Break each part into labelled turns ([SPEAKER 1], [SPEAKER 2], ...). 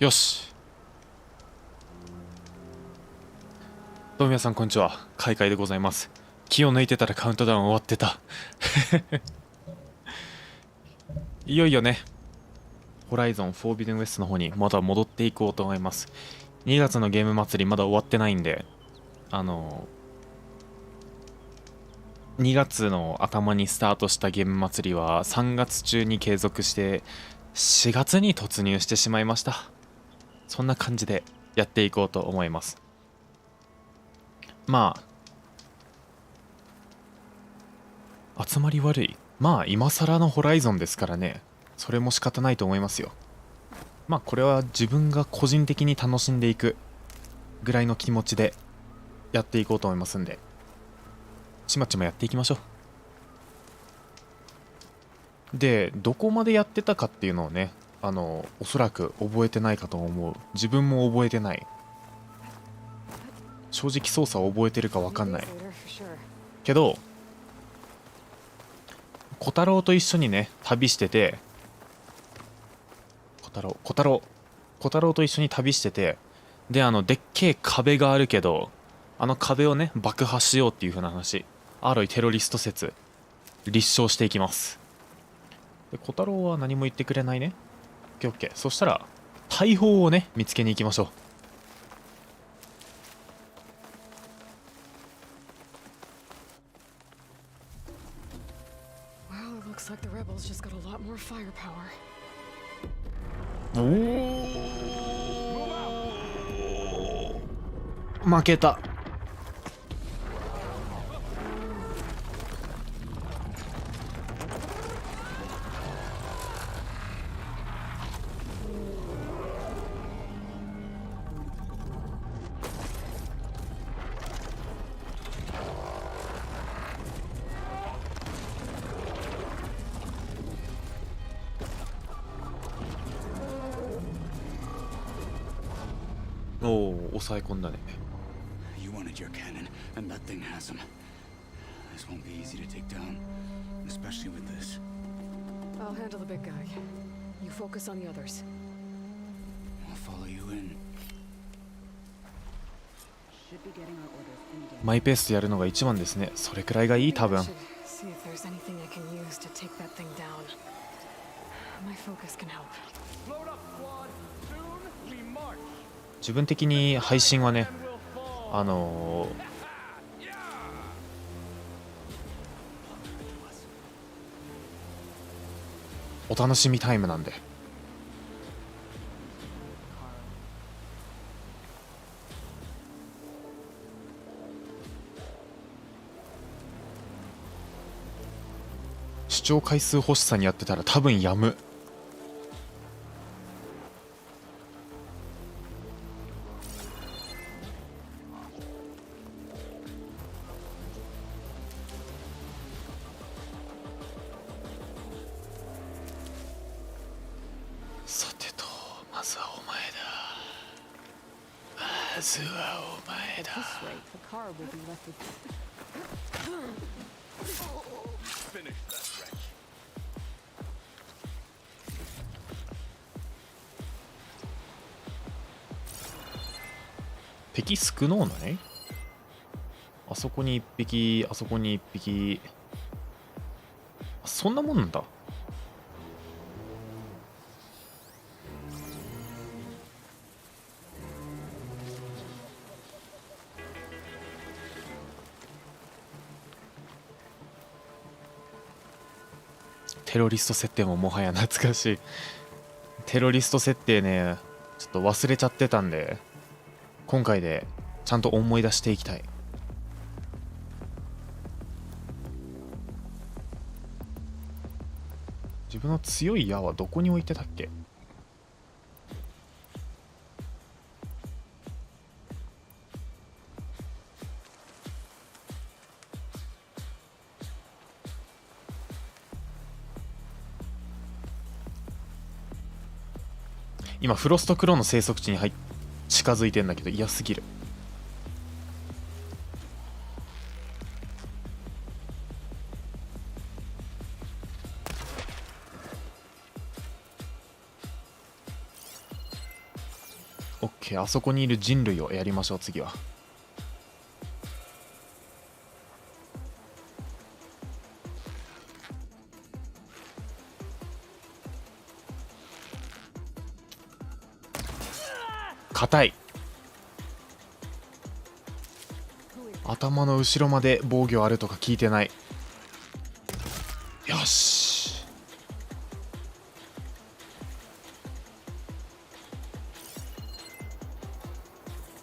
[SPEAKER 1] よし。どうも皆さんこんにちは。かいかいでございます。気を抜いてたらカウントダウン終わってた。いよいよね、ホライゾンフォービデンウェストの方にまた戻っていこうと思います。2月のゲーム祭りまだ終わってないんで、2月の頭にスタートしたゲーム祭りは3月中に継続して4月に突入してしまいました。そんな感じでやっていこうと思います。まあ集まり悪い。まあ今更のホライゾンですからね、それも仕方ないと思いますよ。まあこれは自分が個人的に楽しんでいくぐらいの気持ちでやっていこうと思いますんで、ちまちまやっていきましょう。で、どこまでやってたかっていうのをね、おそらく覚えてないかと思う。自分も覚えてない。正直操作を覚えてるか分かんないけど、小太郎と一緒にね旅してて、小太郎と一緒に旅してて、ででっけえ壁があるけど、あの壁をね爆破しようっていう風な話、アーロイテロリスト説立証していきます。で小太郎は何も言ってくれないね。オッケーオッケー。そしたら大砲をね見つけに行きましょう。おお、負けた。おお、抑え込んだね。
[SPEAKER 2] You wanted your cannon, and that thing has them. This won't be easy to take down, especially with this.
[SPEAKER 3] I'll handle the big guy. You focus on the others.
[SPEAKER 2] I'll follow you in.
[SPEAKER 1] マイペースでやるのが一番ですね。それくらいがいい、多分。
[SPEAKER 3] See if there's anything I can use to take that thing down. My focus can help.
[SPEAKER 1] 自分的に配信はね、お楽しみタイムなんで。視聴回数欲しさにやってたら多分やむ。さてと、まずはお前だ。まずはお前だ。敵少のうない？あそこに一匹、あそこに一匹。そんなもんなんだ。テロリスト設定ももはや懐かしい。テロリスト設定ね、ちょっと忘れちゃってたんで、今回でちゃんと思い出していきたい。自分の強い矢はどこに置いてたっけ？今フロストクローの生息地に近づいてんだけど嫌すぎる。オッケー、あそこにいる人類をやりましょう。次は硬い。頭の後ろまで防御あるとか聞いてない。よし。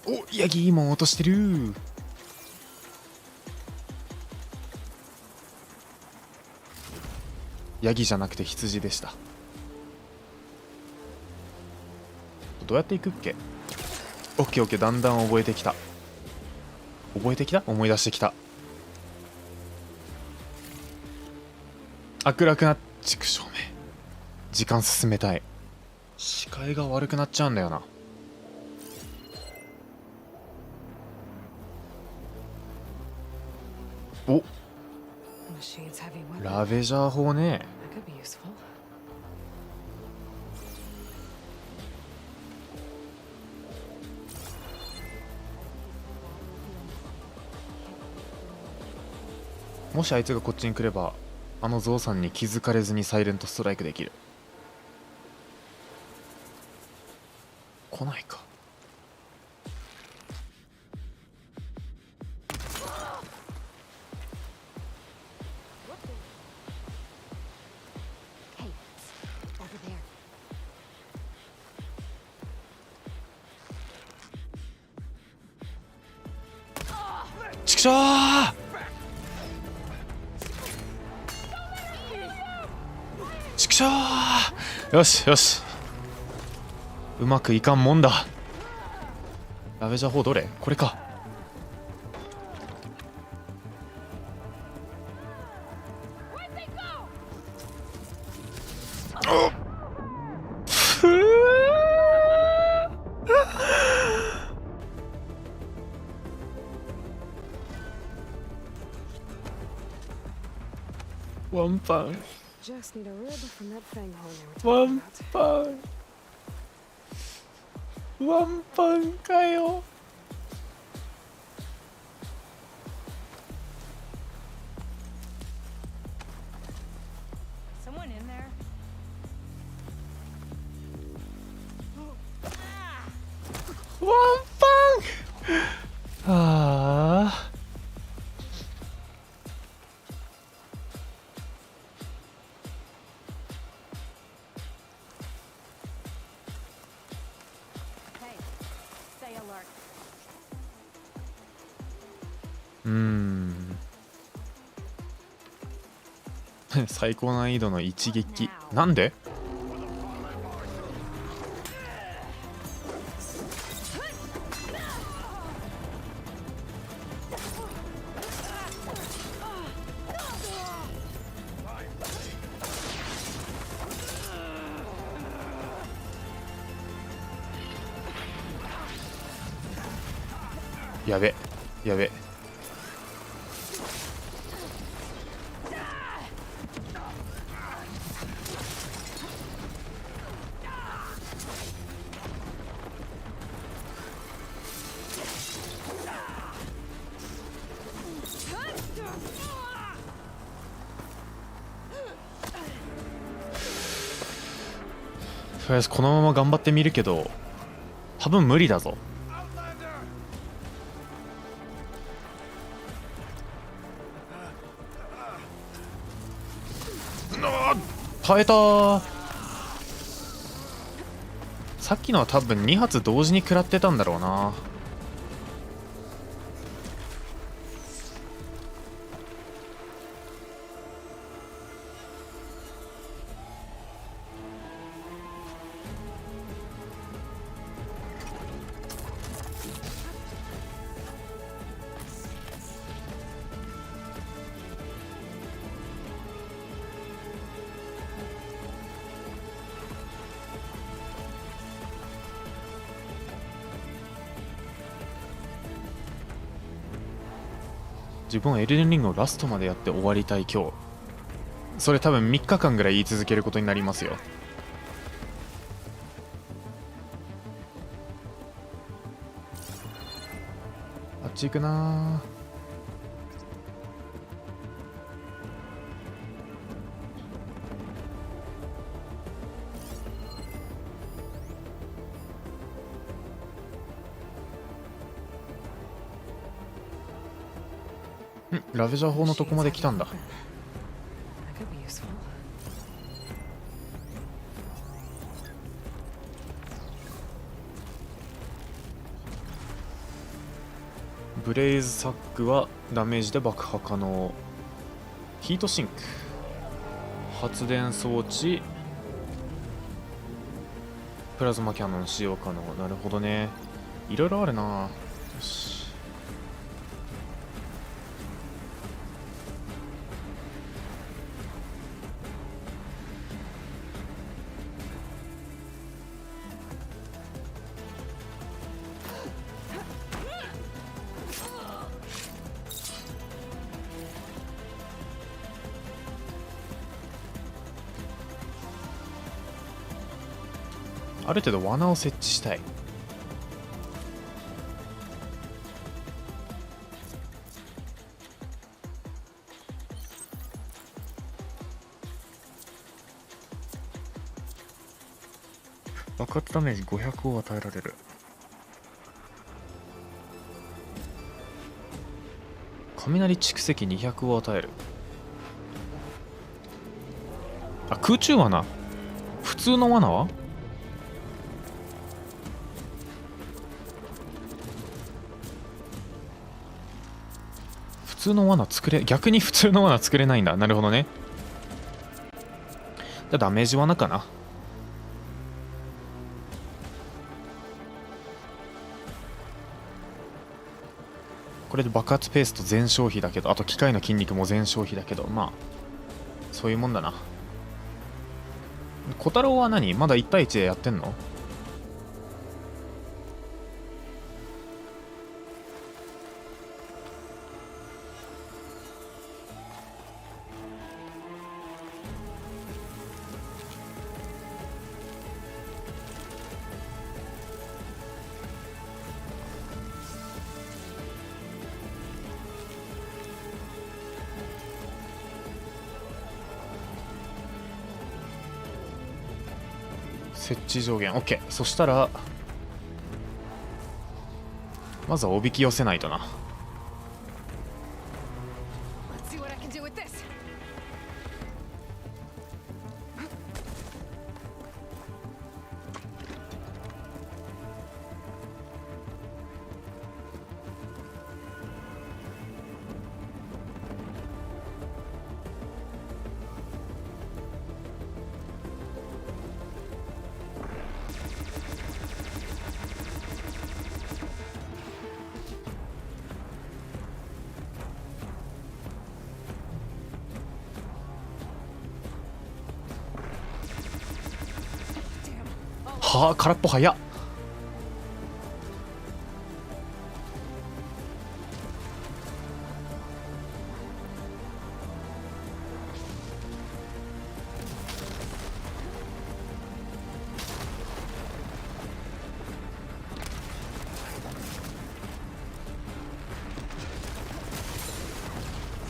[SPEAKER 1] お、ヤギいいもん落としてる。ヤギじゃなくて羊でした。どうやっていくっけ？オッケーオッケー、だんだん覚えてきた。思い出してきた。暗くなっ畜生め。時間進めたい。視界が悪くなっちゃうんだよな。お、ラベジャー砲ね。もしあいつがこっちに来ればあのゾウさんに気づかれずにサイレントストライクできる。来ないか。ちくしょー、ちくしょー。よしよし、うまくいかんもんだ。ラベジャー4どれ？これか。ワンパン
[SPEAKER 3] Just need a rib from that fang hole they
[SPEAKER 1] ワ
[SPEAKER 3] were
[SPEAKER 1] ン
[SPEAKER 3] talking about.
[SPEAKER 1] パンワンパンかよ。
[SPEAKER 4] Someone in there?
[SPEAKER 1] ワンパンああ。
[SPEAKER 4] Hey, stay alert.
[SPEAKER 1] 最高難易度の一撃。なんで？やべやべ。とりあえずこのまま頑張ってみるけど多分無理だぞ。耐えたー。さっきのは多分2発同時に食らってたんだろうな。自分はエルデンリングをラストまでやって終わりたい今日。それ多分3日間ぐらい言い続けることになりますよ。あっち行くなー。ラベジャー砲のとこまで来たんだ。
[SPEAKER 3] That could be useful.
[SPEAKER 1] ブレイズサックはダメージで爆破可能。ヒートシンク、発電装置、プラズマキャノン使用可能。なるほどね、いろいろあるな。よし、ある程度罠を設置したい。爆発ダメージ500を与えられる。雷蓄積200を与える。あ、空中罠。普通の罠は普通の罠作れ、逆に普通の罠作れないんだ。なるほどね。じゃあダメージ罠かな。これで爆発ペースト全消費だけど、あと機械の筋肉も全消費だけど、まあそういうもんだな。小太郎は何、まだ1対1でやってんの？設置上限 OK。 そしたらまずはおびき寄せないとな。
[SPEAKER 3] Let's see what I can do with this.
[SPEAKER 1] はあ、空っぽ早っ。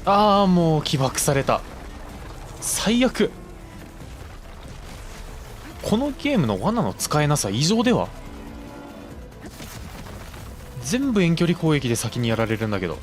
[SPEAKER 1] ああ、もう起爆された。最悪。このゲームの罠の使えなさ異常では。全部遠距離攻撃で先にやられるんだけど。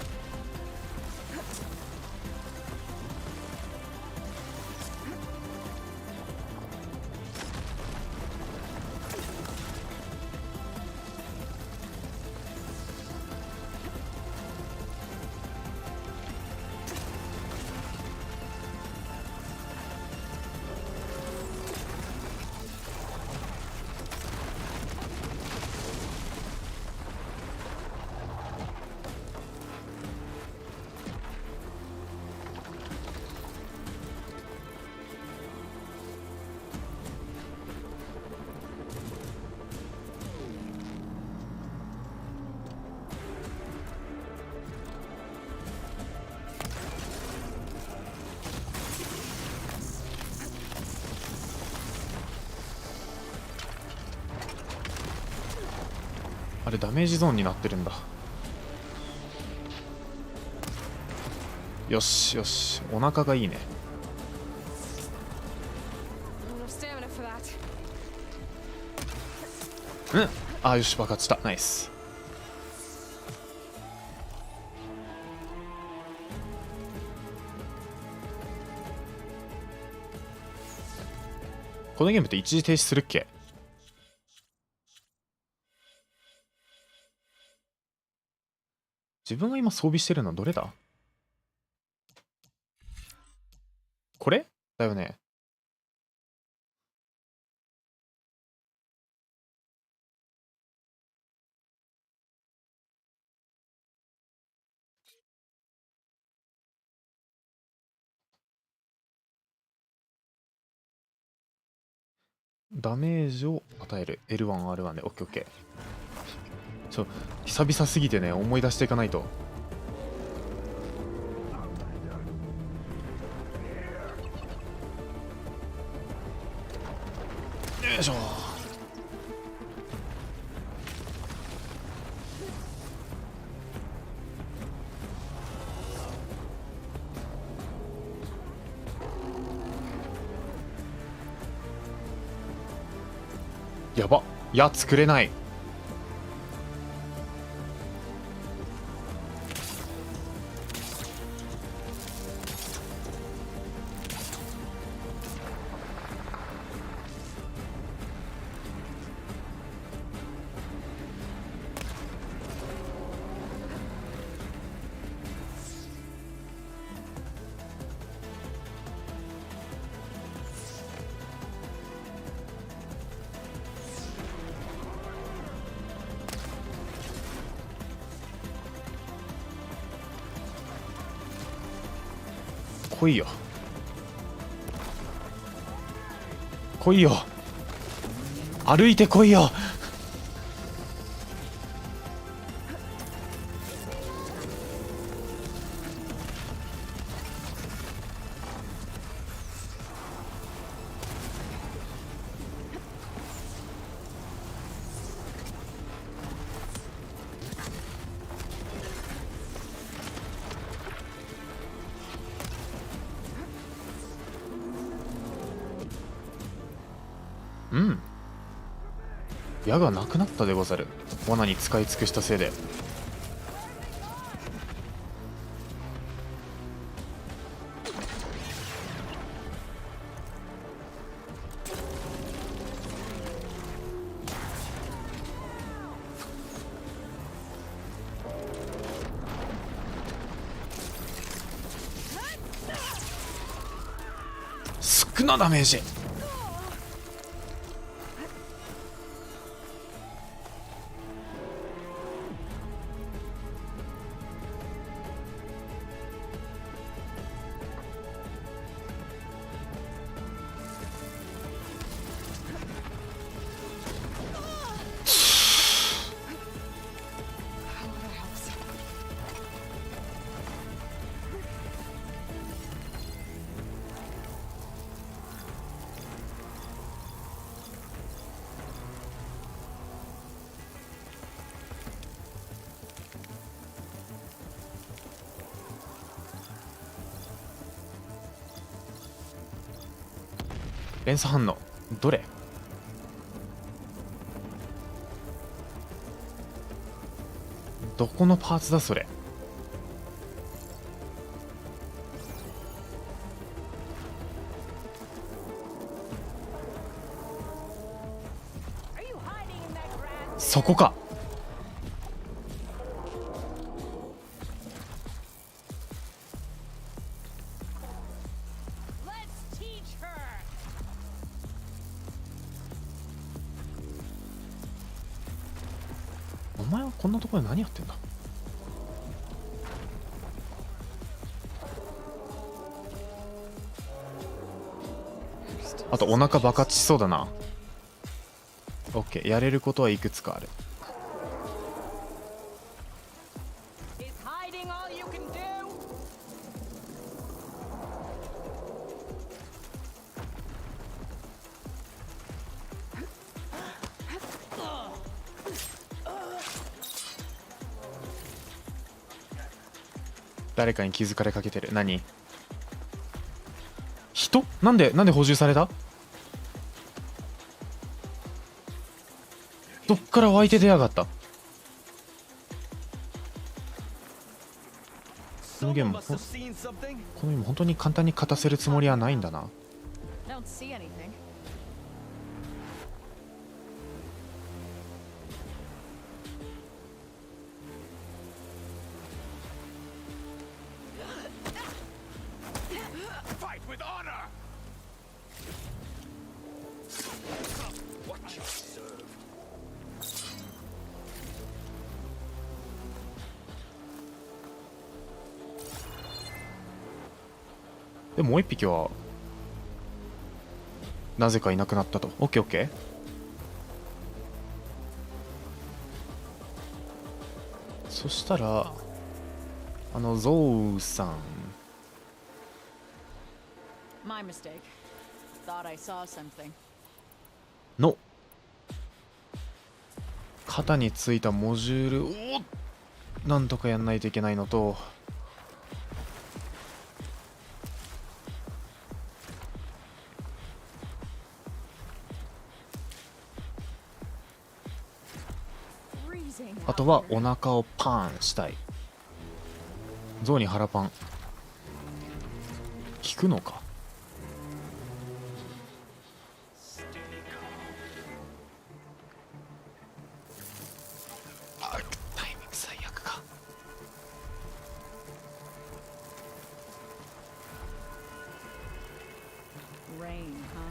[SPEAKER 1] あれダメージゾーンになってるんだ。よしよし、お腹がいいね。
[SPEAKER 3] No stamina for that.
[SPEAKER 1] うん、あ、よし爆発した。ナイス。このゲームって一時停止するっけ？自分が今装備してるのはどれだ？これだよね。ダメージを与える L1R1 で OKOK。久々すぎてね、思い出していかないと。よいしょ。やば、いや作れない。来いよ来いよ、歩いて来いよ。うん、矢がなくなったでござる。罠に使い尽くしたせいで。少なダメージ。連鎖反応どれ？どこのパーツだそれ？そこか。お前はこんなところで何やってんだ。あとお腹爆発しそうだな。オッケー、やれることはいくつかある。誰かに気づかれかけてる。何？人？なんで補充された？どっから湧いて出やがった？このゲーム本当に簡単に勝たせるつもりはないんだな。
[SPEAKER 4] Don't see anything.
[SPEAKER 2] Fight with honor! What you serve.
[SPEAKER 1] でもう一匹はなぜかいなくなったと。オッケーオッケー。そしたらゾウさん
[SPEAKER 4] My mistake. Thought I saw something.
[SPEAKER 1] の肩についたモジュールをなんとかやんないといけないのと、あとはお腹をパーンしたい。象に腹パン効くのか。あ、タイミング最悪か。
[SPEAKER 4] Rain, huh?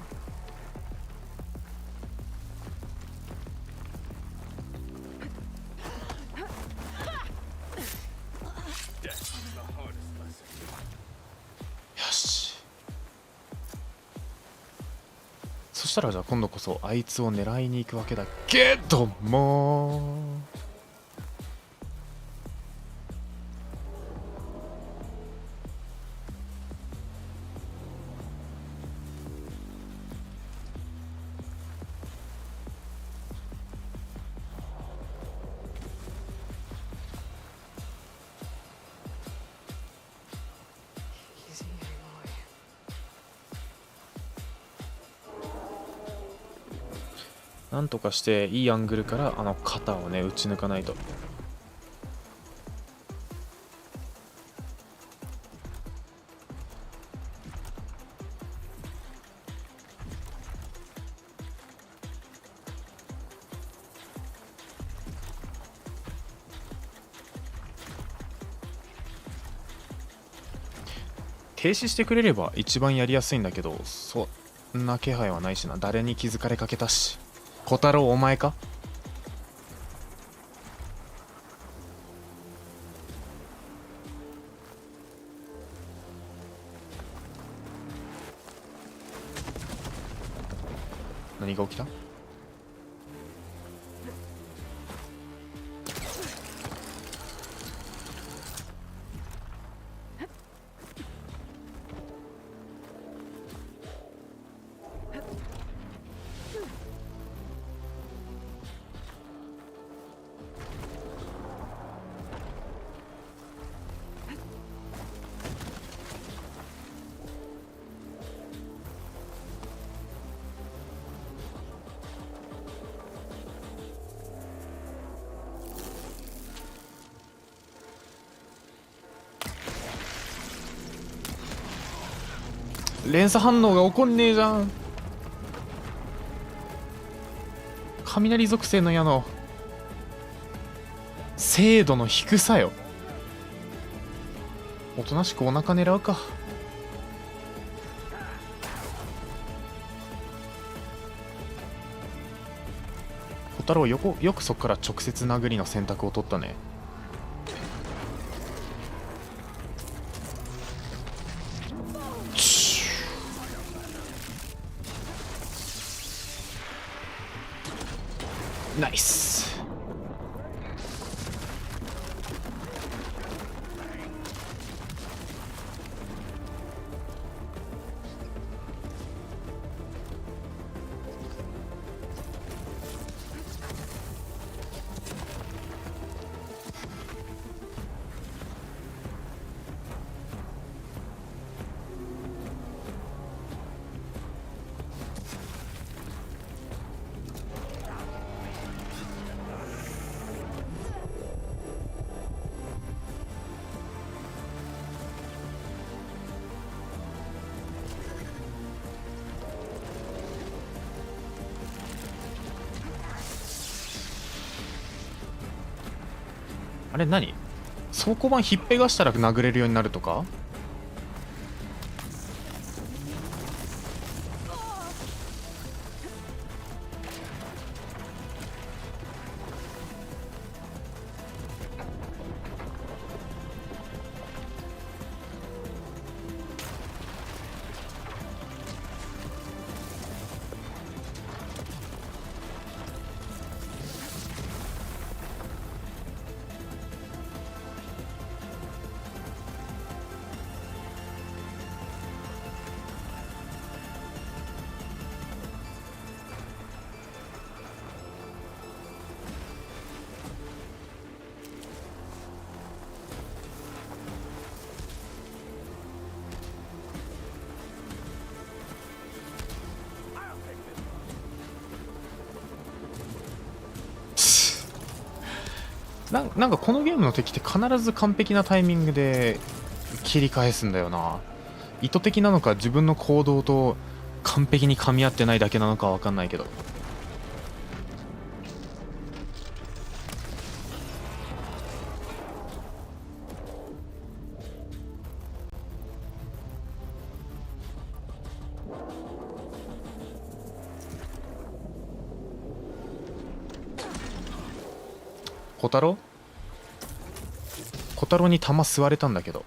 [SPEAKER 2] Death is the hardest lesson.
[SPEAKER 1] よし。そしたらじゃあ今度こそあいつを狙いに行くわけだけども、
[SPEAKER 3] Easy, boy.
[SPEAKER 1] なんとかしていいアングルからあの肩をね打ち抜かないと。停止してくれれば一番やりやすいんだけど、そんな気配はないしな。誰に気づかれかけたし。小太郎お前か。何が起きた。連鎖反応が起こんねえじゃん。雷属性の矢の精度の低さよ。おとなしくお腹狙うか。小太郎よくそっから直接殴りの選択を取ったね。ナイス。あれ何、倉庫板ひっぺがしたら殴れるようになるとか。なんかこのゲームの敵って必ず完璧なタイミングで切り返すんだよな。意図的なのか自分の行動と完璧に噛み合ってないだけなのかわかんないけど。小太郎に弾吸われたんだけど。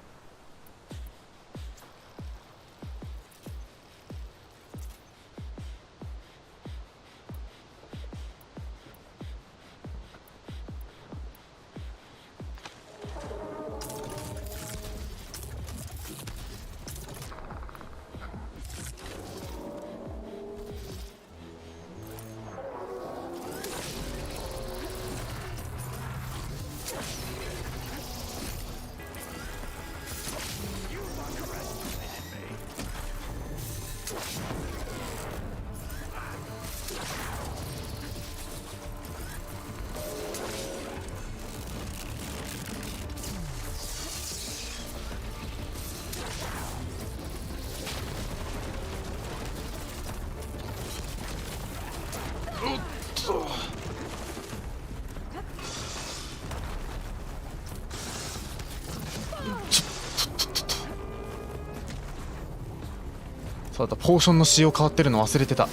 [SPEAKER 1] そうだった、ポーションの仕様変わってるの忘れてた。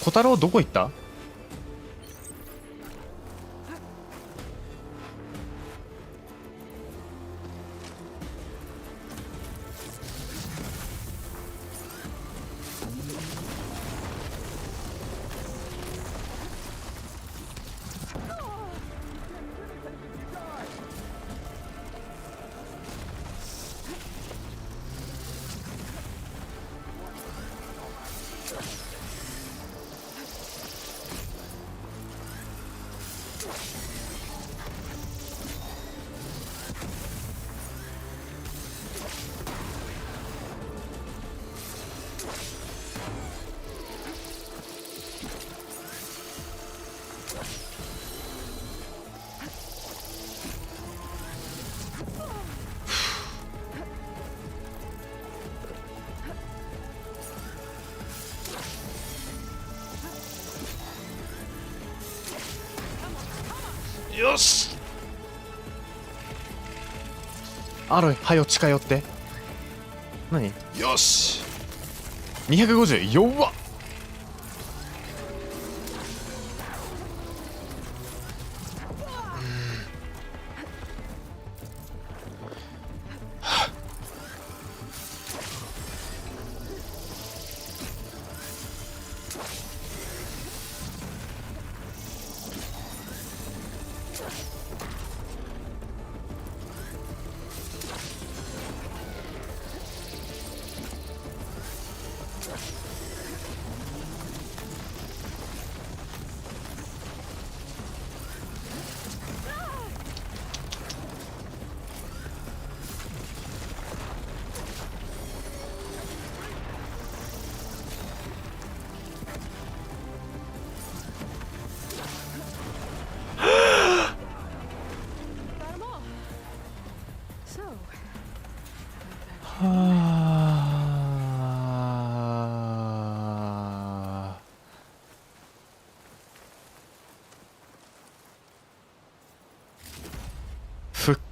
[SPEAKER 1] 小太郎どこ行った？よし、アロイはよ近寄って。何？よし、250、弱っ。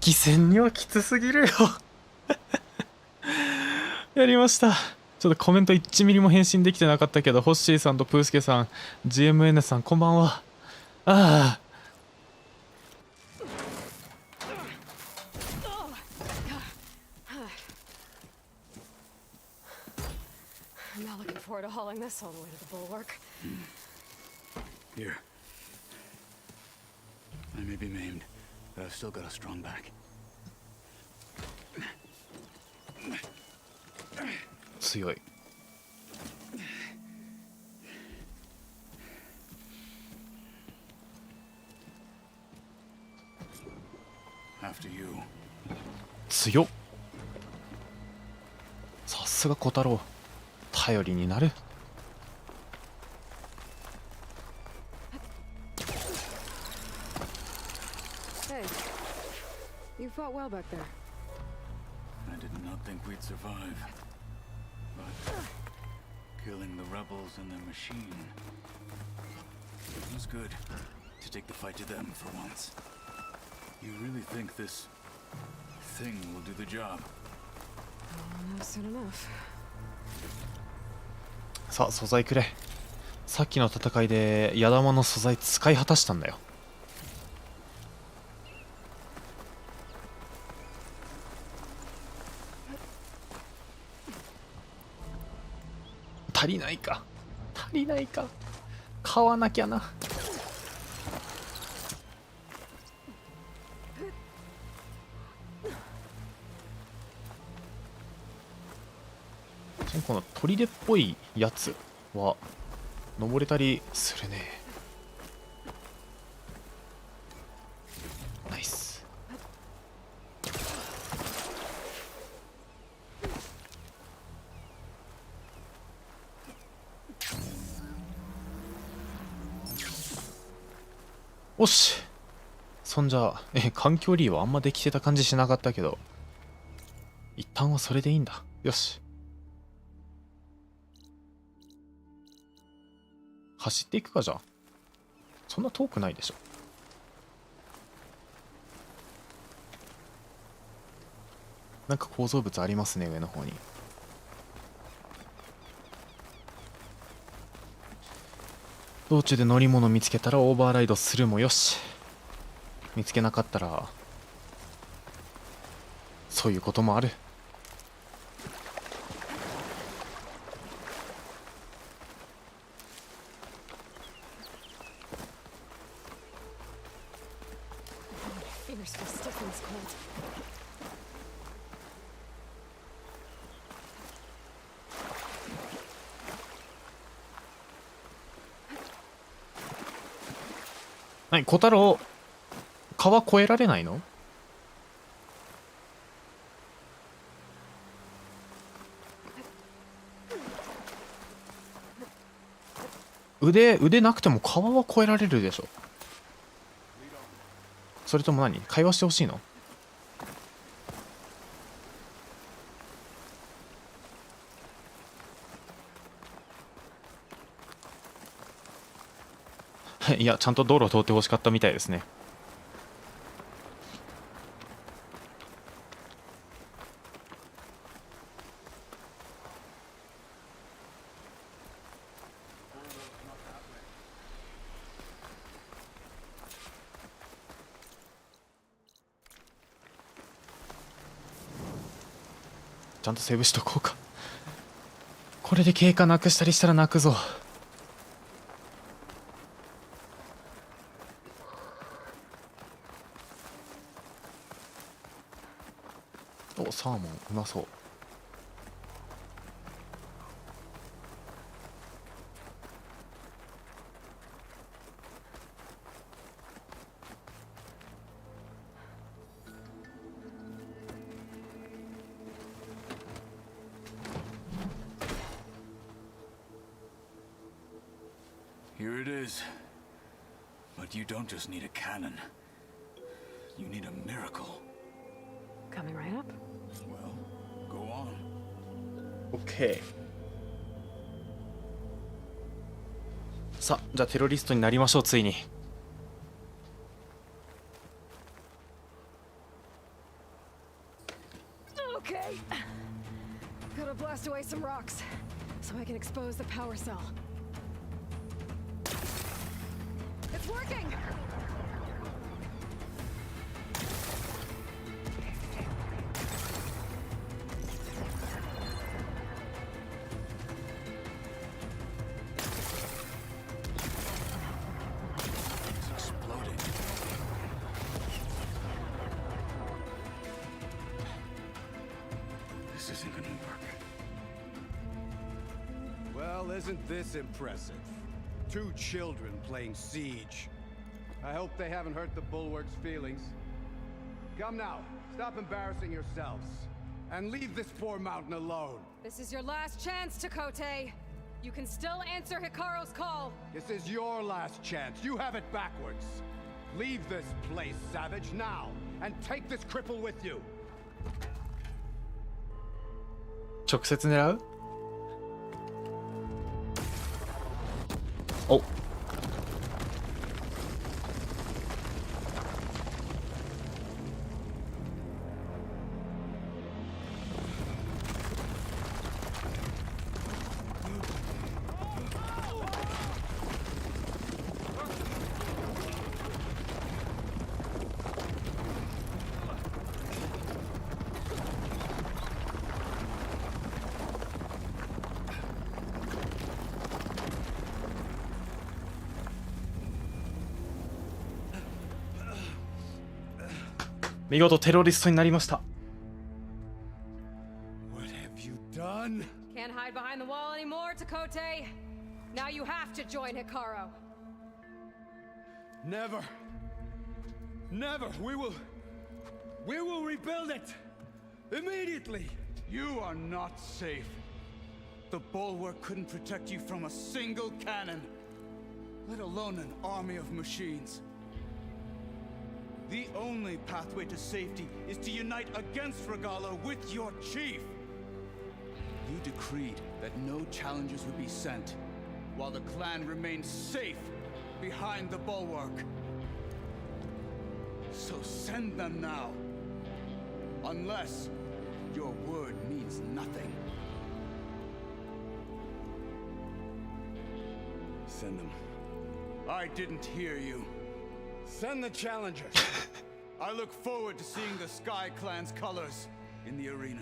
[SPEAKER 1] 機戦にはきつすぎるよやりました。ちょっとコメント1ミリも返信できてなかったけど、ホッシーさんとプースケさん、GMN さん、こんばんは。ああ。
[SPEAKER 3] I'm not looking forward to hauling this all the way to the bulwark.
[SPEAKER 2] Here. I may be maimed, but I've still got a strong back.
[SPEAKER 1] 強い。
[SPEAKER 2] After you.
[SPEAKER 1] 強っ。さすが小太郎。頼りになる。
[SPEAKER 3] Hey, you fought well back there.
[SPEAKER 2] I did not think we'd survive. But killing the rebels and their machine. It was good to take the fight to them for once. You really think this thing will do the job?
[SPEAKER 3] Not soon enough.
[SPEAKER 1] さあ素材くれ。さっきの戦いで矢玉の素材使い果たしたんだよ。足りないか、足りないか、買わなきゃな。この砦っぽいやつは登れたりするね。ナイス。おし、そんじゃ環境リーはあんまできてた感じしなかったけど、一旦はそれでいいんだ。よし、走っていくか。じゃあそんな遠くないでしょ。なんか構造物ありますね、上の方に。道中で乗り物見つけたらオーバーライドするもよし、見つけなかったらそういうこともある。
[SPEAKER 3] Fingers feel stiff in this cold.
[SPEAKER 1] はい、小太郎、川越えられないの？腕なくても川は越えられるでしょ。それとも何？会話してほしいの？いや、ちゃんと道路を通ってほしかったみたいですね。ちゃんとセーブしとこうか。これで経過なくしたりしたら泣くぞ。お、サーモンうまそう。
[SPEAKER 2] Here it is. But you don't just need a cannon. You need a miracle.
[SPEAKER 3] Coming right up.
[SPEAKER 2] Well, go on.
[SPEAKER 1] オッケー。さあ、じゃあテロリストになりましょう。ついに
[SPEAKER 3] Okay. Gotta blast away some rocks so I can expose the power cell. It's working!
[SPEAKER 2] It's exploding. This isn't gonna work.
[SPEAKER 5] Well, isn't this impressive? 2 children playing Siege. I hope they haven't hurt the Bulwark's feelings. Come now, stop embarrassing yourselves. And leave this poor mountain alone.
[SPEAKER 3] This is your last chance, Takote. You can still answer Hikaru's call.
[SPEAKER 5] This is your last chance. You have it backwards. Leave this place, Savage, now. And take this cripple with you.
[SPEAKER 1] 直接狙う？お。見事テロリストになりました。
[SPEAKER 5] What have you done?
[SPEAKER 3] Can't hide behind the wall anymore, Takote. Now you have to join Hikaru.
[SPEAKER 5] Never. Never. We will rebuild it. Immediately.
[SPEAKER 2] You are not safe. The Bulwark couldn't protect you from a single cannon, let alone an army of machines. The only pathway to safety is to unite against Regalo with your chief. You decreed that no challengers would be sent, while the clan remained safe behind the Bulwark. So send them now. Unless your word means nothing. Send them. I didn't hear you.
[SPEAKER 5] Send the challengers.
[SPEAKER 2] I look forward to seeing the Sky Clan's colors in the arena.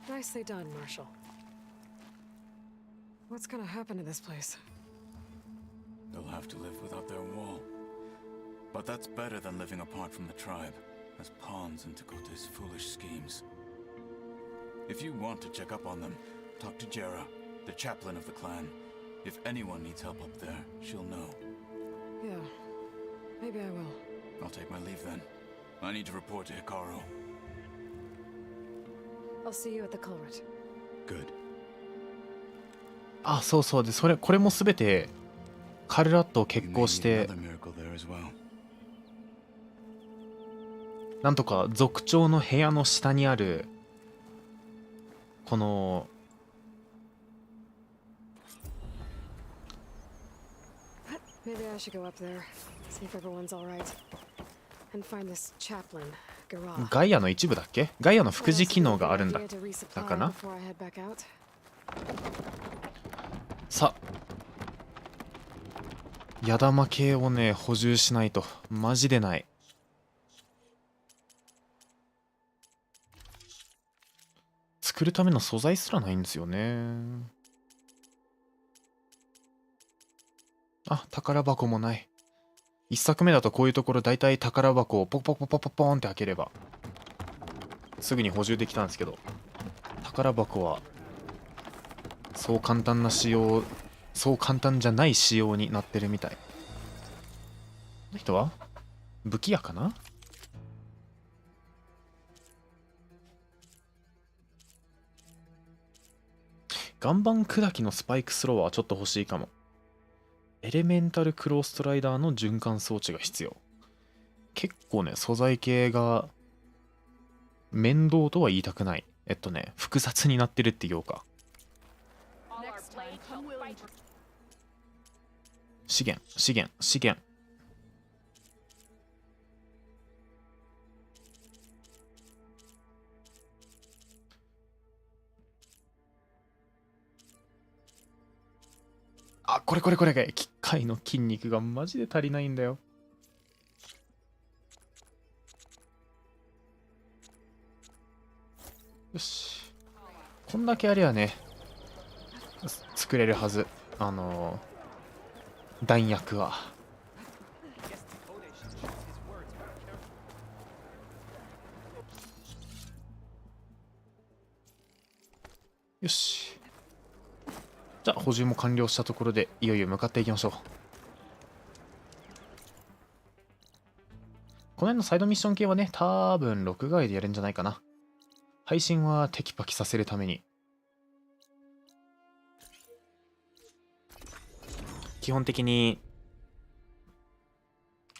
[SPEAKER 3] Nicely done, Marshall. What's gonna happen to this place?
[SPEAKER 2] They'll have to live without their wall. But that's better than living apart from the tribe, as pawns in Takote's foolish schemes. If you want to check up on them, talk to Jera, the chaplain of the clan. If anyone needs help up there, she'll know.
[SPEAKER 3] Yeah, maybe I will.
[SPEAKER 2] I'll take my leave then. I need to report to Hikaru.
[SPEAKER 3] I'll see you at the culvert.
[SPEAKER 2] Good.
[SPEAKER 1] あ、そうそう。で、これもすべてカルラットを決行して、
[SPEAKER 2] Another miracle there as well.
[SPEAKER 1] なんとか族長の部屋の下にあるこの
[SPEAKER 3] Maybe I should go up there, see if everyone's all right, and find this chaplain, Garage.
[SPEAKER 1] ガイアの一部だっけ？ガイアの副次機能があるんだかな？さあ、矢玉系をね補充しないとマジでない。作るための素材すらないんですよね。あ、宝箱もない。一作目だとこういうところだいたい宝箱をポコポコポコポーンって開ければすぐに補充できたんですけど、宝箱はそう簡単じゃない仕様になってるみたい。この人は武器屋かな？岩盤砕きのスパイクスローはちょっと欲しいかも。エレメンタルクローストライダーの循環装置が必要。結構ね、素材系が面倒とは言いたくない。複雑になってるって言おうか。資源資源資源。あ、これ機械の筋肉がマジで足りないんだよ。よし、こんだけありゃね作れるはず。弾薬は。よし、じゃあ補充も完了したところでいよいよ向かっていきましょう。この辺のサイドミッション系はね、多分録画外でやるんじゃないかな。配信はテキパキさせるために。基本的に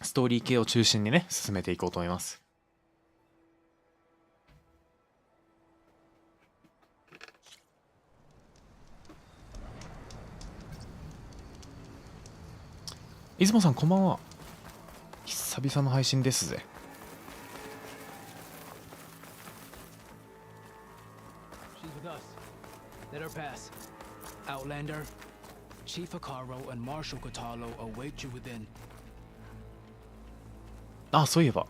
[SPEAKER 1] ストーリー系を中心にね進めていこうと思います。出雲さんこんばんは。久々の配信ですぜ。
[SPEAKER 6] Chief Hikaru and Marshal Katalo await you within.
[SPEAKER 1] あ、そういえば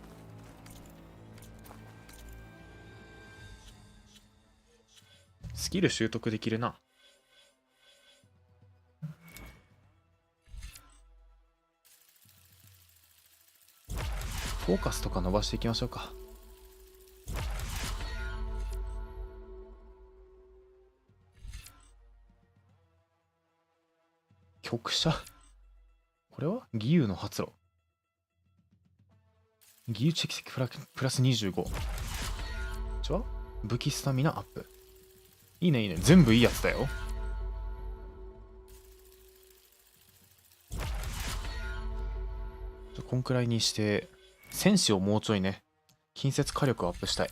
[SPEAKER 1] スキル習得できるな。フォーカスとか伸ばしていきましょうか。局舎、これは義勇の発露。義勇蓄積プラス25。こっちは武器スタミナアップ。いいねいいね、全部いいやつだよ。こんくらいにして戦士をもうちょいね近接火力をアップしたい。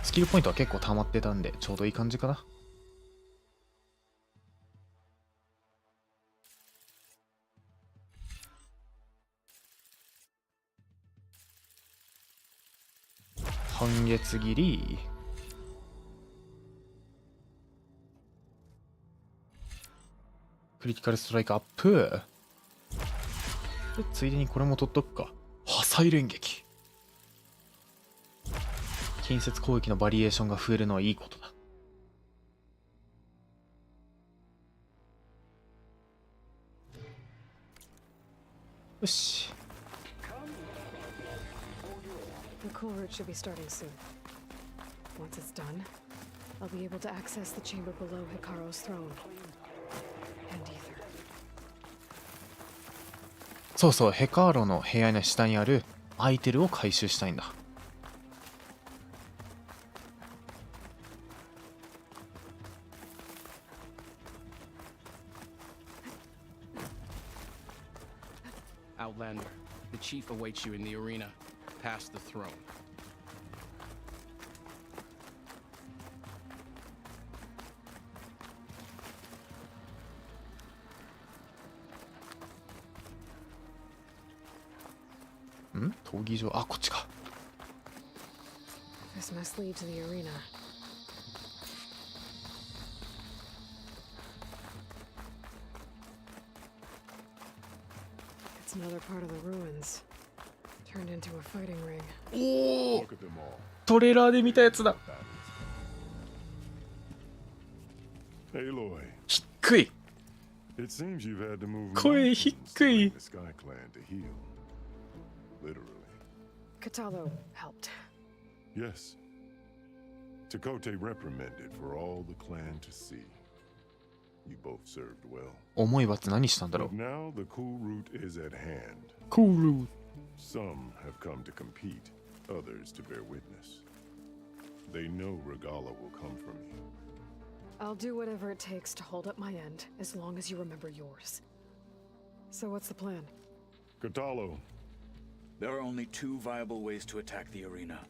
[SPEAKER 1] スキルポイントは結構溜まってたんでちょうどいい感じかな。半月切り、クリティカルストライクアップで、ついでにこれも取っとくか。破砕連撃、近接攻撃のバリエーションが増えるのはいいことだ。よし、
[SPEAKER 3] The cool route should be starting soon. Once it's done, I'll be able to access the chamber below Hikaru's throne. And ether.
[SPEAKER 1] そうそう、ヘカーロの部屋の下にあるアイテルを回収したいんだ。
[SPEAKER 6] Outlander, the chief awaits you in the arena, past the throne.
[SPEAKER 1] ん？闘技場、あ、こっちか。
[SPEAKER 3] This must lead to the arena. It's another part of the ruins. Turned into a fighting ring.
[SPEAKER 1] おお、トレーラーで見たやつだ。
[SPEAKER 7] Aloy,
[SPEAKER 1] 低い。
[SPEAKER 7] it seems you've had to move
[SPEAKER 1] 声
[SPEAKER 7] mountains
[SPEAKER 1] 低い。
[SPEAKER 7] to the Sky Clan to heal. Literally.
[SPEAKER 3] Katalo helped.
[SPEAKER 7] Yes. Takote reprimanded for all the clan to see. You both served well.
[SPEAKER 1] 重い罰何したんだろ
[SPEAKER 7] But
[SPEAKER 1] う。
[SPEAKER 7] now the cool route is at hand.
[SPEAKER 1] クール。
[SPEAKER 7] Some have come to compete, others to bear witness. They know Regala will come from you.
[SPEAKER 3] I'll do whatever it takes to hold up my end, as long as you remember yours. So what's the plan?
[SPEAKER 7] Katalo,
[SPEAKER 2] There are only two viable ways to attack the arena.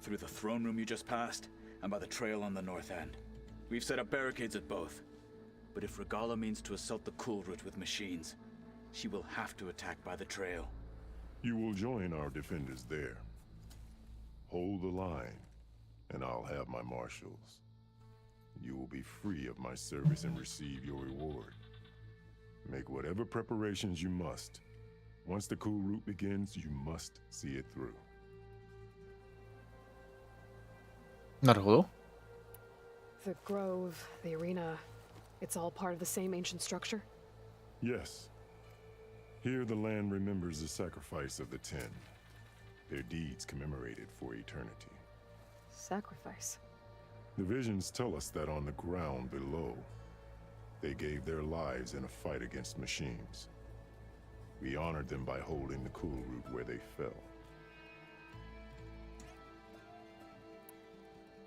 [SPEAKER 2] Through the throne room you just passed, and by the trail on the north end. We've set up barricades at both. But if Regala means to assault the cool route with machines, she will have to attack by the trail.
[SPEAKER 7] You will join our defenders there. Hold the line, and I'll have my marshals. You will be free of my service and receive your reward. Make whatever preparations you must. Once the cool route begins, you must see it through.
[SPEAKER 1] なるほど。
[SPEAKER 3] The grove, the arena, it's all part of the same ancient structure?
[SPEAKER 7] Yes. Here the land remembers the sacrifice of the 10. Their deeds commemorated for eternity.
[SPEAKER 3] Sacrifice.
[SPEAKER 7] The visions tell us that on the ground below, they gave their lives in a fight against machines. We honored them by holding the cool route where they fell.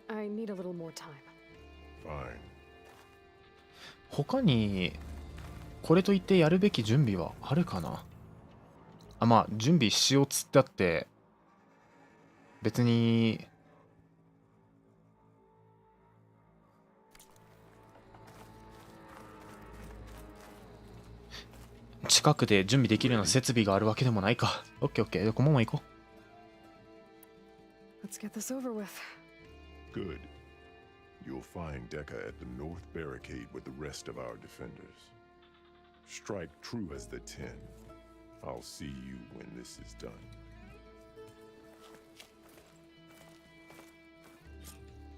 [SPEAKER 3] I need a little more time.
[SPEAKER 7] Fine.
[SPEAKER 1] 他にこれといってやるべき準備はあるかな。あ、まあ準備しようっつってあって別に近くで準備できるような設備があるわけでもないか。オッケーオッケー。このまま行こう。
[SPEAKER 3] Let's get this over with.
[SPEAKER 7] Good. You'll find Deca at the north barricade with the rest of our defenders. Strike true as the 10. I'll see you when this is done.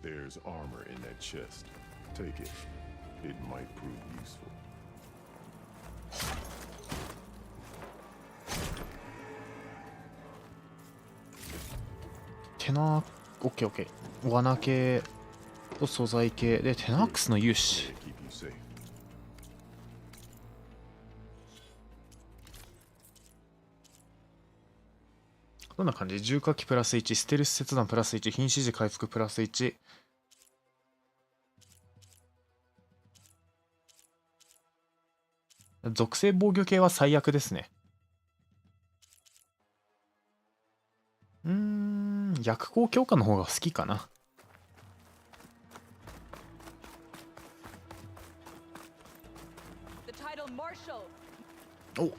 [SPEAKER 7] There's armor in that chest. Take it. It might prove useful.
[SPEAKER 1] テナー、オッケーオッケー。罠系と素材系でテナックスの融資。
[SPEAKER 7] Keep you safe.
[SPEAKER 1] どんな感じ？重火器プラス1、ステルス切断プラス1、瀕死時回復プラス1。属性防御系は最悪ですね。薬効強化の方が好きかな。お、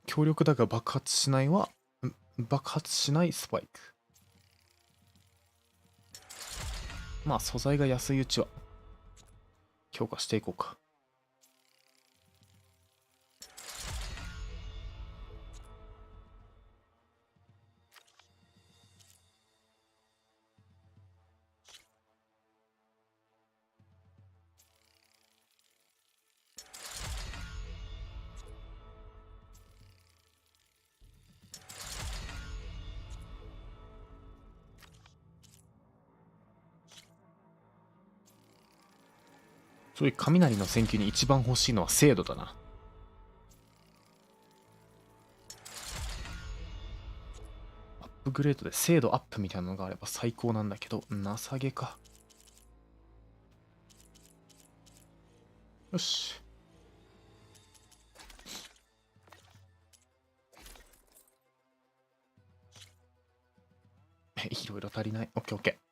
[SPEAKER 1] 強力だが爆発しないは爆発しないスパイク。まあ素材が安いうちは強化していこうか。そういう雷の戦球に一番欲しいのは精度だな。アップグレードで精度アップみたいなのがあれば最高なんだけど、情けか。よし。いろいろ足りない。オッケーオッケー。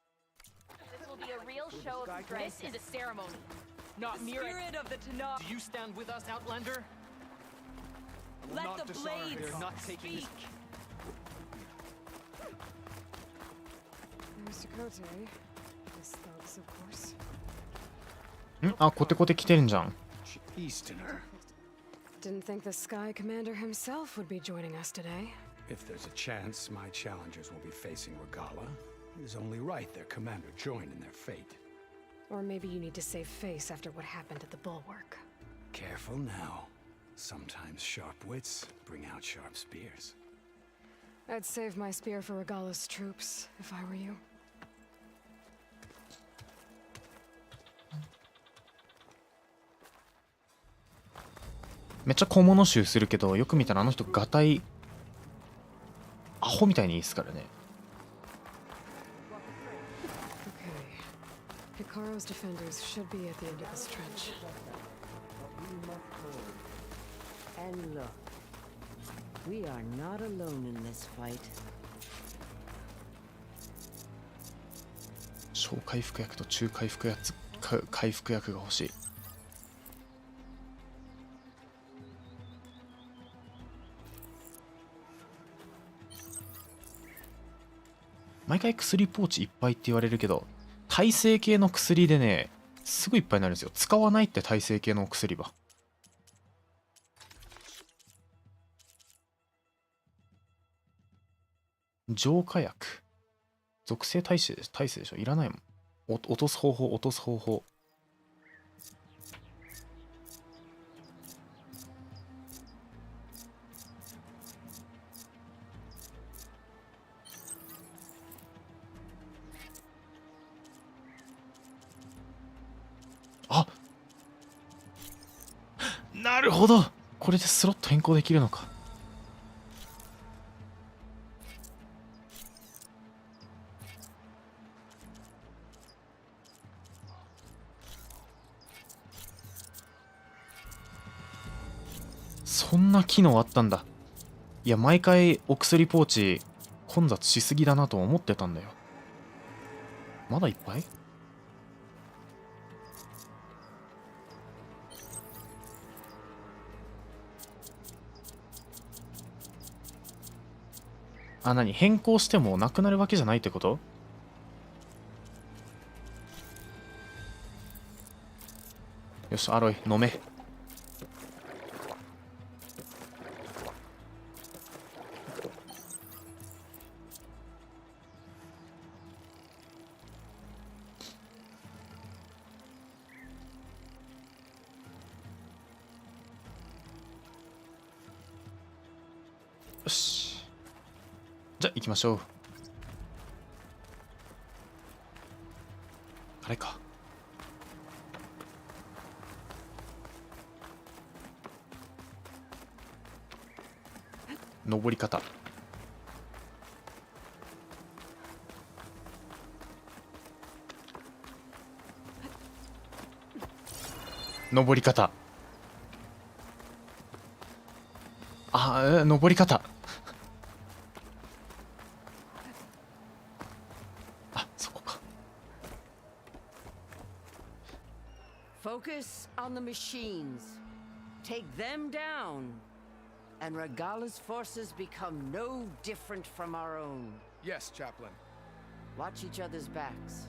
[SPEAKER 4] This is a ceremony, not mere. Spirit of the Tanakh.
[SPEAKER 6] Do you stand with us, Outlander?
[SPEAKER 4] Let the blades speak.
[SPEAKER 3] There's Dakota. His thugs, of course.
[SPEAKER 1] あ、コテコテ来てるんじゃん。
[SPEAKER 5] Easterner.
[SPEAKER 3] Didn't think the Sky Commander himself would be joining us today.
[SPEAKER 5] If there's a chance my challengers will be facing Regala, it is only right their commander join in their fate.
[SPEAKER 3] Or maybe you need to save face after what happened at the bulwark.
[SPEAKER 5] Careful now. Sometimes sharp wits bring out sharp spears.
[SPEAKER 3] I'd save my spear for Regala's troops, if I were you.
[SPEAKER 1] めっちゃ小物集するけど、よく見たらあの人ガタイアホみたいにいいですからね。
[SPEAKER 3] Hikaru's defenders should be at the end of this trench.
[SPEAKER 8] And look, we are not alone in this fight.
[SPEAKER 1] 小回復薬と中回復回復薬が欲しい。毎回薬ポーチいっぱいって言われるけど、耐性系の薬でね、すぐいっぱいになるんですよ。使わないって耐性系のお薬は。浄化薬。属性耐性でしょ。いらないもん。落とす方法。あ、なるほど。これでスロット変更できるのか。そんな機能あったんだ。いや、毎回お薬ポーチ混雑しすぎだなと思ってたんだよ。まだいっぱい？あ、何？変更してもなくなるわけじゃないってこと？よし、アロイ飲め。よし、じゃあ行きましょう。あれか。登り方。登り方。登り方。あ、そこか。
[SPEAKER 8] Focus on the machines. Take them down. And Regala's forces become no different from our own.
[SPEAKER 6] Yes, Chaplain.
[SPEAKER 8] Watch each other's backs.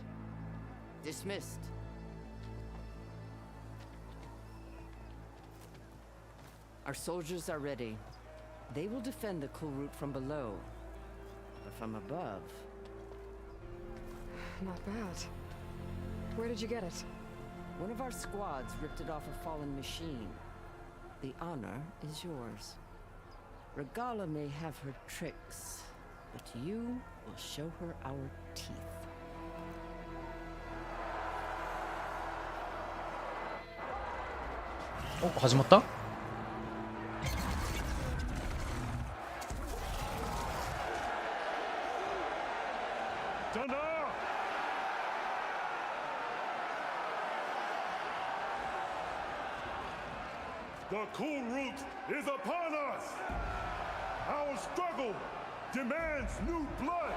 [SPEAKER 8] Dismissed. Our soldiers are ready. They will defend the cool route from below. But from above...
[SPEAKER 3] Not bad. Where did you get it?
[SPEAKER 8] One of our squads ripped it off a fallen machine. The honor is yours. Regala may have her tricks, but you will show her our teeth.
[SPEAKER 1] Oh, 始まった？The
[SPEAKER 7] cool route is upon us! Our struggle demands new blood!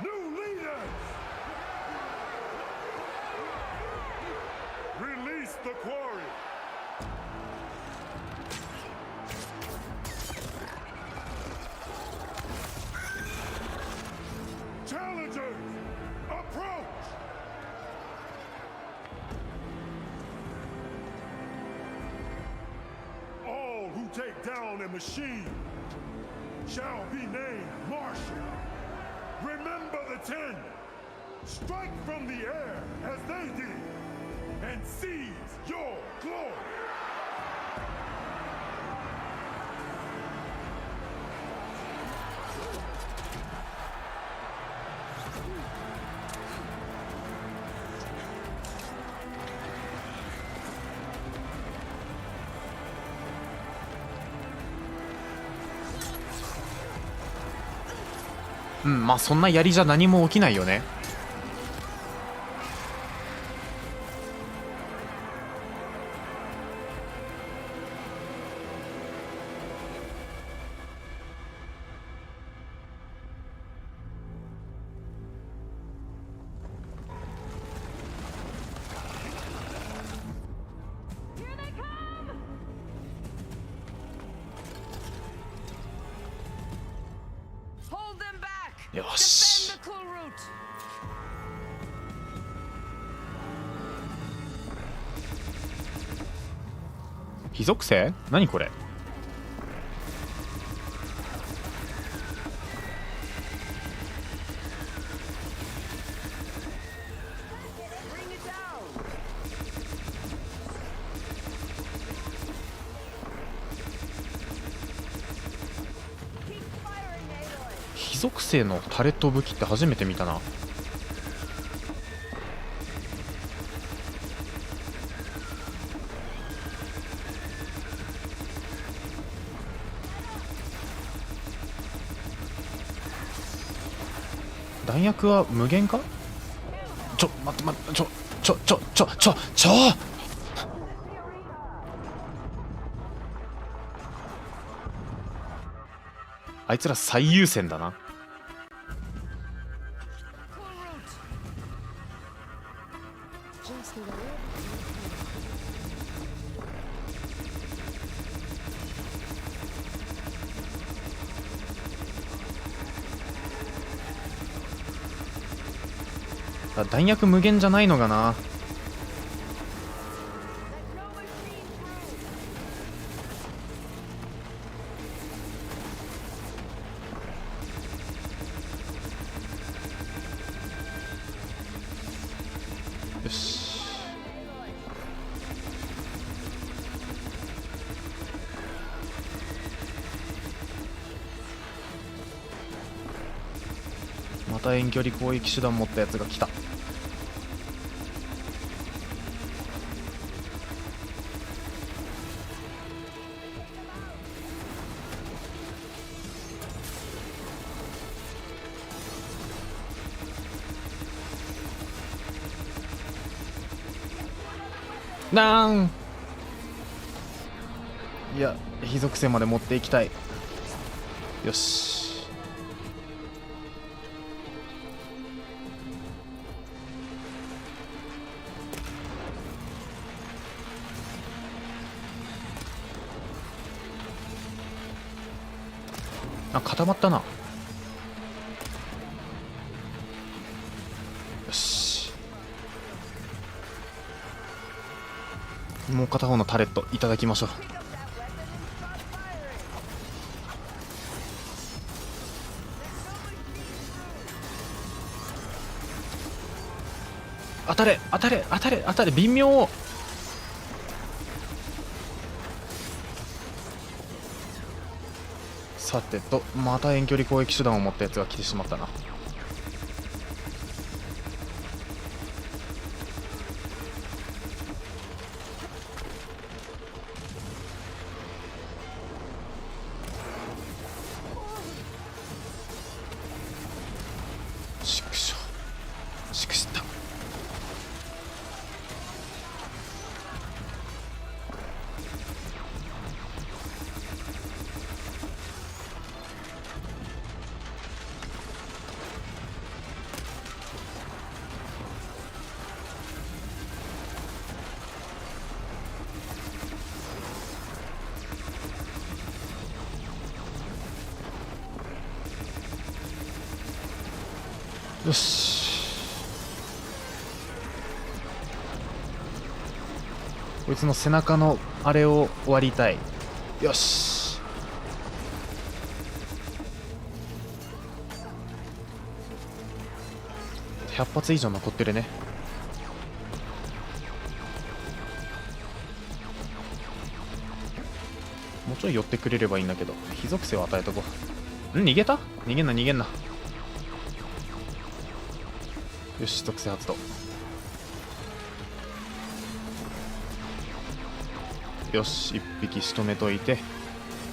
[SPEAKER 7] New leaders! Release the quarry! Challengers, approach! All who take down a machine shall be named Marshal. Remember the 10. Strike from the air as they did and seize your glory.
[SPEAKER 1] うん、まあそんな槍じゃ何も起きないよね。よし。
[SPEAKER 8] Defend the cool route.
[SPEAKER 1] 非属性？何これ？非属性のタレット武器って初めて見たな。弾薬は無限か？待って待って、あいつら最優先だな。弾薬無限じゃないのがな。よし。また遠距離攻撃手段持ったやつが来た。いや、非属性まで持っていきたい。よし。あ、固まったな。よし。もう片方のタレットいただきましょう。当たれ当たれ当たれ当たれ、微妙。さてと、また遠距離攻撃手段を持ったやつが来てしまったな。しくしょしくした。よし。こいつの背中のあれを割りたい。よし。100発以上残ってるね。もうちょい寄ってくれればいいんだけど、非属性を与えとこう。逃げた？逃げんな逃げんな。よし、属性発動。よし、一匹仕留めといて。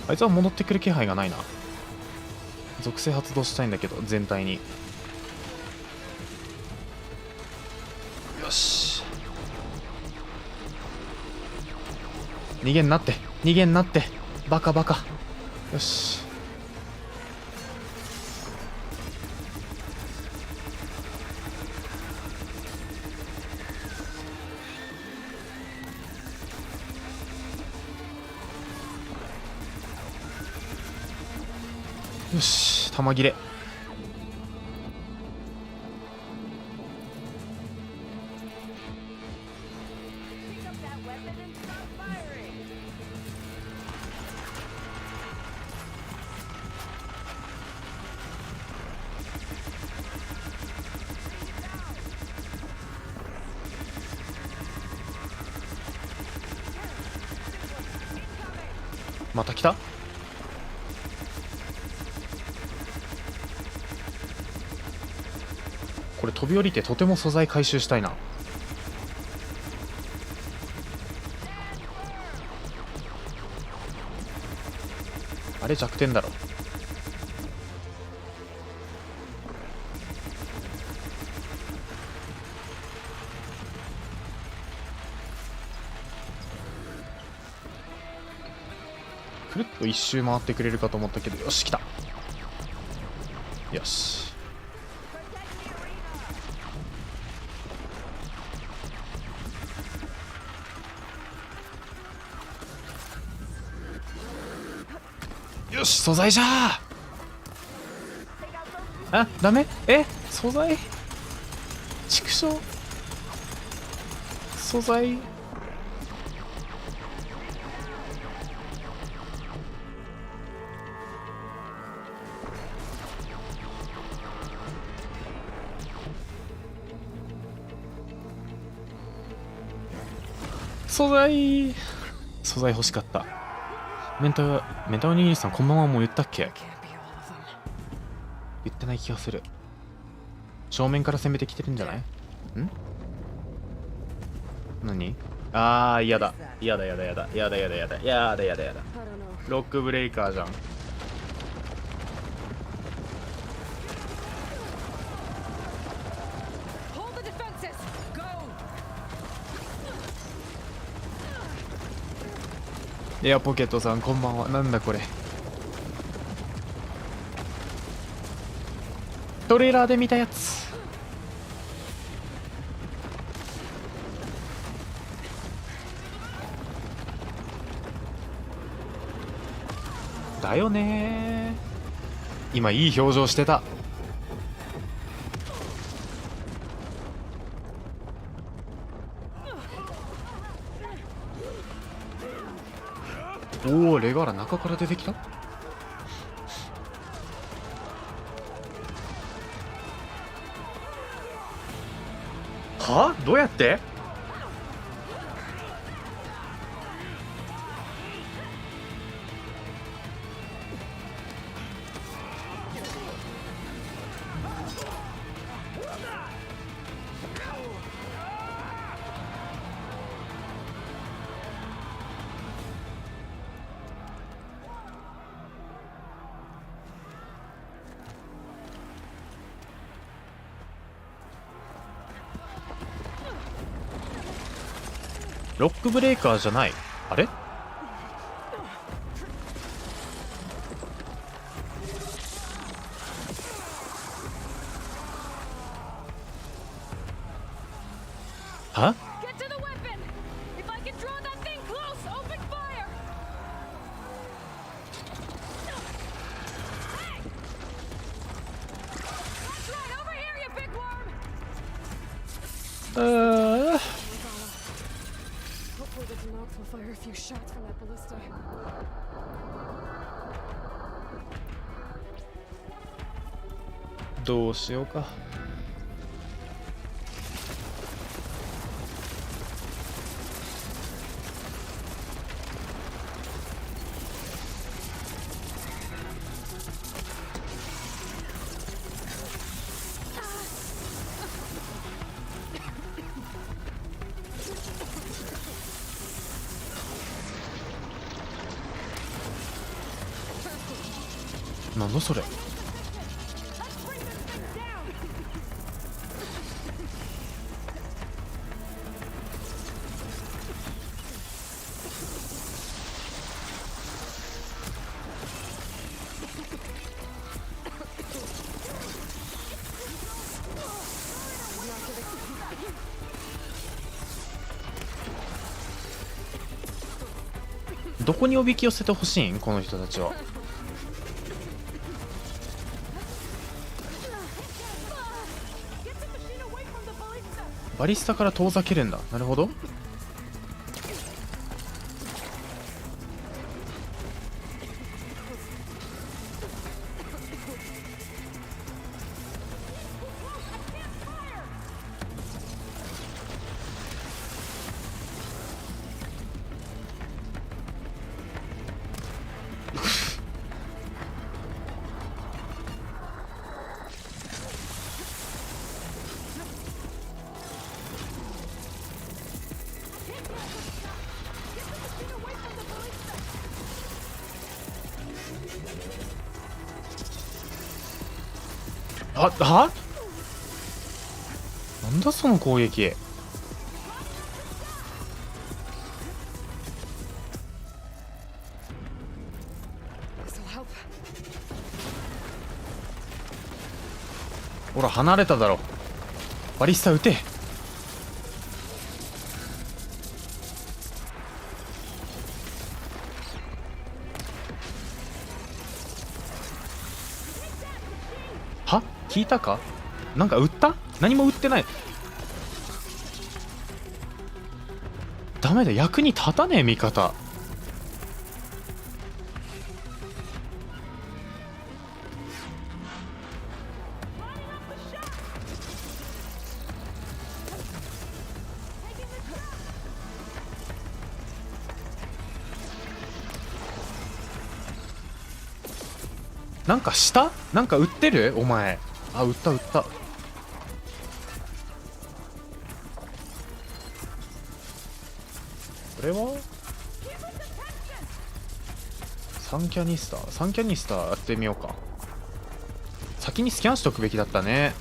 [SPEAKER 1] あいつは戻ってくる気配がないな。属性発動したいんだけど、全体に。よし。逃げんなって、逃げんなって、バカバカ。よし。よし、弾切れ。また来た。これ飛び降りてとても素材回収したいな。あれ弱点だろ。くるっと一周回ってくれるかと思ったけど、よし来た。よし、よし素材じゃー。あ、ダメ。素材、畜生。素材素材欲しかった。メンタおにぎりさんこんばんは。もう言ったっけ？
[SPEAKER 3] Can't be all of them.
[SPEAKER 1] 言ってない気がする。正面から攻めてきてるんじゃない？ん？何？あー、やだ。やだ。
[SPEAKER 3] I don't know.
[SPEAKER 1] ロックブレイカーじゃん。
[SPEAKER 8] Hold the defenses! Go!
[SPEAKER 1] エアポケットさんこんばんは。なんだこれ。トレーラーで見たやつ。だよねー。今いい表情してた。おお、レガーラ中から出てきた。は？どうやって？ロックブレーカーじゃない。あれ？は？
[SPEAKER 8] Get to the weapon! If I can draw that thing close, open fire! Hey! That's right, over here, you big worm!
[SPEAKER 3] Hopefully the Denox will fire a few shots from that ballista.
[SPEAKER 1] どうしようか。なんだそれ。どこにおびき寄せてほしいんこの人たちは。バリスタから遠ざけるんだ。なるほど。はなんだその攻撃。ほら離れただろ。バリスタ撃て。は聞いたか。なんか撃った。何も撃ってない。ダメだ、役に立たねえ味方。なんかしたなんか撃ってるお前。あ、撃った撃った。これは3キャニスターやってみようか。先にスキャンしとくべきだったね。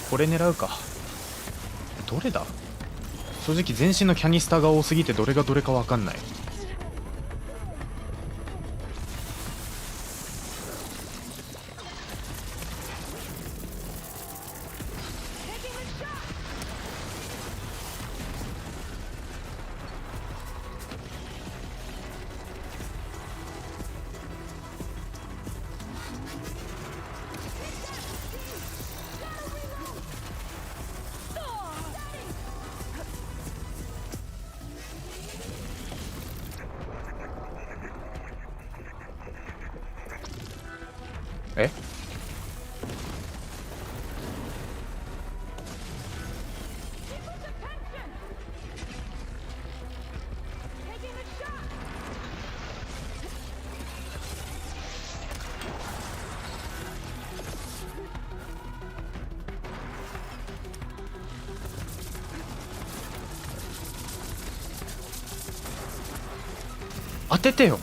[SPEAKER 1] これ狙うか。どれだ。正直全身のキャニスターが多すぎてどれがどれか分かんない。え、当ててよ。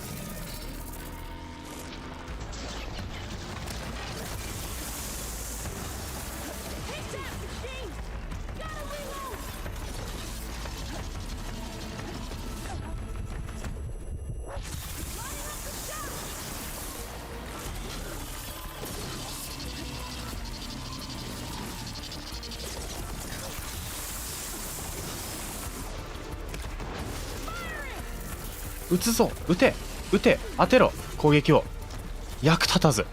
[SPEAKER 1] 撃つぞ。撃て撃て、当てろ攻撃を。役立たず。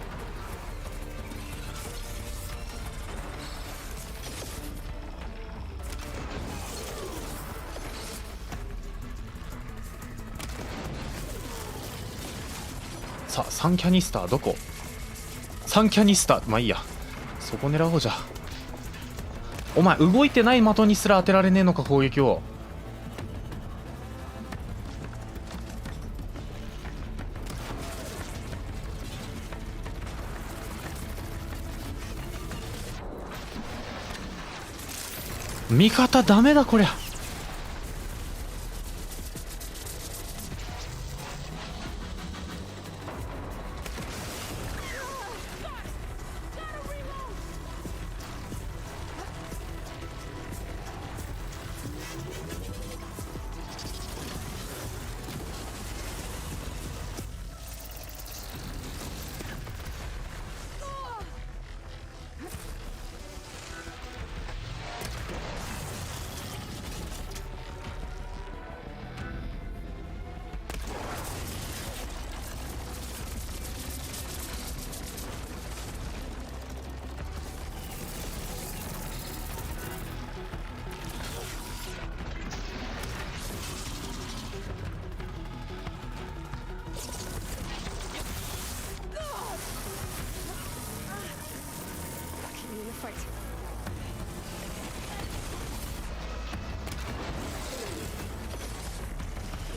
[SPEAKER 1] さあ3キャニスターどこ。3キャニスター、まあいいや、そこ狙おう。じゃお前動いてない的にすら当てられねえのか攻撃を。味方ダメだこりゃ。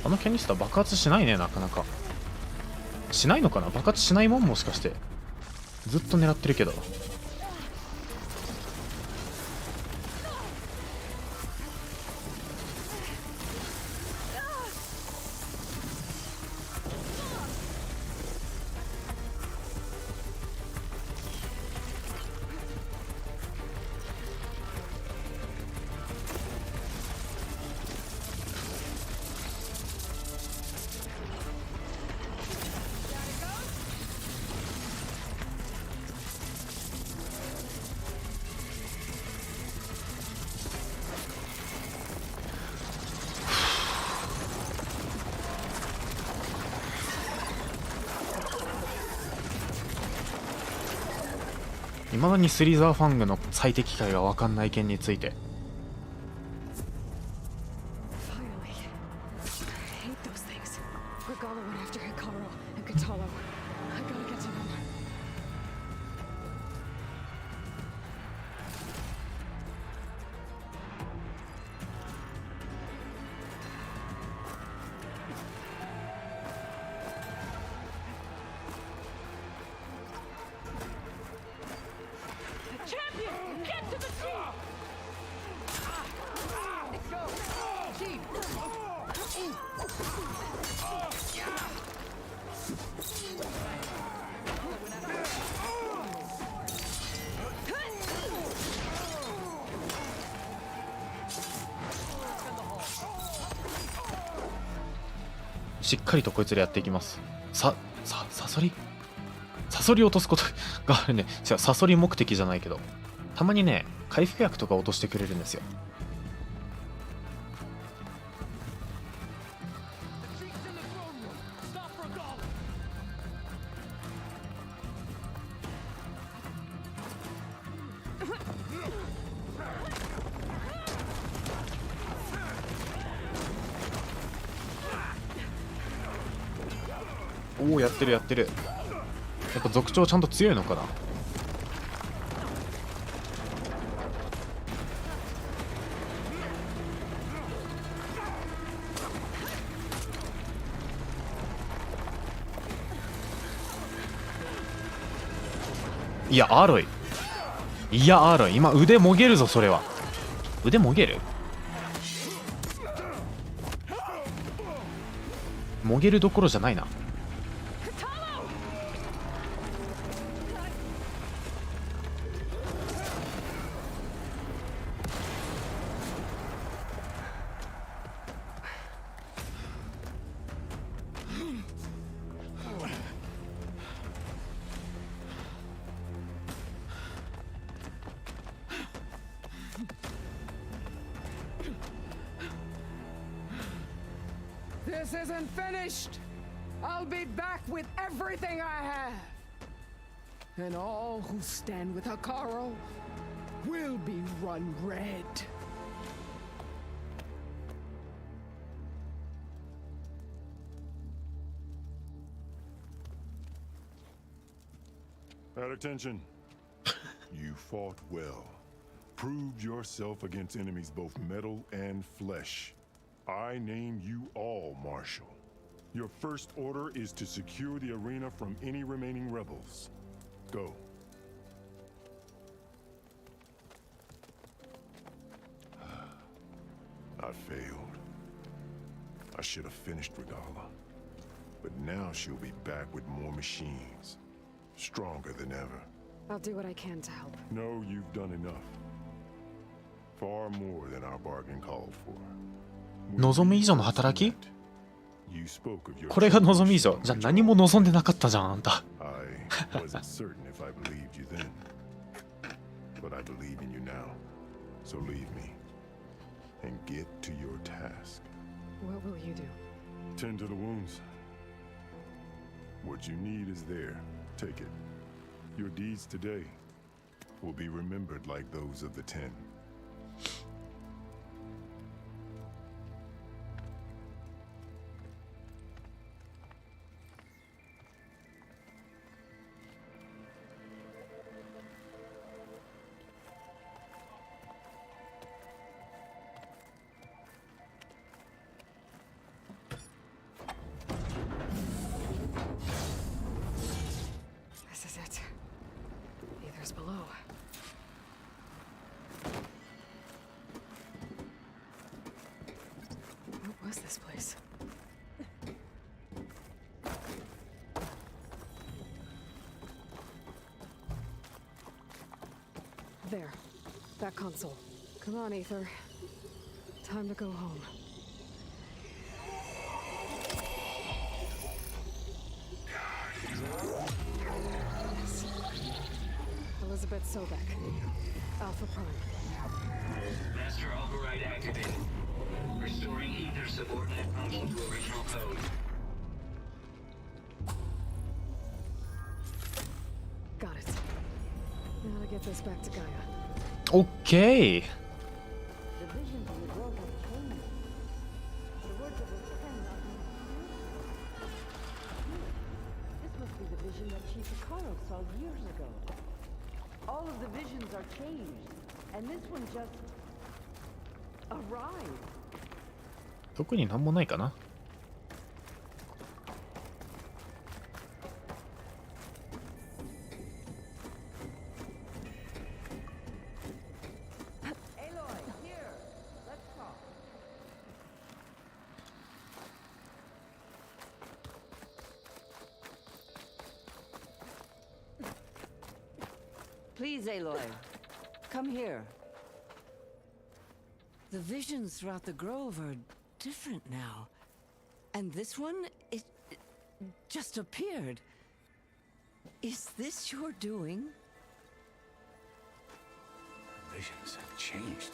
[SPEAKER 1] あのキャニスター爆発しないね、なかなか。しないのかな、爆発しないもん、もしかして。ずっと狙ってるけど。いまだにスリザーファングの最適解が分かんない件について。
[SPEAKER 3] Finally. I hate those things. Regala went after Hikaru and Katalo. I gotta get to them.
[SPEAKER 8] Champion! Get to the chief! Let's go! Chief!
[SPEAKER 1] しっかりとこいつでやっていきます。サソリ落とすことがあるね。違う、サソリ目的じゃないけど、たまにね回復薬とか落としてくれるんですよ。おお、やってるやってる。やっぱ族長ちゃんと強いのかな。いやアーロイ、いやアーロイ、今腕もげるぞ。それは腕もげる、もげるどころじゃないな。
[SPEAKER 8] This isn't finished! I'll be back with everything I have! And all who stand with Hikaru will be run red.
[SPEAKER 7] At attention. You fought well. Proved yourself against enemies both metal and flesh. I name you all Marshal. Your first order is to secure the arena from any remaining rebels. Go. I failed. I should have finished Regala. But now she'll be back with more machines. Stronger than ever.
[SPEAKER 3] I'll do what I can to help.
[SPEAKER 7] No, you've done enough. Far more than our bargain called for.
[SPEAKER 1] 望み以上の働き？
[SPEAKER 7] You spoke of your
[SPEAKER 1] これが望み以上じゃあ何も望んでなかったじゃん、あんた。
[SPEAKER 7] I wasn't certain if I believed you then. But I believe in you now. So leave me and get to your task.
[SPEAKER 3] What will you do?
[SPEAKER 7] Tend to the wounds. What you need is there. Take it. Your deeds today will be remembered like those of the 10.
[SPEAKER 3] forest below. What was this place? There. That console. Come on, Aether. Time to go home. Yes. Elizabeth Sobek. Alpha Prime.
[SPEAKER 9] Master override activated. Restoring Ether subordinate function to original code.
[SPEAKER 3] Got it. Now to get this back to Gaia.
[SPEAKER 1] OK!
[SPEAKER 8] The visions in the world have changed. The words of its pen are This must be the vision that Chief Hikaru saw years ago. All of the visions are changed, and this one just arrived.
[SPEAKER 1] 特になんもないかな。
[SPEAKER 8] Aloy, here. Let's talk. Please, Aloy. Come here. The visions throughout the grove are different now. And this one, it just appeared. Is this your doing?
[SPEAKER 2] Visions have changed.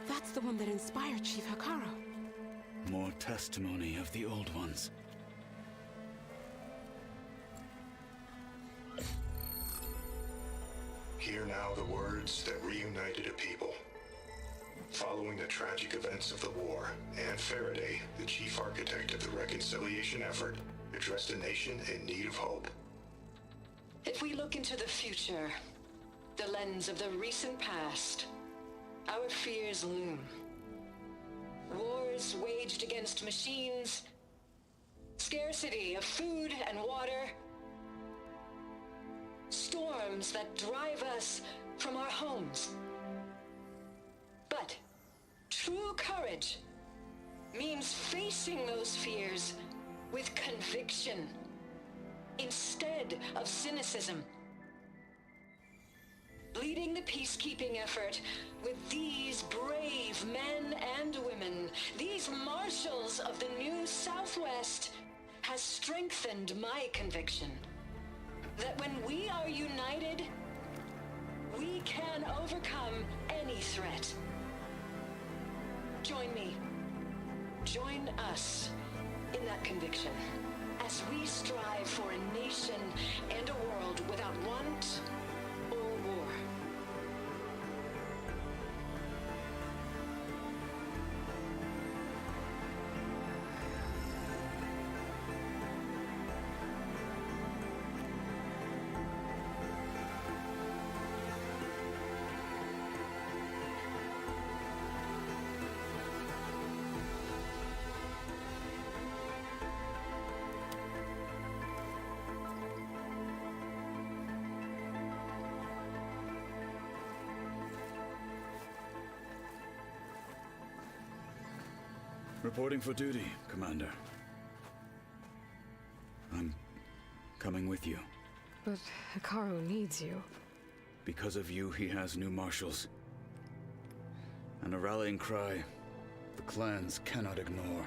[SPEAKER 10] That's the one that inspired Chief Hikaru.
[SPEAKER 2] More testimony of the old ones.
[SPEAKER 7] Hear now the words that reunited a people. Following the tragic events of the war, Anne Faraday, the chief architect of the reconciliation effort, addressed a nation in need of hope.
[SPEAKER 11] If we look into the future, the lens of the recent past, our fears loom. Wars waged against machines, scarcity of food and water, storms that drive us from our homes. But true courage means facing those fears with conviction instead of cynicism. Leading the peacekeeping effort with these brave men and women, these marshals of the new Southwest, has strengthened my conviction that when we are united, we can overcome any threat. Join me. Join us in that conviction as we strive for a nation and a world without want or war.
[SPEAKER 2] Reporting for duty, Commander. I'm coming with you.
[SPEAKER 3] But Hikaru needs you.
[SPEAKER 2] Because of you, he has new marshals. And a rallying cry the clans cannot ignore.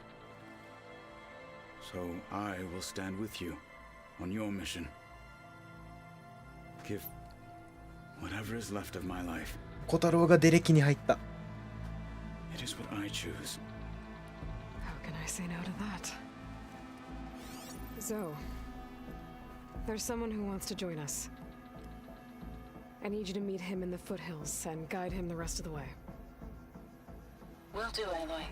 [SPEAKER 2] So I will stand with you on your mission. Give whatever is left of my life.
[SPEAKER 12] 小太郎がデレキに入った。
[SPEAKER 2] It is what I choose.
[SPEAKER 3] How can I say no to that? Zoe, there's someone who wants to join us. I need you to meet him in the foothills and guide him the rest of the way.
[SPEAKER 11] Will do, Aloy.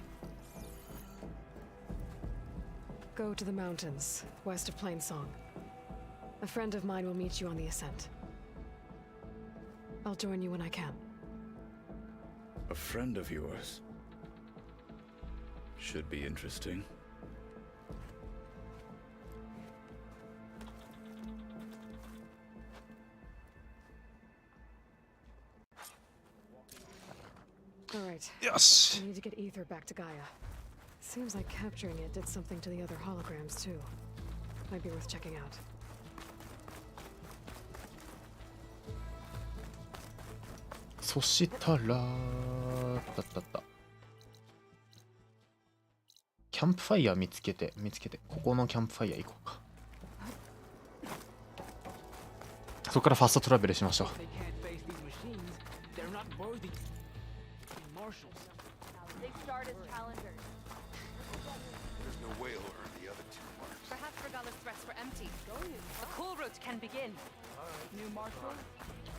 [SPEAKER 3] Go to the mountains, west of Plainsong. A friend of mine will meet you on the ascent. I'll join you when I can.
[SPEAKER 2] A friend of yours? Should be interesting.
[SPEAKER 1] よし。
[SPEAKER 3] I need to get ether back to Gaia. Seems like capturing it did something to the other holograms too. Might be worth checking out.
[SPEAKER 1] そしたらキャンプファイヤー見つけてここのキャンプファイヤー行こうか。そこからファストトラベルしましょう。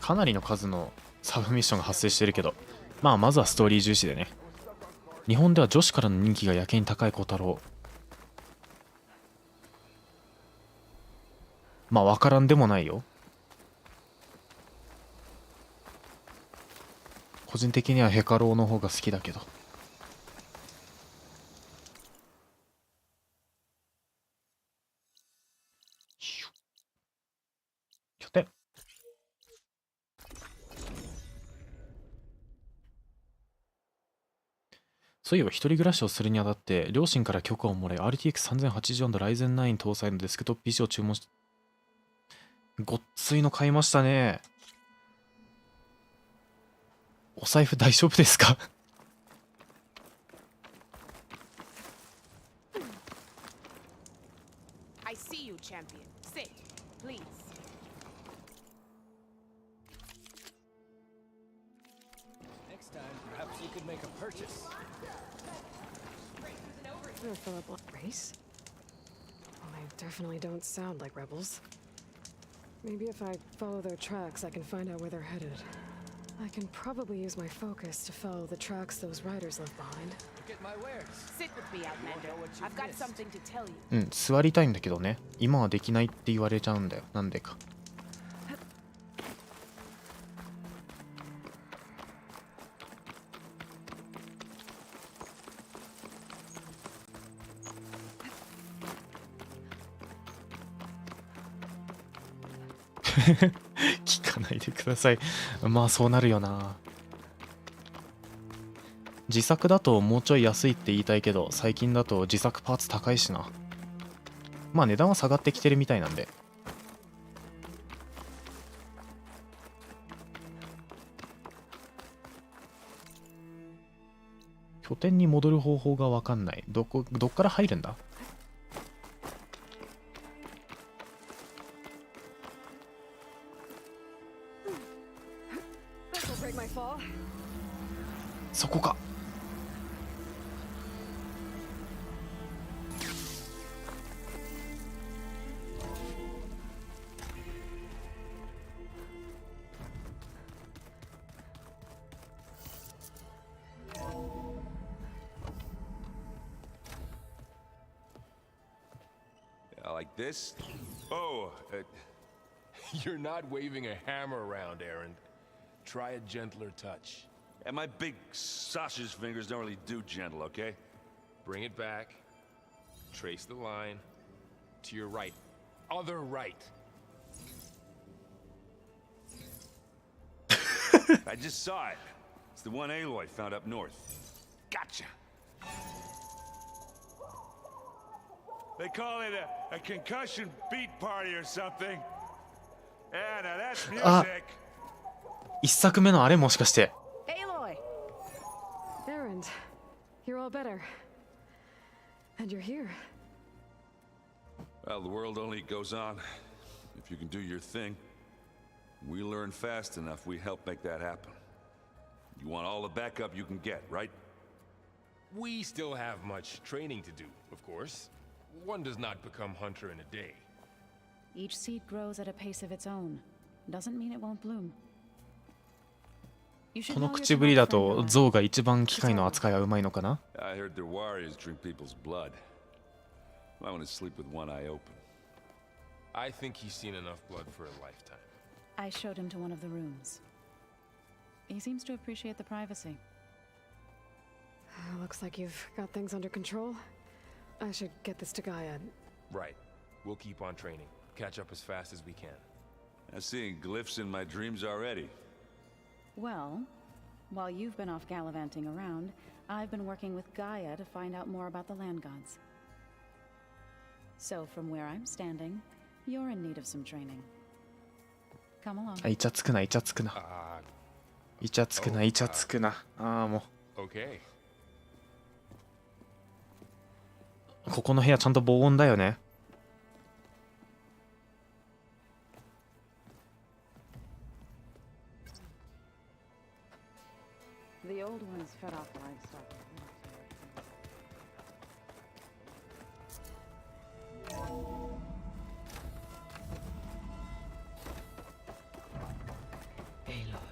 [SPEAKER 1] かなりの数のサブミッションが発生してるけど、まずはストーリー重視でね。日本では女子からの人気がやけに高い小太郎。わからんでもないよ。個人的にはヘカローの方が好きだけど。拠点。そういえば一人暮らしをするにあたって両親から許可をもらい RTX3080& Ryzen 9搭載のデスクトップ PC を注文し、ごっついの買いましたね。お財布大丈夫ですか？I
[SPEAKER 10] see you, champion. Sit, please.
[SPEAKER 6] Next time, perhaps you could make a purchase.
[SPEAKER 3] Gonna fill up a race? Well, they definitely don't sound like rebels. Maybe if I follow their tracks, I can find out where they're headed. I can probably use my focus to follow the tracks those riders left behind.
[SPEAKER 6] Look at my wares.
[SPEAKER 10] Sit with me, Outlander. I've got something to tell you.
[SPEAKER 1] 座りたいんだけどね。今はできないって言われちゃうんだよ。なんでか。聞かないでください。そうなるよな。自作だともうちょい安いって言いたいけど、最近だと自作パーツ高いしな。値段は下がってきてるみたいなんで。拠点に戻る方法がわかんない。どっから入るんだ？そこか。
[SPEAKER 13] Like this? Oh,
[SPEAKER 14] you're not waving a hammer around, Aaron. Try a gentler touch.
[SPEAKER 13] And my big sausage fingers don't really do gentle, okay?
[SPEAKER 14] Bring it back. Trace the line. To your right. Other right.
[SPEAKER 13] I just saw it. It's the one Aloy found up north. Gotcha. They call it a concussion beat party or something. Yeah, now that's music.
[SPEAKER 1] 一作目のあれもしかして。
[SPEAKER 3] Aloy! Erend, you're all better. And you're here.
[SPEAKER 13] Well, the world only goes on if you can do your thing. We learn fast enough, we help make that happen. You want all the backup you can get, right?
[SPEAKER 14] We still have much training to do, of course. One does not become hunter in a day.
[SPEAKER 4] Each seed grows at a pace of its own. Doesn't mean it won't bloom.
[SPEAKER 1] この口ぶりだとゾウが一番機械の扱いはうまいのかな？
[SPEAKER 13] I heard their warriors drink people's blood. I want to sleep with one eye open.
[SPEAKER 14] I think he's seen enough blood for a lifetime.
[SPEAKER 4] I showed him to one of the rooms. He seems to appreciate the privacy.
[SPEAKER 3] Looks like you've got things under control. I should get this to Gaia.
[SPEAKER 14] Right. We'll keep on training. Catch up as fast as we can.
[SPEAKER 13] I'm seeing glyphs in my dreams already.
[SPEAKER 4] Well, While you've been off gallivanting around, I've been working with Gaia to find out more about the land gods. So from where I'm standing, you're in need of some training. Come along.
[SPEAKER 1] イチャつくなイチャつくなイチャつくなイチャつくな。ああもう。
[SPEAKER 14] Okay.
[SPEAKER 1] ここの部屋ちゃんと防音だよね。
[SPEAKER 4] The old ones fed off livestock.
[SPEAKER 15] Aloy,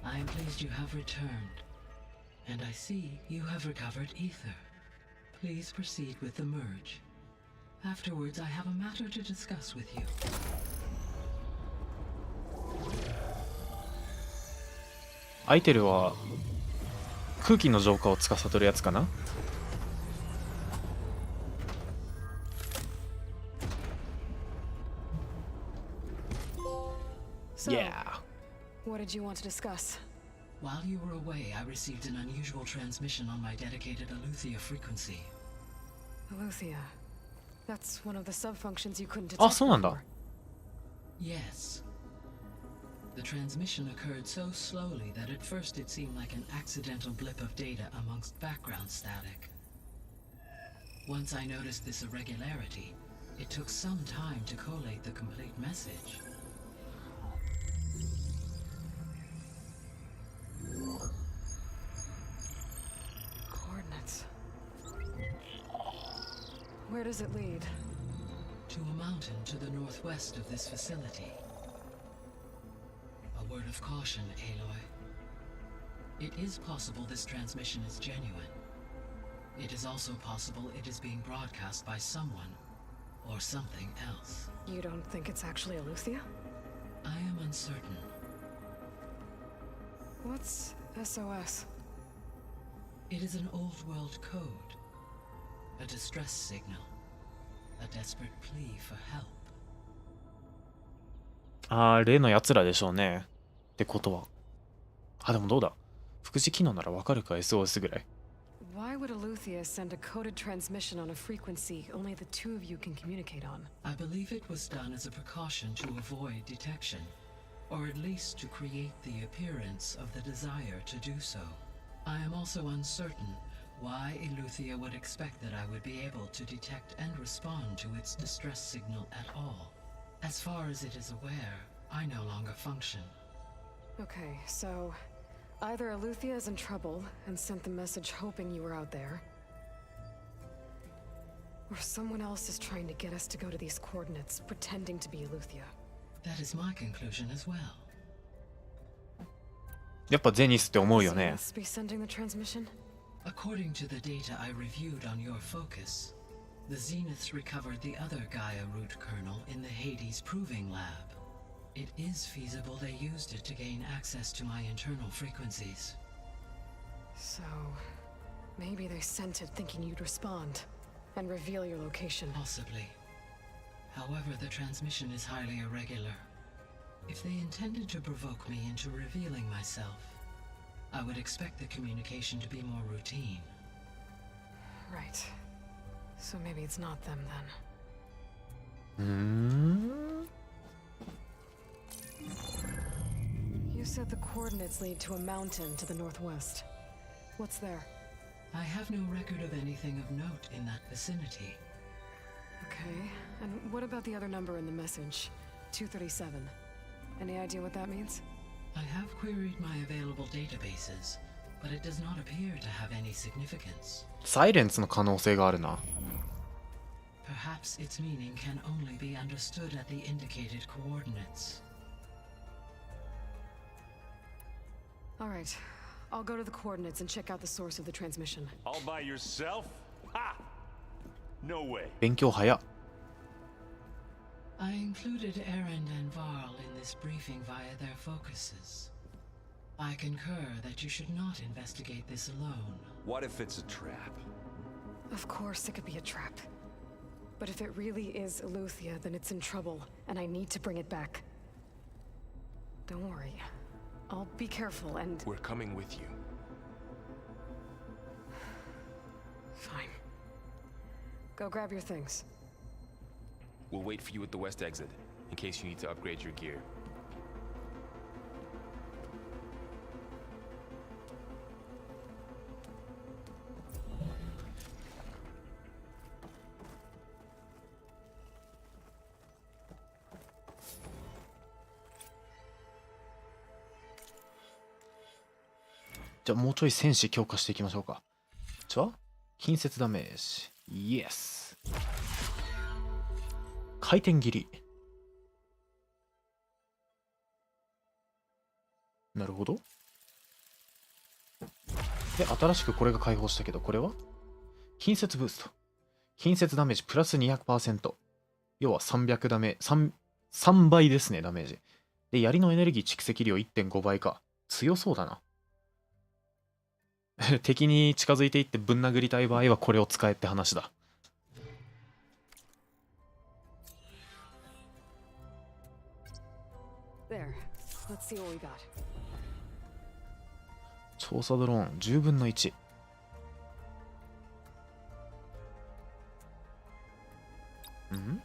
[SPEAKER 15] I am pleased you have returned. And I see you have recovered ether. Please proceed with the merge. Afterwards, I have a matter to discuss with you.
[SPEAKER 1] アイテルは空気の浄化を司るやつかな。
[SPEAKER 3] Yeah. What did you want to discuss?
[SPEAKER 15] While you were away, I received an unusual transmission on my dedicated Aletheia frequency.
[SPEAKER 3] Aletheia. That's one of the subfunctions you couldn't detect.
[SPEAKER 1] あ、そうなんだ。
[SPEAKER 15] Yes. The transmission occurred so slowly that at first it seemed like an accidental blip of data amongst background static. Once I noticed this irregularity, it took some time to collate the complete message.
[SPEAKER 3] Coordinates. Where does it lead?
[SPEAKER 15] To a mountain to the northwest of this facility. A word of caution, Aloy. It is possible this transmission is genuine. It is also possible it is being broadcast by someone or something else.
[SPEAKER 3] You don't think it's actually Aletheia?
[SPEAKER 15] I am uncertain.
[SPEAKER 3] What's SOS?
[SPEAKER 15] It is an old world code. A distress signal. A desperate plea for help.
[SPEAKER 1] ああ、例のやつらでしょうね。ってことは。あ、でもどうだ。副次機能ならわかるか、SOS ぐらい。
[SPEAKER 3] Why would Aletheia send a coded transmission on a frequency only the two of you can communicate on?
[SPEAKER 15] I believe it was done as a precaution to avoid detection, or at least to create the appearance of the desire to do so. I am also uncertain why Aletheia would expect that I would be able to detect and respond to its distress signal at all. As far as it is aware, I no longer function.
[SPEAKER 3] Okay, so either Aletheia is in trouble and sent the message hoping you were out there, or someone else is trying to get us to go to these coordinates, pretending to be Aletheia.
[SPEAKER 15] That is my conclusion as well.
[SPEAKER 1] やっぱゼニスって思うよね。
[SPEAKER 3] Must be sending the transmission?
[SPEAKER 15] According to the data I reviewed on your focus, the Zeniths recovered the other Gaia root kernel in the Hades proving lab. It is feasible they used it to gain access to my internal frequencies.
[SPEAKER 3] So, maybe they sent it thinking you'd respond and reveal your location.
[SPEAKER 15] Possibly. However, the transmission is highly irregular. If they intended to provoke me into revealing myself, I would expect the communication to be more routine.
[SPEAKER 3] Right. So maybe it's not them then. You said the coordinates lead to a mountain to the northwest. What's there?
[SPEAKER 15] I have no record of anything of note in that vicinity.
[SPEAKER 3] Okay, and what about the other number in the message? 237. Any idea what that means?
[SPEAKER 15] I have queried my available databases, but it does not appear to have any significance.
[SPEAKER 1] サイレンツの可能性があるな。
[SPEAKER 15] Perhaps its meaning can only be understood at the indicated coordinates.
[SPEAKER 3] All right, I'll go to the coordinates and check out the source of the transmission.
[SPEAKER 13] All by yourself? Ha! No way.
[SPEAKER 1] 勉強早っ。
[SPEAKER 15] I included Erend and Varl in this briefing via their focuses. I concur that you should not investigate this alone.
[SPEAKER 13] What if it's a trap?
[SPEAKER 3] Of course it could be a trap. But if it really is Aletheia, then it's in trouble, and I need to bring it back. Don't worry. I'll be careful and...
[SPEAKER 14] We're coming with you.
[SPEAKER 3] Fine. Go grab your things.
[SPEAKER 14] We'll wait for you at the west exit, in case you need to upgrade your gear.
[SPEAKER 1] じゃあもうちょい戦士強化していきましょうか。じゃあ近接ダメージ。イエス。回転切り。なるほど。で、新しくこれが解放したけど、これは近接ブースト。近接ダメージプラス 200%。要は300ダメ、3倍ですね、ダメージ。で、槍のエネルギー蓄積量 1.5 倍か。強そうだな。敵に近づいていってぶん殴りたい場合はこれを使えって話だ。調査ドローン10分の1。ん？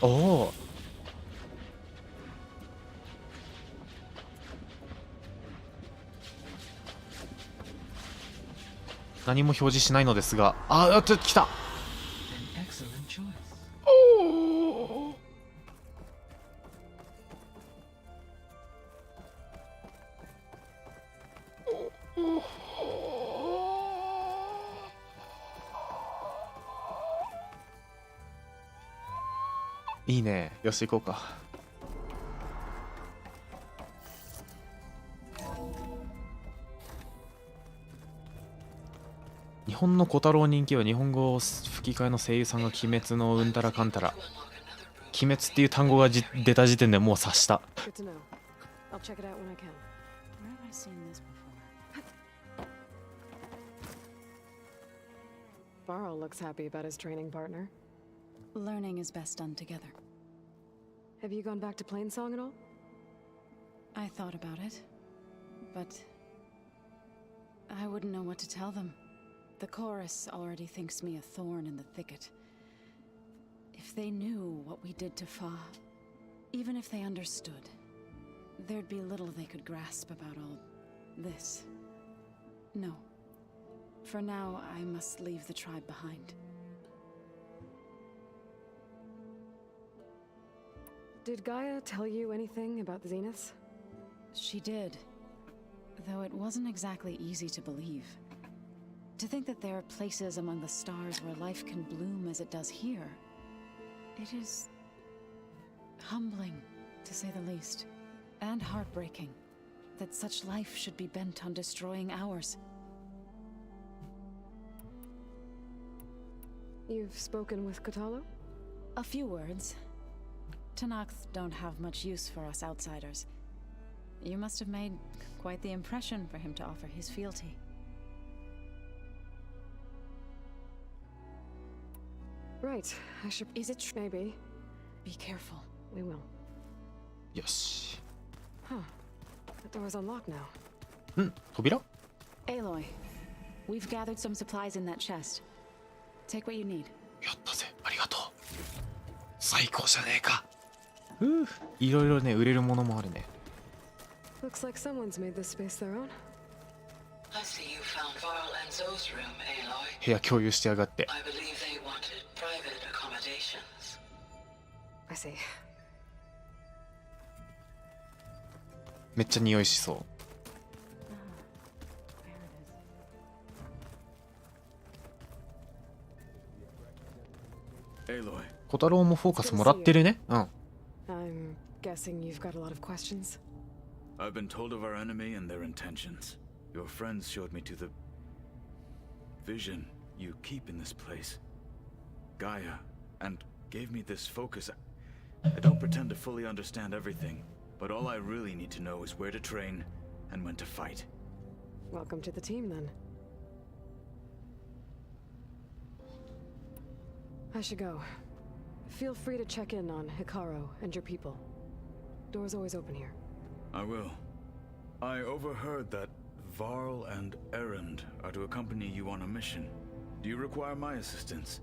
[SPEAKER 1] おお。何も表示しないのですが、来た。おー。いいね。よし行こうか。日本の小太郎人気は日本語吹き替えの声優さんが鬼滅のうんたらかんたら。鬼滅っていう単語が出た時点でもう察した。
[SPEAKER 3] Barl looks happy about his training partner.
[SPEAKER 4] Learning is best done together.
[SPEAKER 3] Have you gone back to Plainsong at all?
[SPEAKER 4] I thought about it, but I wouldn't know what to tell them. The chorus already thinks me a thorn in the thicket. If they knew what we did to Fa, even if they understood, there'd be little they could grasp about all this. No. For now, I must leave the tribe behind.
[SPEAKER 3] Did Gaia tell you anything about the Zeniths?
[SPEAKER 4] She did, though it wasn't exactly easy to believe. To think that there are places among the stars where life can bloom as it does here, it is humbling, to say the least, and heartbreaking that such life should be bent on destroying ours.
[SPEAKER 3] You've spoken with Katalo?
[SPEAKER 4] A few words. Tanakh don't have much use for us outsiders. You must have made quite the impression for him to offer his fealty.
[SPEAKER 3] Right, I should...
[SPEAKER 4] Is it
[SPEAKER 3] maybe.
[SPEAKER 4] Be careful.
[SPEAKER 3] We will.
[SPEAKER 1] Yosh.
[SPEAKER 3] Huh. The door's unlocked now.
[SPEAKER 1] Tobira?
[SPEAKER 4] Aloy, we've gathered some supplies in that chest. Take what you need.
[SPEAKER 1] やったぜ。ありがとう。最高じゃねえか。いろいろね、売れるものもあるね。
[SPEAKER 3] Looks like someone's made this space their own.
[SPEAKER 9] I see you found Varl and Zoe's room, Aloy.
[SPEAKER 1] 部屋共有してやがって。
[SPEAKER 9] I believe they wanted private accommodations.
[SPEAKER 3] I see.
[SPEAKER 1] めっちゃ匂いしそう。
[SPEAKER 2] Aloy.
[SPEAKER 1] 小太郎もフォーカスもらってるね。うん。
[SPEAKER 3] I'm guessing you've got a lot of questions.
[SPEAKER 2] I've been told of our enemy and their intentions. Your friends showed me to the vision you keep in this place, Gaia, and gave me this focus. I don't pretend to fully understand everything, but all I really need to know is where to train and when to fight.
[SPEAKER 3] Welcome to the team, then. I should go. Feel free to check in on Hikaru and your people. Door's always open here.
[SPEAKER 2] I will. I overheard that Varl and Erend are to accompany you on a mission. Do you require my assistance?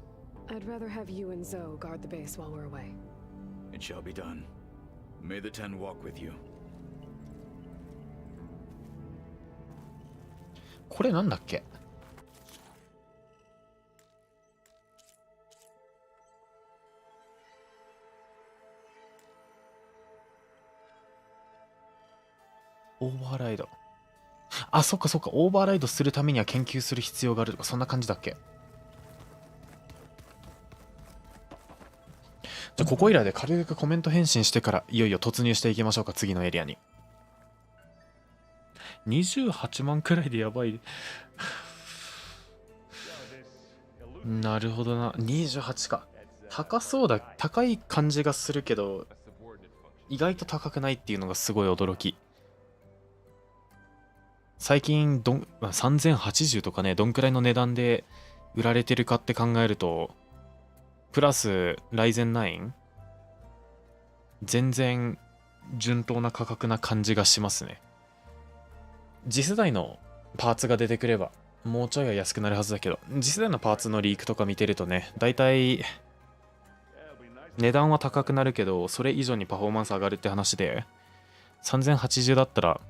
[SPEAKER 3] I'd rather have you and Zoe guard the base while we're away.
[SPEAKER 2] It shall be done. May the Ten walk with you.
[SPEAKER 1] これなんだっけ？オーバーライド。あ、そっかそっか。オーバーライドするためには研究する必要があるとか、そんな感じだっけ？じゃあここいらで軽くコメント返信してからいよいよ突入していきましょうか、次のエリアに。28万くらいでやばい。なるほどな。28か。高そうだ。高い感じがするけど、意外と高くないっていうのがすごい驚き。最近3080とかね、どんくらいの値段で売られてるかって考えると、プラスライゼン9、全然順当な価格な感じがしますね。次世代のパーツが出てくればもうちょいは安くなるはずだけど、次世代のパーツのリークとか見てるとね、だいたい値段は高くなるけど、それ以上にパフォーマンス上がるって話で、3080だったら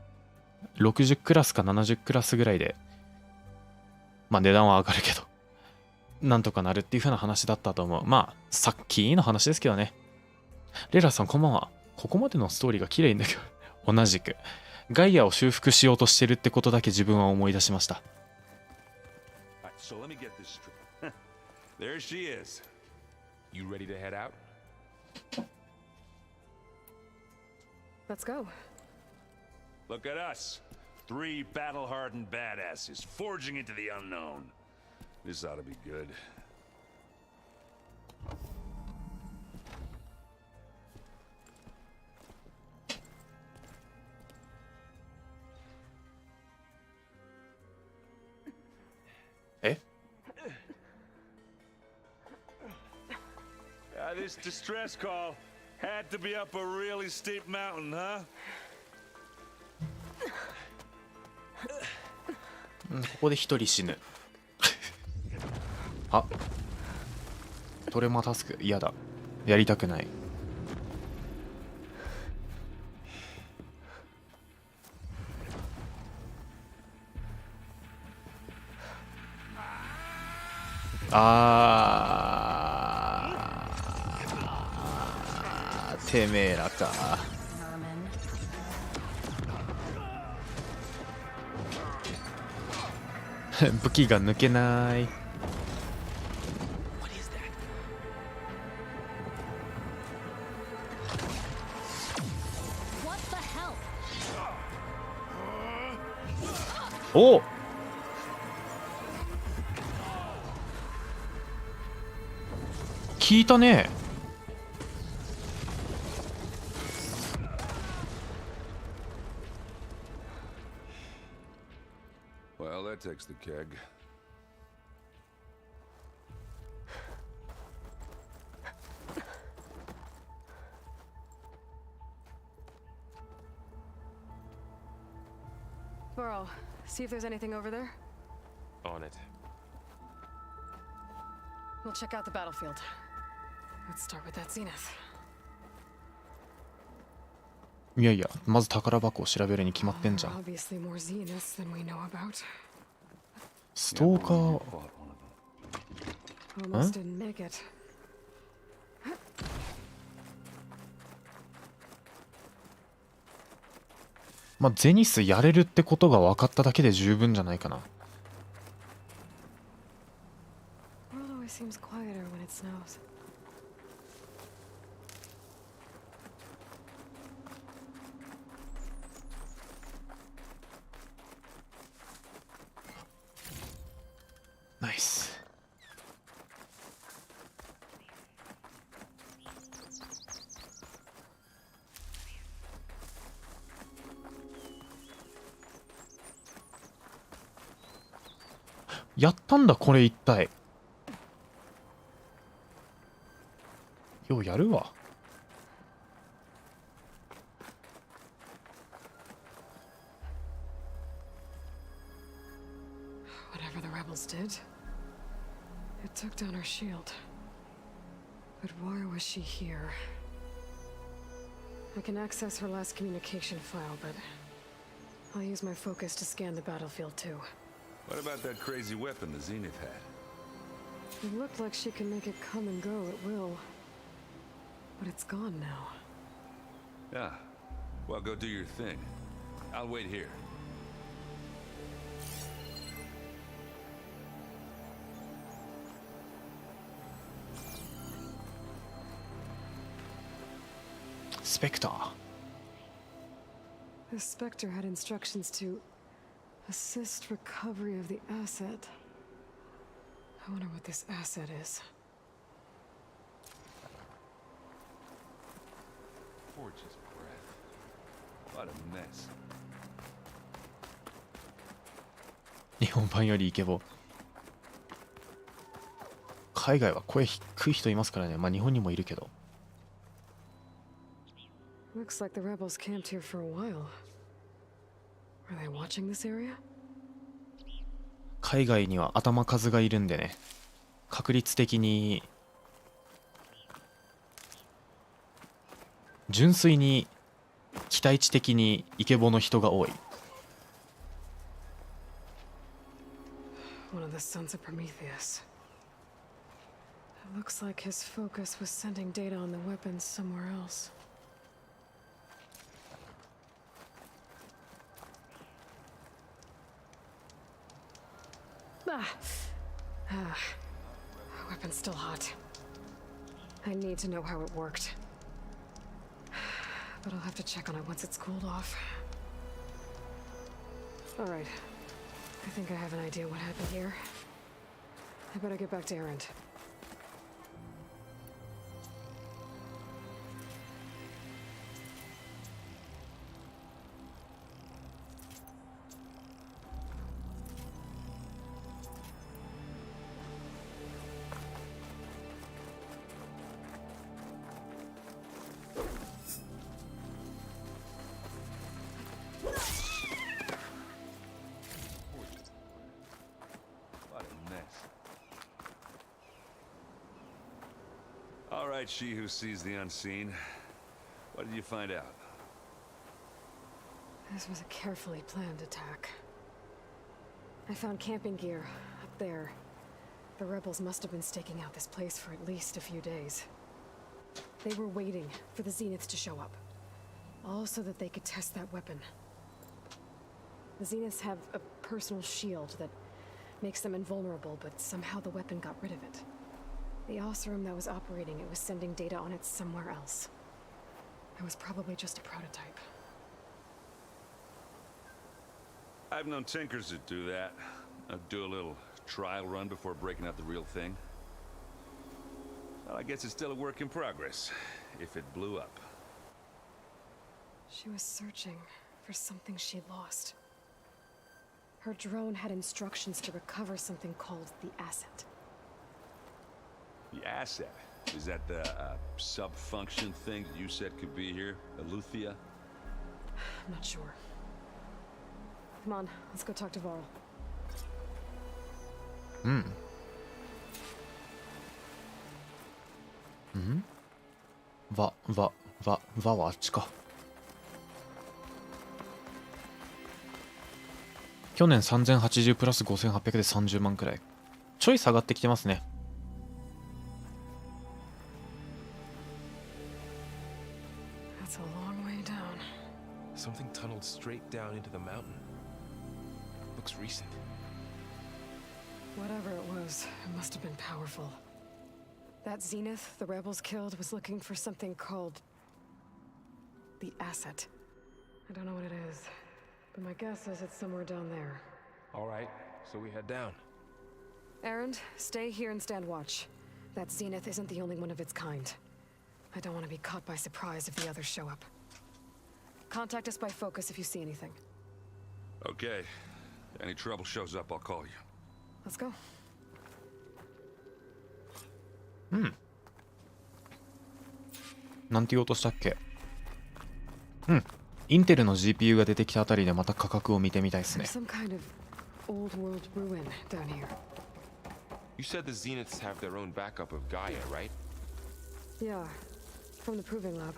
[SPEAKER 1] 60クラスか70クラスぐらいで、まあ値段は上がるけど、なんとかなるっていう風な話だったと思う。まあ、さっきの話ですけどね。レラさんこんばんは。ここまでのストーリーが綺麗にだけど、同じく。ガイアを修復しようとしてるってことだけ自分は思い出しました。
[SPEAKER 13] So let me get this straight. There she is.
[SPEAKER 14] You ready to head out?
[SPEAKER 3] Let's go.
[SPEAKER 13] Look at us. 3 battle-hardened badasses forging into the unknown. This ought to be good. This distress call had to be up a really steep mountain, huh?
[SPEAKER 1] ここで一人死ぬ。あ、トレマタスク嫌だ。やりたくない。てめえらか。武器が抜けない。おっ、聞いたね。
[SPEAKER 13] Well, that takes the keg.
[SPEAKER 3] Burrow, see if there's anything over there.
[SPEAKER 14] On it.
[SPEAKER 3] We'll check out the battlefield. Let's start with that zenith.
[SPEAKER 1] いやいや、まず宝箱を調べるに決まってんじゃん。
[SPEAKER 3] Obviously more zeniths than we know about.
[SPEAKER 1] ストーカー。
[SPEAKER 3] Almost didn't make it.
[SPEAKER 1] まあ、ゼニスやれるってことが分かっただけで十分じゃないかな。
[SPEAKER 3] World always seems quieter when it snows.
[SPEAKER 1] Nice. やったんだこれ一体。ようやるわ。
[SPEAKER 3] Whatever the rebels did, it took down her shield. But why was she here? I can access her last communication file, but I'll use my focus to scan the battlefield too.
[SPEAKER 13] What about that crazy weapon the Zenith had?
[SPEAKER 3] It looked like she can make it come and go at will. But it's gone now.
[SPEAKER 13] Yeah. Well, go do your thing. I'll wait here.
[SPEAKER 1] Spectre.
[SPEAKER 3] The Spectre had instructions to assist recovery of the asset. I wonder what this asset is.
[SPEAKER 13] Gorgeous breath. What a mess.
[SPEAKER 1] 日本版よりイケボ。海外は声低い人いますからね。まあ日本にもいるけど。
[SPEAKER 3] Looks like the rebels camped here for a while. Are they watching this area?
[SPEAKER 1] 海外には頭数がいるんでね、確率的に純粋に期待値的にイケボの人が多い。
[SPEAKER 3] One of the sons of Prometheus. It looks like his focus was sending data on the weapons somewhere else. Weapon's still hot. I need to know how it worked. But I'll have to check on it once it's cooled off. Alright. I think I have an idea what happened here. I better get back to Erend.
[SPEAKER 13] All right, she who sees the unseen. What did you find out?
[SPEAKER 3] This was a carefully planned attack. I found camping gear up there. The rebels must have been staking out this place for at least a few days. They were waiting for the Zeniths to show up, all so that they could test that weapon. The Zeniths have a personal shield that makes them invulnerable, but somehow the weapon got rid of it. The Oseram that was operating it was sending data on it somewhere else. It was probably just a prototype.
[SPEAKER 13] I've known tinkers that do that. Do a little trial run before breaking out the real thing. Well, I guess it's still a work in progress, if it blew up.
[SPEAKER 3] She was searching for something she lost. Her drone had instructions to recover something called the asset.
[SPEAKER 13] The asset? Is that the sub-function thing that you said could be here? Eleuthia?
[SPEAKER 3] I'm not sure. Come on, let's go talk to Varl.
[SPEAKER 1] Va はあっちか。去年3080プラス5800で30万くらい。ちょい下がってきてますね。
[SPEAKER 3] That's a long way down.
[SPEAKER 14] Something tunneled straight down into the mountain. Looks recent.
[SPEAKER 3] Whatever it was, it must have been powerful. That Zenith the rebels killed was looking for something called the asset. I don't know what it is, but my guess is it's somewhere down there.
[SPEAKER 14] All right, so we head down.
[SPEAKER 3] Erend, stay here and stand watch. That Zenith isn't the only one of its kind. I don't want to be caught by surprise if the others show up. Contact us by focus if you see anything.
[SPEAKER 13] Okay. Any trouble shows up, I'll call you.
[SPEAKER 3] Let's go.
[SPEAKER 1] なんて言おうとしたっけ。インテルの GPU が出てきたあたりでまた価格を見てみたいですね。
[SPEAKER 3] Some kind of old world ruin down here.
[SPEAKER 16] You said the Zeniths have their own backup of Gaia, right?
[SPEAKER 3] Yeah, from the proving lab.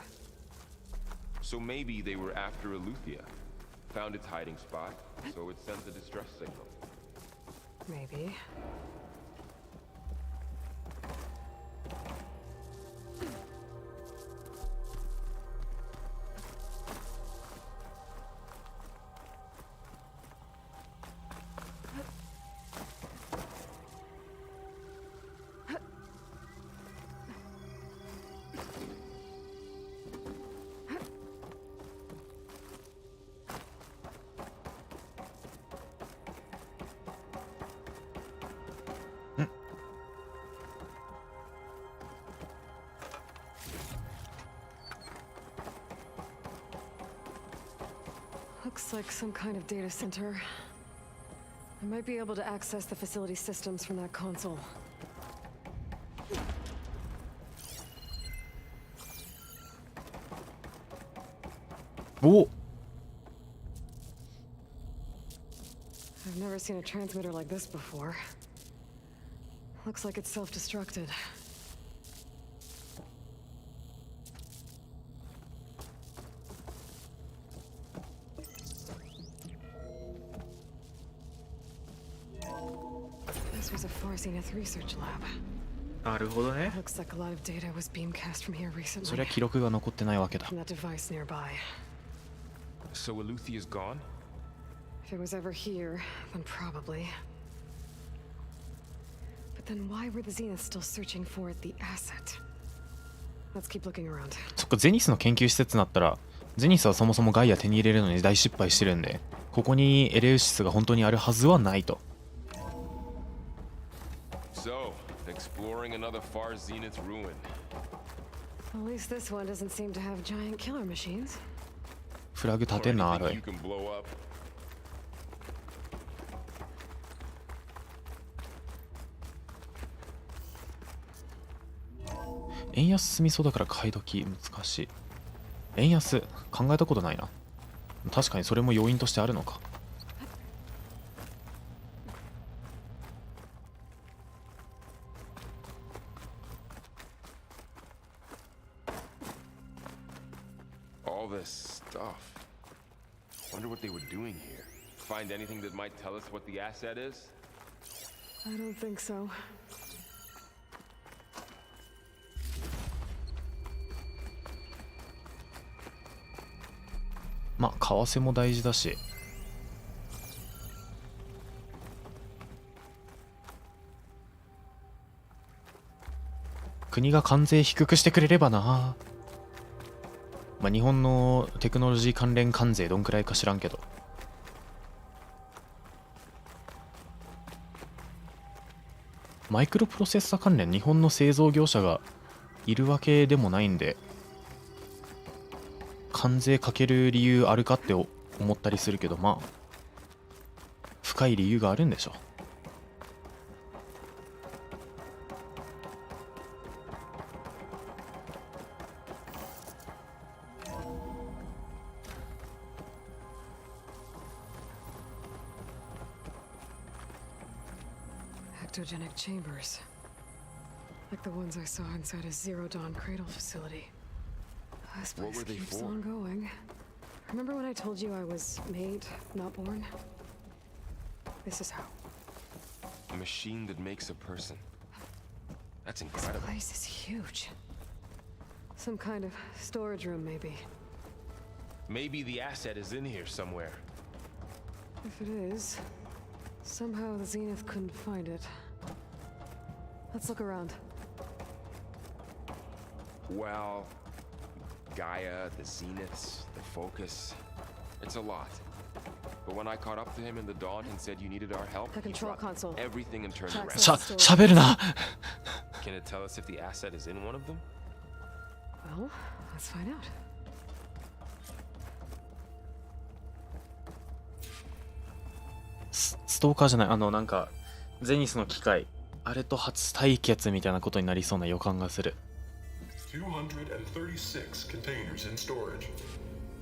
[SPEAKER 16] So maybe they were after Eleuthia. Found its hiding spot, so it sent the distress signal.
[SPEAKER 3] Maybe. Looks like some kind of data center. I might be able to access the facility systems from that console.
[SPEAKER 1] Oh!
[SPEAKER 3] I've never seen a transmitter like this before. Looks like it's self-destructed. This was a Zenith research lab.
[SPEAKER 1] なるほどね。
[SPEAKER 3] Looks like a lot of data was beamcast from here recently.
[SPEAKER 1] そりゃ記録が残ってないわけだ。
[SPEAKER 3] From that device nearby.
[SPEAKER 16] So Eleuthia is gone?
[SPEAKER 3] If it was ever here, then probably. But then why were the Zeniths still searching for the asset? Let's keep looking around.
[SPEAKER 1] そっか、ゼニスの研究施設になったら、ゼニスはそもそもガイア手に入れるのに大失敗してるんで、ここにエレウシスが本当にあるはずはないと。
[SPEAKER 16] So, exploring another far Zenith ruin.
[SPEAKER 3] At least this one doesn't seem to have giant killer machines.
[SPEAKER 1] フラグ立てんな、アーロイ。
[SPEAKER 16] You can blow up.
[SPEAKER 1] 円安進みそうだから買い時難しい。円安考えたことないな。確かにそれも要因としてあるのか。
[SPEAKER 16] All this stuff. Wonder what they were doing here. Find anything that might tell us what the asset is?
[SPEAKER 3] I don't think so.
[SPEAKER 1] まあ為替も大事だし。国が関税低くしてくれればな。まあ日本のテクノロジー関連関税どんくらいか知らんけど。マイクロプロセッサ関連日本の製造業者がいるわけでもないんで、関税かける理由あるかって思ったりするけど、まあ深い理由があるんでしょ。
[SPEAKER 3] Ectogenic chambers. Like the ones I saw inside a Zero Dawn cradle facility. This place keeps on going. Remember when I told you I was made, not born? This is how.
[SPEAKER 16] A machine that makes a person. That's incredible.
[SPEAKER 3] This place is huge. Some kind of storage room, maybe.
[SPEAKER 16] Maybe the asset is in here somewhere.
[SPEAKER 3] If it is, somehow the Zenith couldn't find it. Let's look around.
[SPEAKER 16] Well, Gaia, the Zeniths, the Focus. It's a lot. But when I caught up to him in the dawn and said you needed our help,
[SPEAKER 3] The control console.
[SPEAKER 16] everything and turned around.
[SPEAKER 1] 喋るな。
[SPEAKER 16] Can it tell us if the asset is in one of them?
[SPEAKER 3] Well, let's find out.
[SPEAKER 1] ストーカーじゃない、なんかゼニスの機械、あれと初対決みたいなことになりそうな予感がする。
[SPEAKER 7] 236 containers in storage.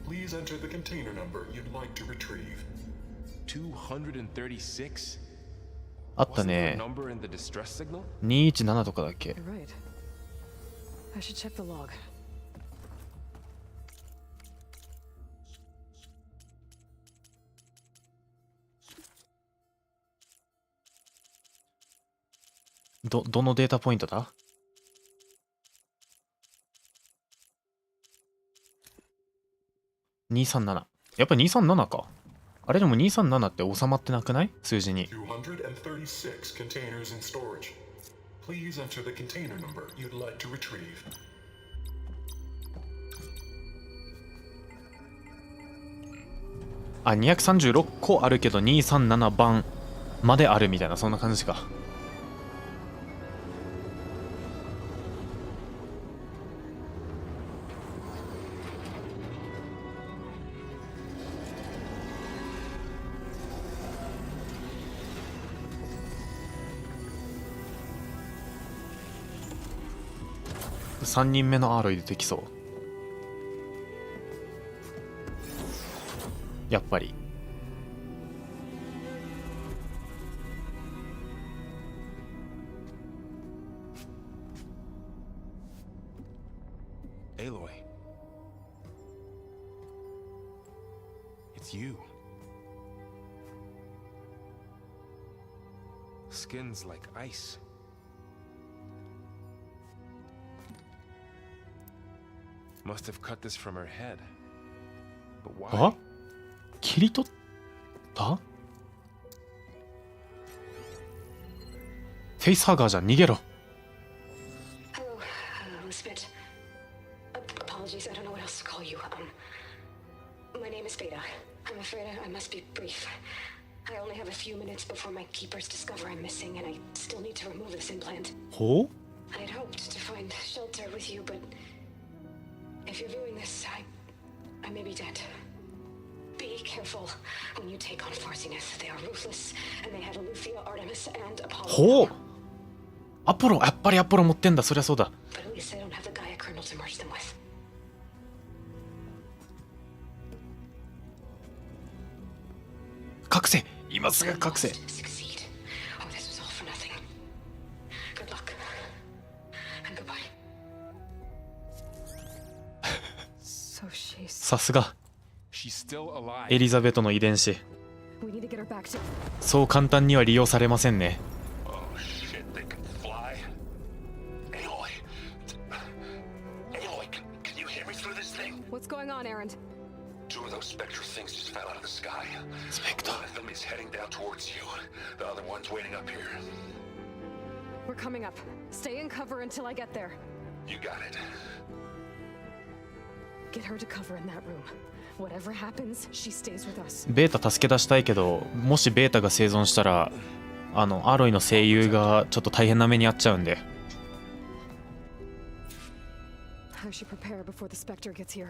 [SPEAKER 7] Please enter the container number you'd like to retrieve.
[SPEAKER 16] 236?
[SPEAKER 1] あった
[SPEAKER 16] Wasn't there a
[SPEAKER 1] ね。
[SPEAKER 16] number in the distress signal?
[SPEAKER 1] 217とかだっけ。
[SPEAKER 3] You're right. I should check the log.
[SPEAKER 1] どのデータポイントだ？237。やっぱ237か。あれでも237って収まってなくない？数字に。
[SPEAKER 17] 236 containers in storage. Please enter the container number you'd like to retrieve.
[SPEAKER 1] あ、236個あるけど237番まであるみたいな、そんな感じか。3人目のアーロイ出てきそう。やっぱり。
[SPEAKER 16] Aloy. It's you. Skin's like ice. Must have cut this from her head. But why?
[SPEAKER 1] あ？切り取った？フェイスハガーじゃん、逃げろ。
[SPEAKER 11] Hello, Elizabeth. Apologies, I don't know what else to call you. My name is Beta. I'm afraid I must be brief. I only have a few minutes before my keepers discover I'm missing, and I still need to remove this implant.
[SPEAKER 1] ほう？
[SPEAKER 11] I had hoped to find shelter with you, but if you're viewing this, I may be dead. Be careful when you take on Farsiness. They are ruthless, and they have Eleuthia, Artemis, and Apollo.
[SPEAKER 1] ほう。アポロ、やっぱりアポロ持ってんだ。そりゃそうだ。
[SPEAKER 11] But at least I don't have the Gaia kernel to merge them with.
[SPEAKER 1] 覚醒。今すぐ覚醒。
[SPEAKER 11] Succeed. Oh, this was all for nothing. Good luck. And goodbye.
[SPEAKER 3] So she's.
[SPEAKER 1] さすが
[SPEAKER 16] She's still alive.
[SPEAKER 1] エリザベトの遺伝子。
[SPEAKER 3] We need to get her back to.
[SPEAKER 1] そう簡単には利用されませんね。
[SPEAKER 17] Oh shit, they can fly. Aloy. Aloy, can you hear me through this thing?
[SPEAKER 3] What's going on, Errand?
[SPEAKER 17] Two of those spectral things just fell out of the sky.
[SPEAKER 1] Spectre.
[SPEAKER 17] One of them is heading down towards you. The other one's waiting up here.
[SPEAKER 3] We're coming up. Stay in cover until I get there.
[SPEAKER 17] You got it.
[SPEAKER 3] Get her to cover in that room. Whatever happens, she stays with us.
[SPEAKER 1] ベータ助け出したいけど、もしベータが生存したら、アーロイの声優がちょっと大変な目に遭っちゃうんで。
[SPEAKER 3] I should prepare before the Spectre gets here.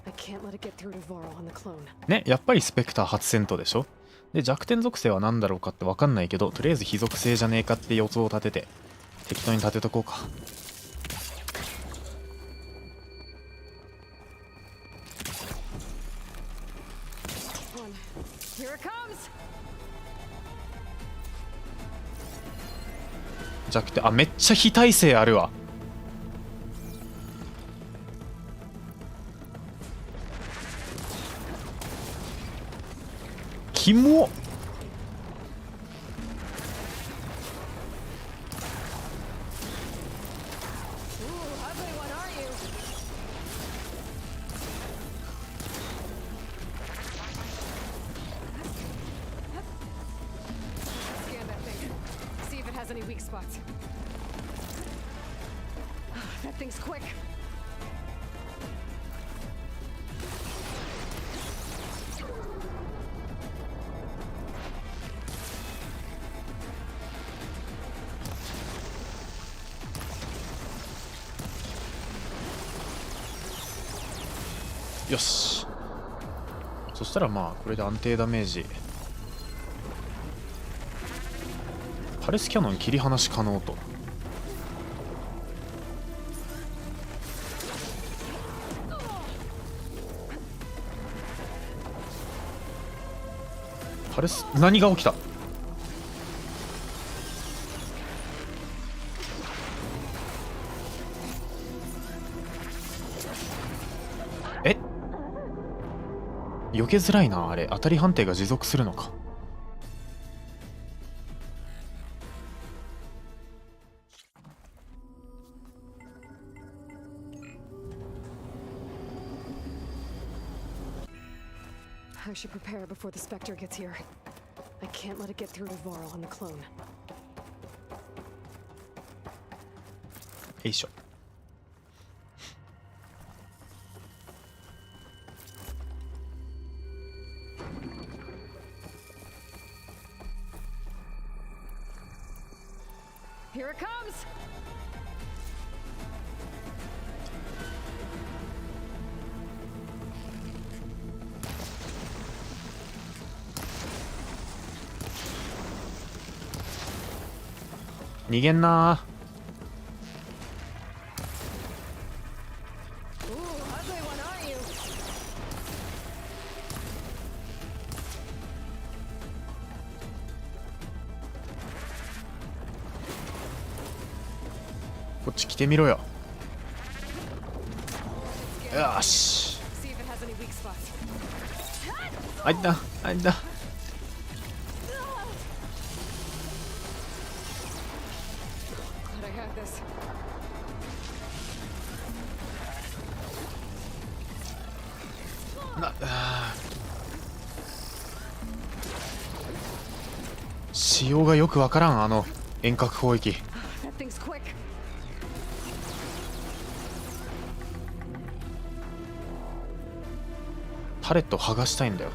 [SPEAKER 3] I can't let it get through to Varl on the clone.
[SPEAKER 1] ね、やっぱりスペクター初戦闘でしょ。で、弱点属性は何だろうかって分かんないけど、とりあえず非属性じゃねえかって予想を立てて、適当に立てとこうか。
[SPEAKER 3] Here it comes!
[SPEAKER 1] 弱点、あ、めっちゃ非耐性あるわ。キモっ。
[SPEAKER 3] Scan that thing. See if it has any weak spots. That thing's quick.
[SPEAKER 1] よし。そしたらまあこれで安定ダメージ。パレスキャノン切り離し可能と。あれ何が起きた？え、避けづらいな。あれ当たり判定が持続するのか。
[SPEAKER 3] I should prepare before the Spectre gets here. I can't let it get through to Varl and the clone.
[SPEAKER 1] よいしょ。
[SPEAKER 3] Here it comes!
[SPEAKER 1] 逃げんなー。こっち来てみろよ。よし。あいたあいた。仕様がよくわからん。あの遠隔砲撃。タレット剥がしたいんだよ。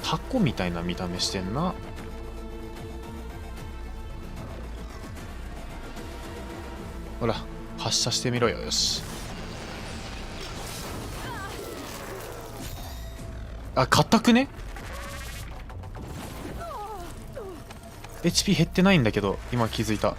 [SPEAKER 1] タコみたいな見た目してんな。ほら発射してみろよ。よし。あ、硬くね。 HP 減ってないんだけど今気づいた。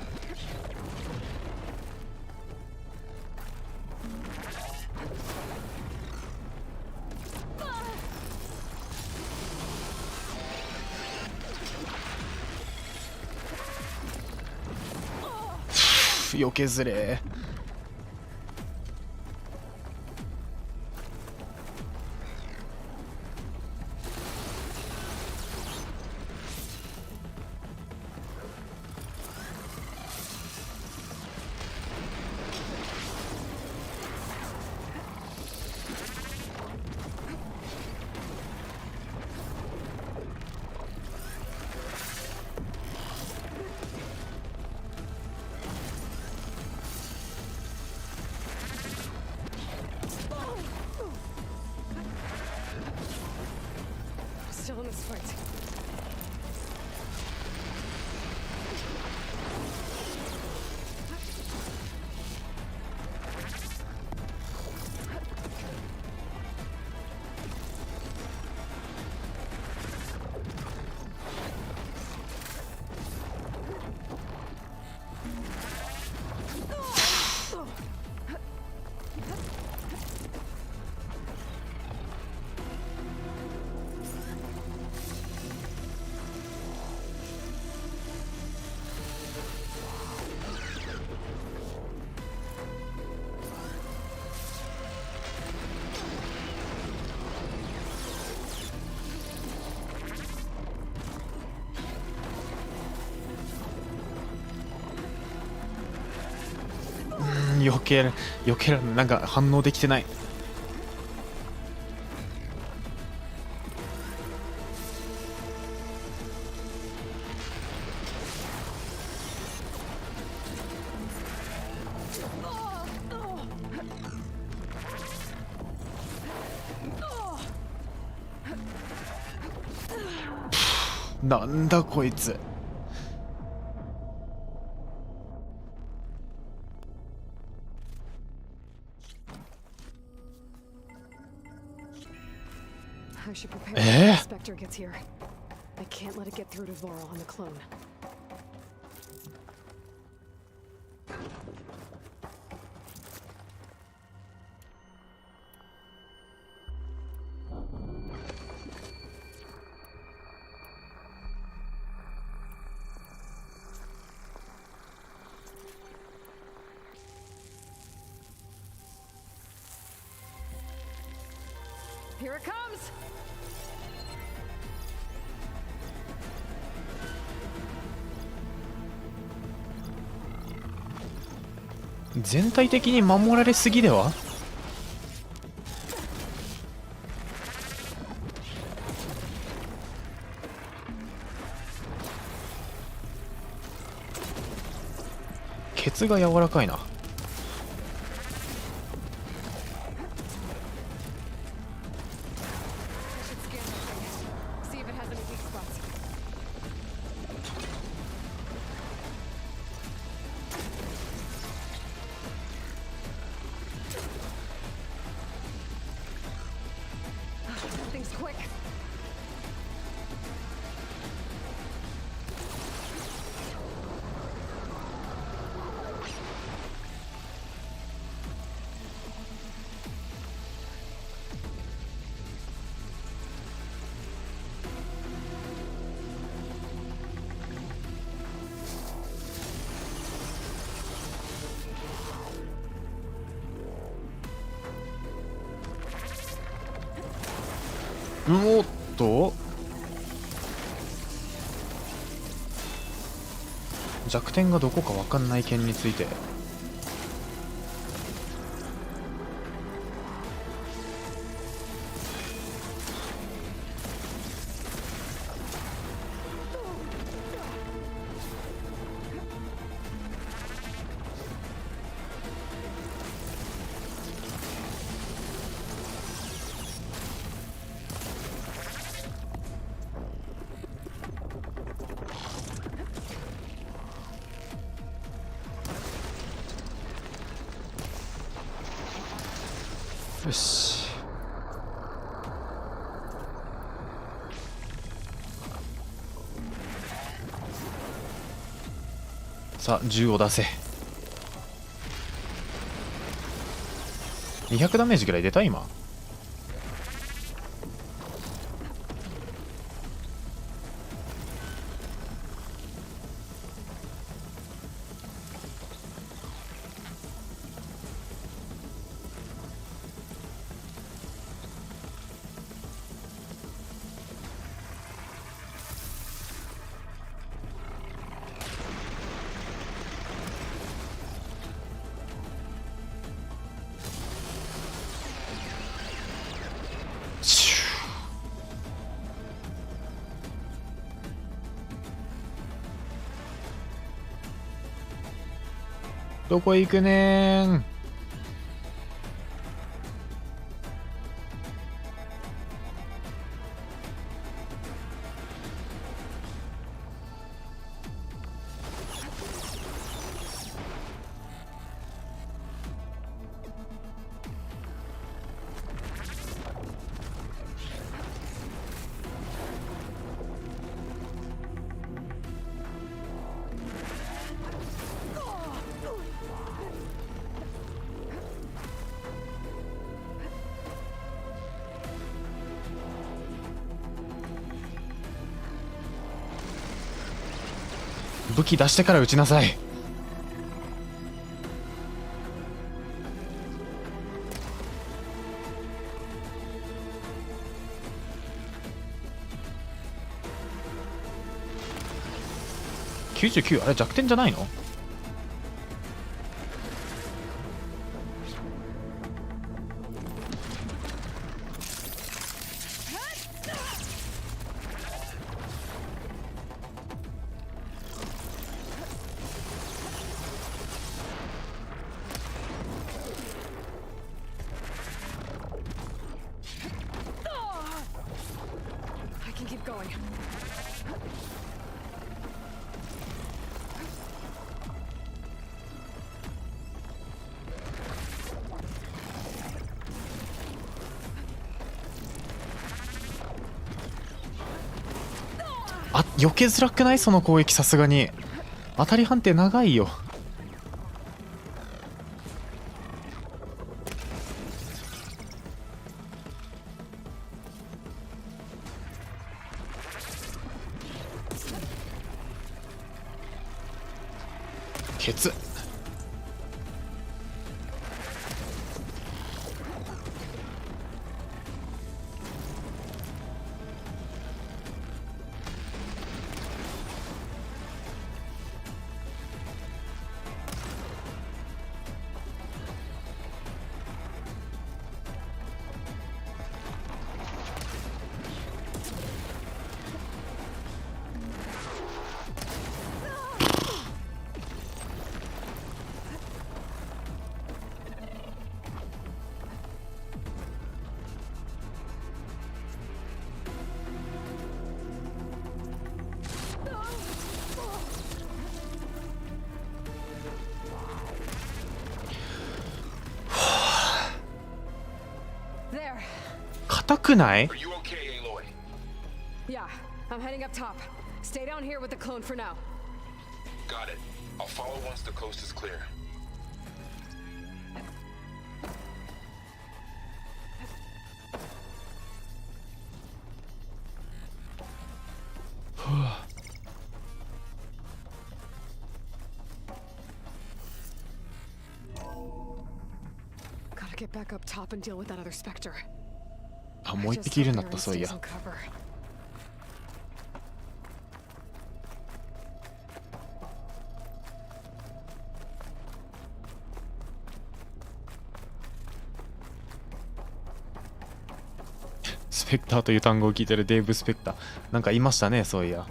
[SPEAKER 1] 避けずれ。
[SPEAKER 3] Still in this fight.
[SPEAKER 1] 避けるなんか反応できてない。なんだこいつ。
[SPEAKER 3] I should prepare when the Spectre gets here. I can't let it get through to Voral and the clone. Here it comes!
[SPEAKER 1] 全体的に守られすぎでは？ケツが柔らかいな。おっと、弱点がどこか分かんない件について。よし。さあ銃を出せ。200ダメージぐらい出た今。どこ行くねーん。武器出してから撃ちなさい。99、あれ弱点じゃないの？避けづらくない？その攻撃さすがに当たり判定長いよ。ケツ。硬くない？
[SPEAKER 3] Yeah, I'm heading up top. Stay down here with the clone for now.
[SPEAKER 14] Got it. I'll follow once the coast is clear.
[SPEAKER 3] Gotta get back up top and deal with that other specter.
[SPEAKER 1] あ、もう一匹いるんだった。そういや。スペクターという単語を聞いてるデーブ・スペクター、なんかいましたね、そういや。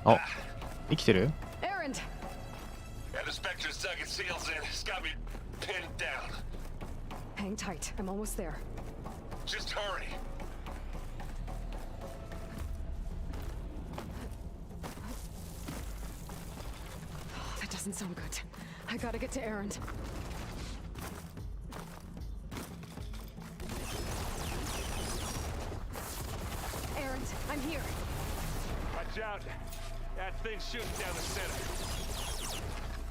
[SPEAKER 1] あ、生きてる？
[SPEAKER 3] Hang tight. I'm almost there.
[SPEAKER 14] Just hurry.
[SPEAKER 3] Oh, that doesn't sound good. I gotta get to Erend. Erend, I'm here.
[SPEAKER 13] Watch out. That thing's shooting down the center.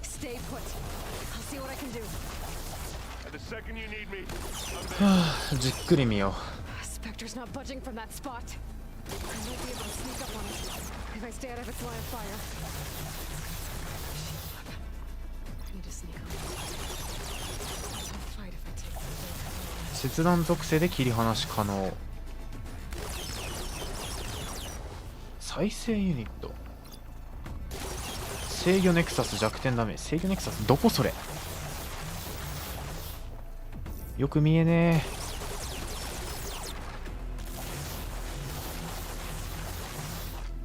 [SPEAKER 3] Stay put. I'll see what I can do.
[SPEAKER 13] The second you need me,
[SPEAKER 1] じっくり見よう。
[SPEAKER 3] Spectre's not budging from that spot. I won't be able to sneak up on it if I stay out of its line of fire. I need to sneak up. I'll fight if I take something.
[SPEAKER 1] 切断属性で切り離し可能。再生ユニット。制御ネクサス弱点ダメージ。制御ネクサスどこそれ？よく見えねえ。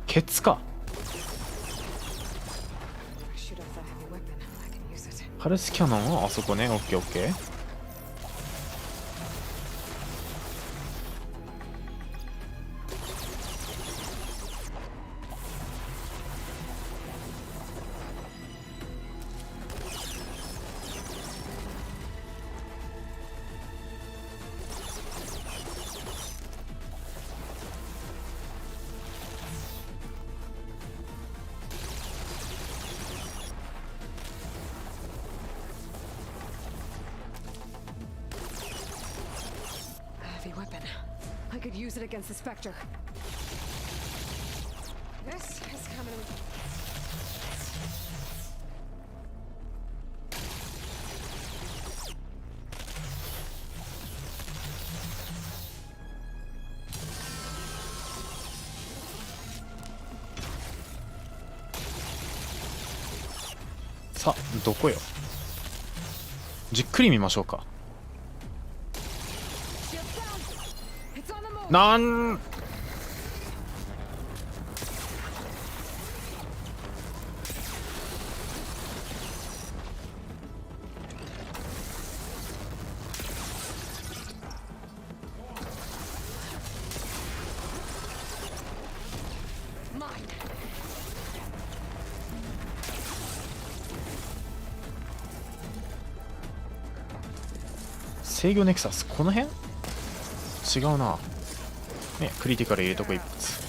[SPEAKER 1] ケツか。パルスキャノンはあそこね。オッケーオッケー。
[SPEAKER 3] I could use it against the Spectre. This is coming.
[SPEAKER 1] さあ、どこよ。じっくり見ましょうか。なん制御ネクサスこの辺違うな。ね、クリティカル入れとこ一発。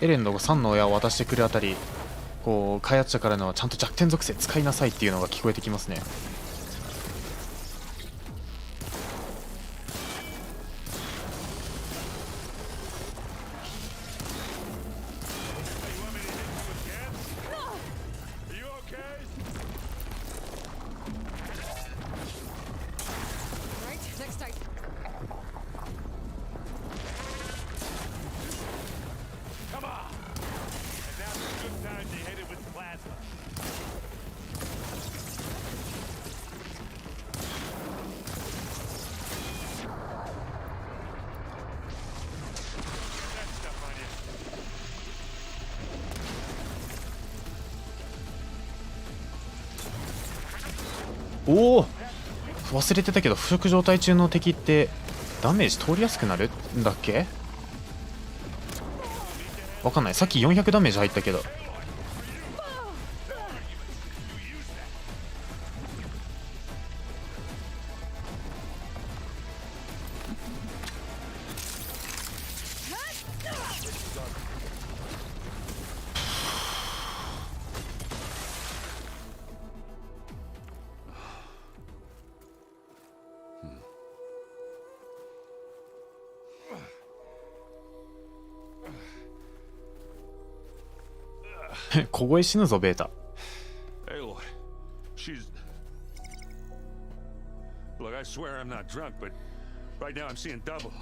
[SPEAKER 1] エレンの3の親を渡してくるあたり、こう開発者からのちゃんと弱点属性使いなさいっていうのが聞こえてきますね。おお、忘れてたけど腐食状態中の敵ってダメージ通りやすくなるんだっけ。わかんない。さっき400ダメージ入ったけど。小声死ぬぞベータ。
[SPEAKER 13] Aloy, she's... Look, I swear I'm not drunk, but right now I'm seeing double.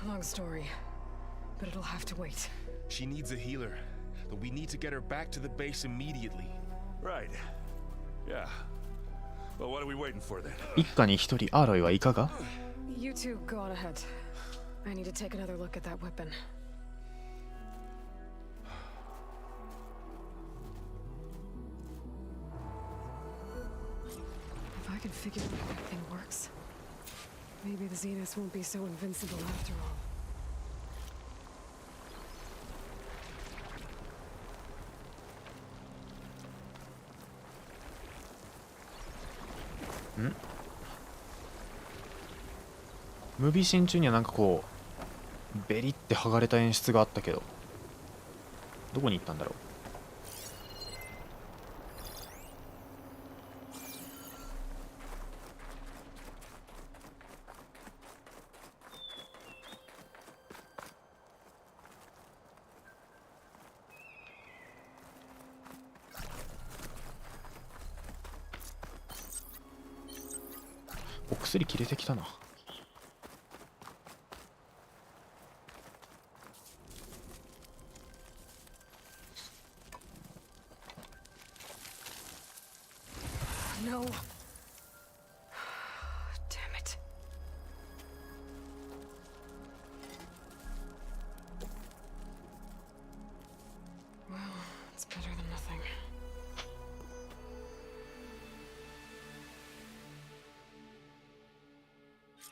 [SPEAKER 3] Long story, but it'll have to wait.
[SPEAKER 6] She needs a healer, but we need to get her back to the base immediately.
[SPEAKER 13] Right. Yeah. Well, what are we waiting for then?
[SPEAKER 1] 一家に一人アーロイはいかが？
[SPEAKER 3] You two go on ahead. I need to take another look at that weapon. If I can figure out how that thing works, maybe the Zeniths won't be so invincible after all.
[SPEAKER 1] Hmm? ムービーシーン中にはなんかこうベリって剥がれた演出があったけど、どこに行ったんだろう。お薬切れてきたな。
[SPEAKER 3] No. Damn it. Well, it's better than nothing.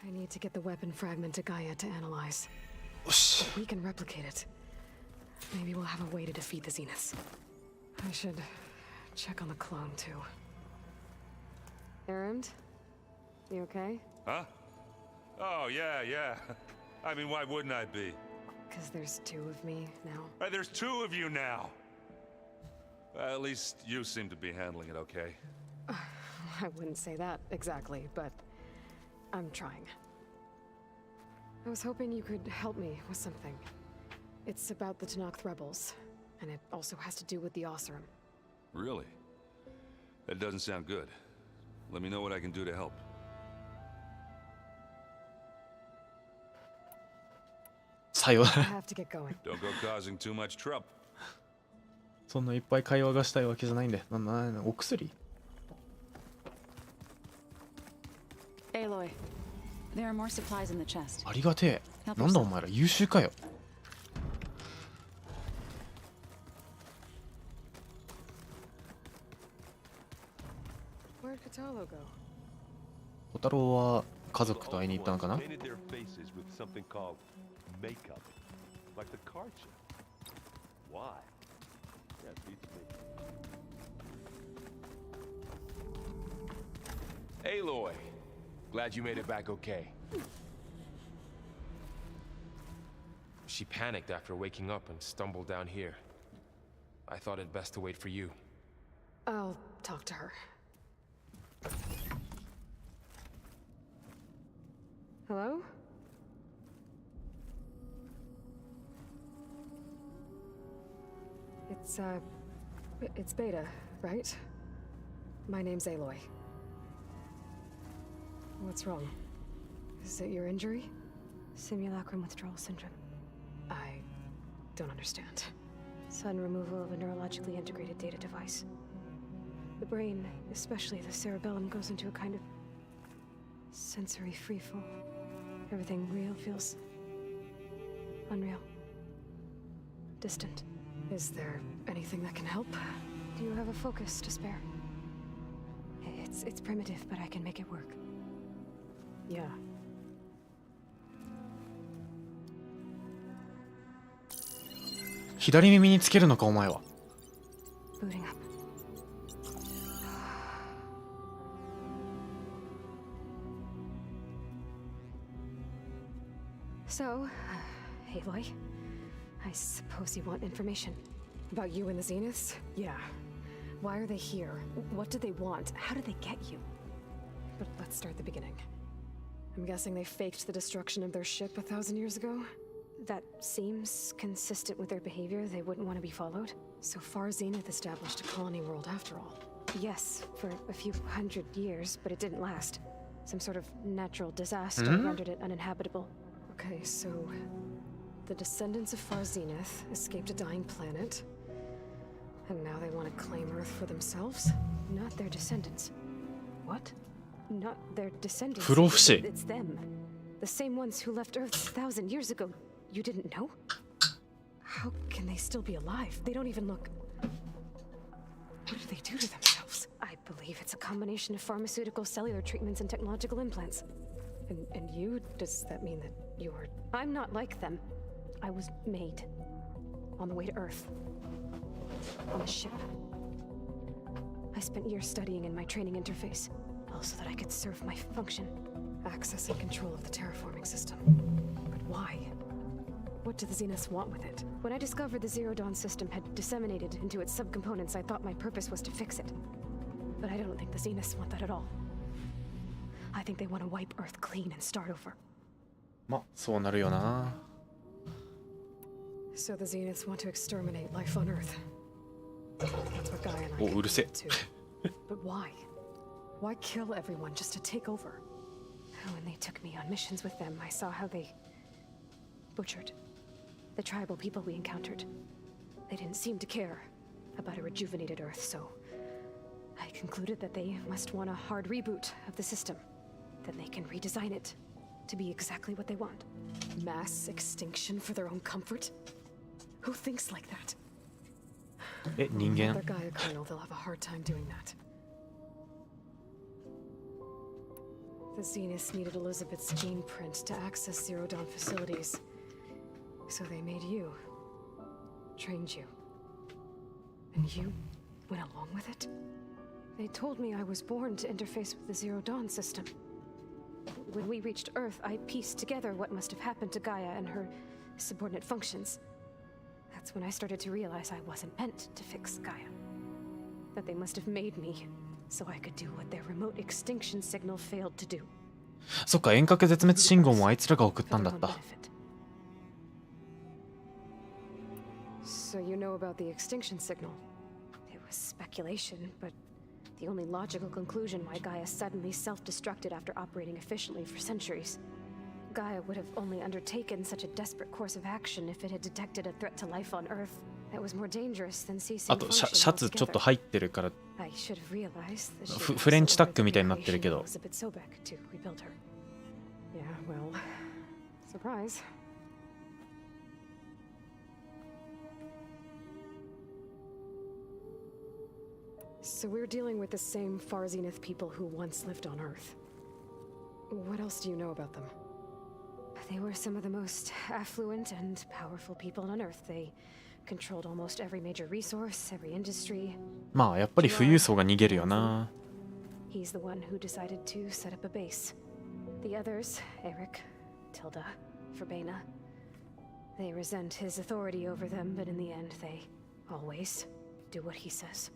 [SPEAKER 3] I need to get the weapon fragment to Gaia to analyze. If we can replicate it, maybe we'll have a way to defeat the Zeniths. I should check on the clone too. Errand? You okay?
[SPEAKER 13] Huh? Oh, yeah. I mean, why wouldn't I be?
[SPEAKER 3] Because there's two of me now.
[SPEAKER 13] There's two of you now! At least you seem to be handling it okay.
[SPEAKER 3] I wouldn't say that exactly, but I'm trying. I was hoping you could help me with something. It's about the Tenakth rebels, and it also has to do with the Oseram.
[SPEAKER 13] Really? That doesn't sound good. Let me know what I can do to help.
[SPEAKER 1] さよう。
[SPEAKER 3] I have to get going.
[SPEAKER 13] Don't go causing too much trouble.
[SPEAKER 1] そんないっぱい会話がしたいわけじゃないんで。お薬？
[SPEAKER 4] Aloy, there are more supplies in the chest.
[SPEAKER 1] ありがてえ。なんだお前ら優秀かよ。
[SPEAKER 3] Where'd Katalo go?
[SPEAKER 1] 小太郎は家族と会いに行ったのかな？
[SPEAKER 16] Aloy, glad you made it back okay. She panicked after waking up and stumbled down here. I thought it best to wait for you.
[SPEAKER 3] I'll talk to her. Hello? It's Beta, right? My name's Aloy. What's wrong? Is it your injury?
[SPEAKER 18] Simulacrum withdrawal syndrome.
[SPEAKER 3] I don't understand.
[SPEAKER 18] Sudden removal of a neurologically integrated data device. The brain, especially the cerebellum, goes into a kind of sensory freefall. Everything real feels unreal. Distant.
[SPEAKER 3] Is there anything that can help?
[SPEAKER 18] Do you have a focus to spare? It's primitive, but I can make it work.
[SPEAKER 3] Yeah.
[SPEAKER 1] 「左耳につけるのかお前は」
[SPEAKER 18] Booting up.
[SPEAKER 3] So, Aloy, I suppose you want information about you and the Zeniths? Yeah. Why are they here? What do they want? How did they get you? But let's start at the beginning. I'm guessing they faked the destruction of their ship 1,000 years ago?
[SPEAKER 18] That seems consistent with their behavior. They wouldn't want to be followed.
[SPEAKER 3] So far, Zenith established a colony world after all.
[SPEAKER 18] Yes, for a few hundred years, but it didn't last. Some sort of natural disaster rendered it uninhabitable.
[SPEAKER 3] Okay, so the descendants of Far Zenith escaped a dying planet, and now they want to claim Earth for themselves?
[SPEAKER 18] Not their descendants.
[SPEAKER 3] What?
[SPEAKER 18] Not their descendants.
[SPEAKER 1] 不老不死
[SPEAKER 18] It's them. The same ones who left Earth 1,000 years ago. You didn't know?
[SPEAKER 3] How can they still be alive? They don't even look... What do they do to themselves?
[SPEAKER 18] I believe it's a combination of pharmaceutical, cellular treatments, and technological implants.
[SPEAKER 3] And you? Does that mean that you're...
[SPEAKER 18] I'm not like them. I was made. On the way to Earth. On a ship. I spent years studying in my training interface, all so that I could serve my function.
[SPEAKER 3] Access and control of the terraforming system. But why? What do the Zeniths want with it?
[SPEAKER 18] When I discovered the Zero Dawn system had disseminated into its subcomponents, I thought my purpose was to fix it. But I don't think the Zeniths want that at all. I think they want to wipe Earth clean and start over.
[SPEAKER 1] まあそうなるよな。
[SPEAKER 3] So the Zeniths want to exterminate life on Earth. That's what Gaia and I
[SPEAKER 1] おうるせ
[SPEAKER 3] too. But why? Why kill everyone just to take over?
[SPEAKER 18] When they took me on missions with them, I saw how they butchered the tribal people we encountered. They didn't seem to care about a rejuvenated Earth, so I concluded that they must want a hard reboot of the system. Then they can redesign it to be exactly what they want.
[SPEAKER 3] Mass extinction for their own comfort? Who thinks like that?
[SPEAKER 1] え、人間
[SPEAKER 3] Their Gaia kernel, they'll have a hard time doing that. The Zeniths needed Elizabeth's gene print to access Zero Dawn facilities. So they made you. Trained you. And you went along with it?
[SPEAKER 18] They told me I was born to interface with the Zero Dawn system. When we reached Earth, I pieced together what must have happened to Gaia and her subordinate functions. That's when I started to realize I wasn't meant to fix Gaia. That they must have made me so I could do what their remote extinction signal failed to do.
[SPEAKER 1] そっか、遠隔絶滅信号もあいつらが送ったんだった。
[SPEAKER 3] So you know about the extinction signal?
[SPEAKER 18] It was speculation, but the only logical conclusion why Gaia suddenly self-destructed after operating efficiently for centuries. Gaia would have only undertaken such a desperate course of action if it had detected a threat to life on Earth that was more dangerous than ceasing
[SPEAKER 1] あとシャツちょっと入ってるから
[SPEAKER 18] I should have realized that she
[SPEAKER 1] フレンチタックみたいになってるけど
[SPEAKER 18] Elizabeth Sobek to rebuild her.
[SPEAKER 3] Yeah, well, surprise. So we're dealing with the same Far Zenith people who once lived on Earth. What else do you know about them?
[SPEAKER 18] They were some of the most affluent and powerful people on Earth. They controlled almost every major resource, every industry.
[SPEAKER 1] まあやっぱり富裕層が逃げるよな。
[SPEAKER 18] He's the one who decided to set up a base. The others, Eric, Tilda, Verbena, They resent his authority over them, but in the end, they always do what he says.